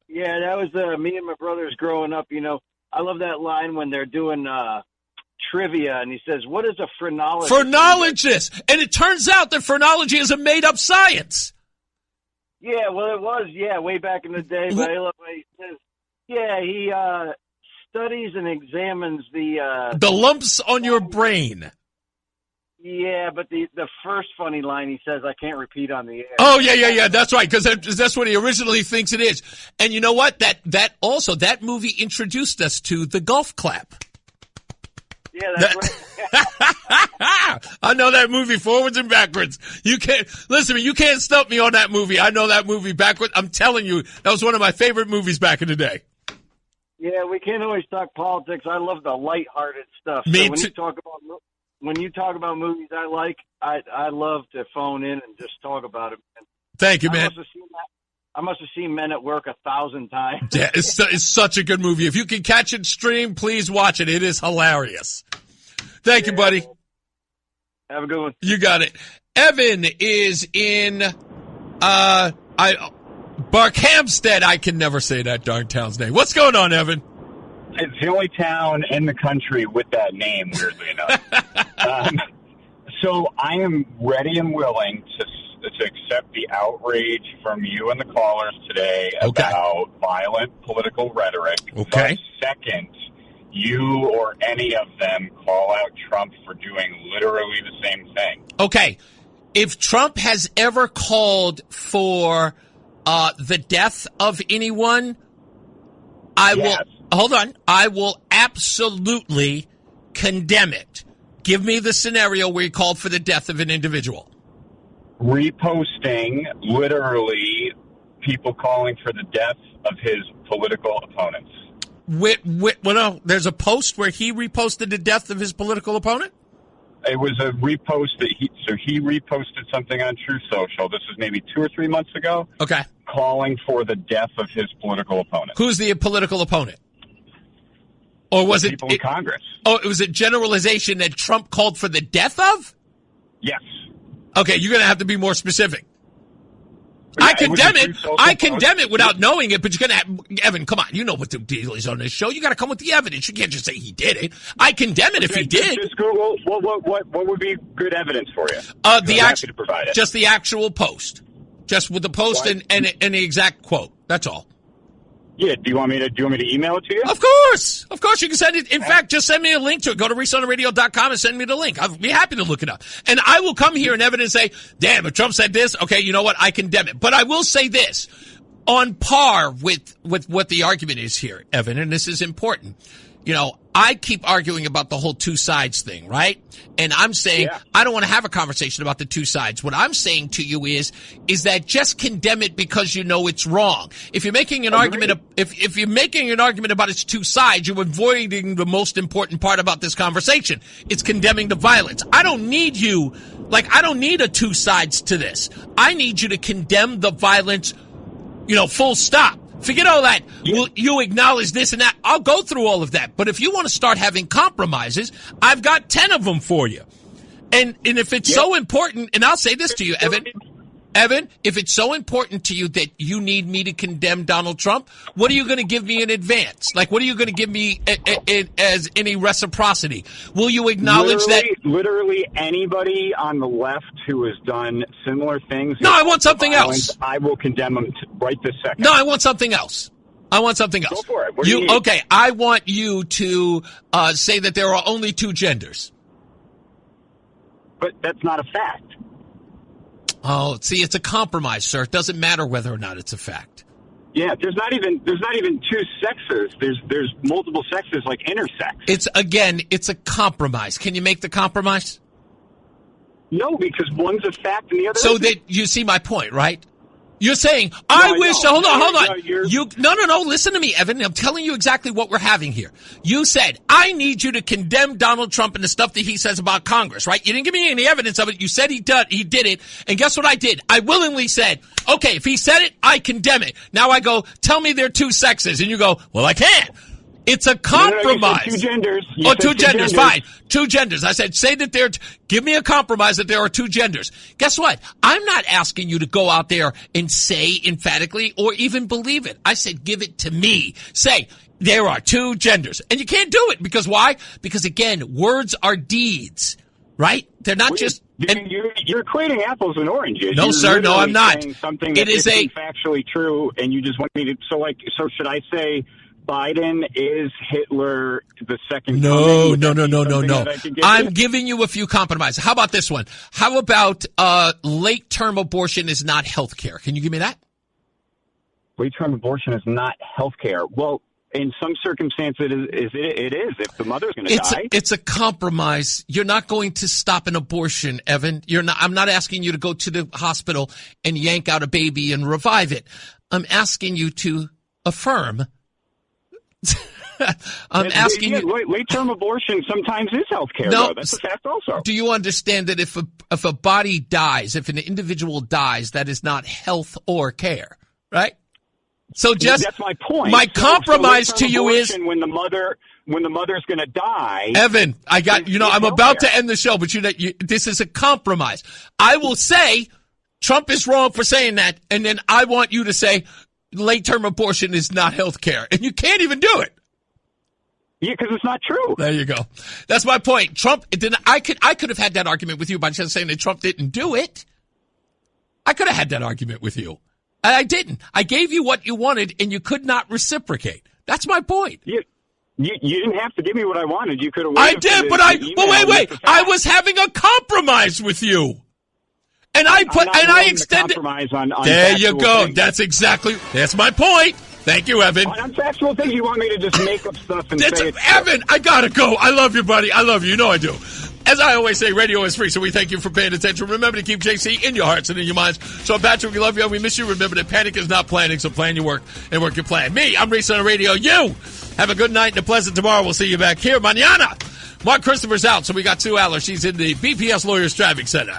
Yeah, that was me and my brothers growing up. You know, I love that line when they're doing trivia, and he says, "What is a phrenologist?" Phrenologist, and it turns out that phrenology is a made-up science. Yeah, well, it was. Yeah, way back in the day. But I love what he says. Yeah, he studies and examines the lumps on your brain. Yeah, but the first funny line he says, I can't repeat on the air. Oh, yeah. That's right, because that's what he originally thinks it is. And you know what? That movie introduced us to the golf clap. Yeah, that's right. I know that movie forwards and backwards. You can't stump me on that movie. I know that movie backwards. I'm telling you, that was one of my favorite movies back in the day. Yeah, we can't always talk politics. I love the lighthearted stuff. Me so too. When you talk about movies I like, I love to phone in and just talk about it. Thank you, man. I must have seen Men at Work 1,000 times. Yeah, it's such a good movie. If you can catch it stream, please watch it. It is hilarious. Thank you, buddy. Have a good one. You got it. Evan is in Barkhamsted. I can never say that darn town's name. What's going on, Evan? It's the only town in the country with that name, weirdly enough. So I am ready and willing to accept the outrage from you and the callers today about violent political rhetoric. Okay. But second, you or any of them call out Trump for doing literally the same thing. Okay. If Trump has ever called for the death of anyone, I will absolutely condemn it. Give me the scenario where he called for the death of an individual. Reposting, literally, people calling for the death of his political opponents. No, there's a post where he reposted the death of his political opponent? It was a repost that he reposted something on Truth Social. This was maybe 2 or 3 months ago. Okay. Calling for the death of his political opponent. Who's the political opponent? Or was people in Congress? Oh, it was a generalization that Trump called for the death of? Yes. Okay, you're going to have to be more specific. Yeah, I condemn it. I condemn it without knowing it, but you're going to Evan, come on. You know what the deal is on this show. You got to come with the evidence. You can't just say he did it. I condemn it if he did. Just Google what would be good evidence for you? Happy to provide it. Just the actual post. Just with the post and the exact quote. That's all. Yeah, do you want me to email it to you? Of course. Of course, you can send it. In fact, just send me a link to it. Go to ReeseOnTheRadio.com and send me the link. I'll be happy to look it up. And I will come here in evidence and say, damn, if Trump said this, okay, you know what? I condemn it. But I will say this, on par with what the argument is here, Evan, and this is important. You know, I keep arguing about the whole two sides thing, right? And I'm saying I don't want to have a conversation about the two sides. What I'm saying to you is that just condemn it because you know it's wrong. If you're making an argument, if you're making an argument about its two sides, you're avoiding the most important part about this conversation. It's condemning the violence. I don't need you, I don't need a two sides to this. I need you to condemn the violence, full stop. Forget all that. Will you acknowledge this and that? I'll go through all of that. But if you want to start having compromises, I've got 10 of them for you. And if it's so important, and I'll say this to you, Evan, if it's so important to you that you need me to condemn Donald Trump, what are you going to give me in advance? What are you going to give me as any reciprocity? Will you acknowledge that? Literally anybody on the left who has done similar things. No, I want something else. I will condemn them right this second. No, I want something else. Go for it. What do you need? Okay, I want you to say that there are only two genders. But that's not a fact. Oh, see, it's a compromise, sir. It doesn't matter whether or not it's a fact. Yeah, there's not even two sexes. There's multiple sexes, like intersex. It's a compromise. Can you make the compromise? No, because one's a fact and the other so isn't. That you see my point, right? You're saying, hold on. No, listen to me, Evan. I'm telling you exactly what we're having here. You said, I need you to condemn Donald Trump and the stuff that he says about Congress, right? You didn't give me any evidence of it. You said he did it. And guess what I did? I willingly said, okay, if he said it, I condemn it. Now I go, tell me there are two sexes. And you go, well, I can't. It's a compromise. No, you said two genders. Two genders. Fine. Two genders. I said, say that give me a compromise that there are two genders. Guess what? I'm not asking you to go out there and say emphatically or even believe it. I said, give it to me. Say, there are two genders. And you can't do it. Because why? Because again, words are deeds, right? They're not just... You're equating apples and oranges. No, sir. No, I'm not. Something that isn't factually true, and you just want me to... So should I say... Biden is Hitler the second coming? No. I'm giving you a few compromises. How about this one? How about late-term abortion is not health care? Can you give me that? Late-term abortion is not health care. Well, in some circumstances, it is. If the mother's going to die. It's a compromise. You're not going to stop an abortion, Evan. I'm not asking you to go to the hospital and yank out a baby and revive it. I'm asking you to affirm... I'm asking you. Late-term abortion sometimes is health care. No, that's a fact also. Do you understand that if a body dies, if an individual dies, that is not health or care, right? So that's my point. My compromise to you is when the mother's going to die. Evan, I'm about to end the show, but this is a compromise. I will say Trump is wrong for saying that, and then I want you to say late-term abortion is not health care, and you can't even do it. Yeah, because it's not true. There you go. That's my point. Trump didn't. I could have had that argument with you by just saying that Trump didn't do it. I could have had that argument with you. And I didn't. I gave you what you wanted, and you could not reciprocate. That's my point. You didn't have to give me what I wanted. You could have. I did, but wait. I was having a compromise with you. And I extended. There you go. Things. That's my point. Thank you, Evan. On factual things, you want me to just make up stuff and say it. Evan, I gotta go. I love you, buddy. I love you. You know I do. As I always say, radio is free, so we thank you for paying attention. Remember to keep JC in your hearts and in your minds. So, Patrick, we love you and we miss you. Remember that panic is not planning, so plan your work and work your plan. Me, I'm Reese on the radio. You have a good night and a pleasant tomorrow. We'll see you back here mañana. Marc Christopher's out, so we got Sue Aller. She's in the BPS Lawyers Traffic Center.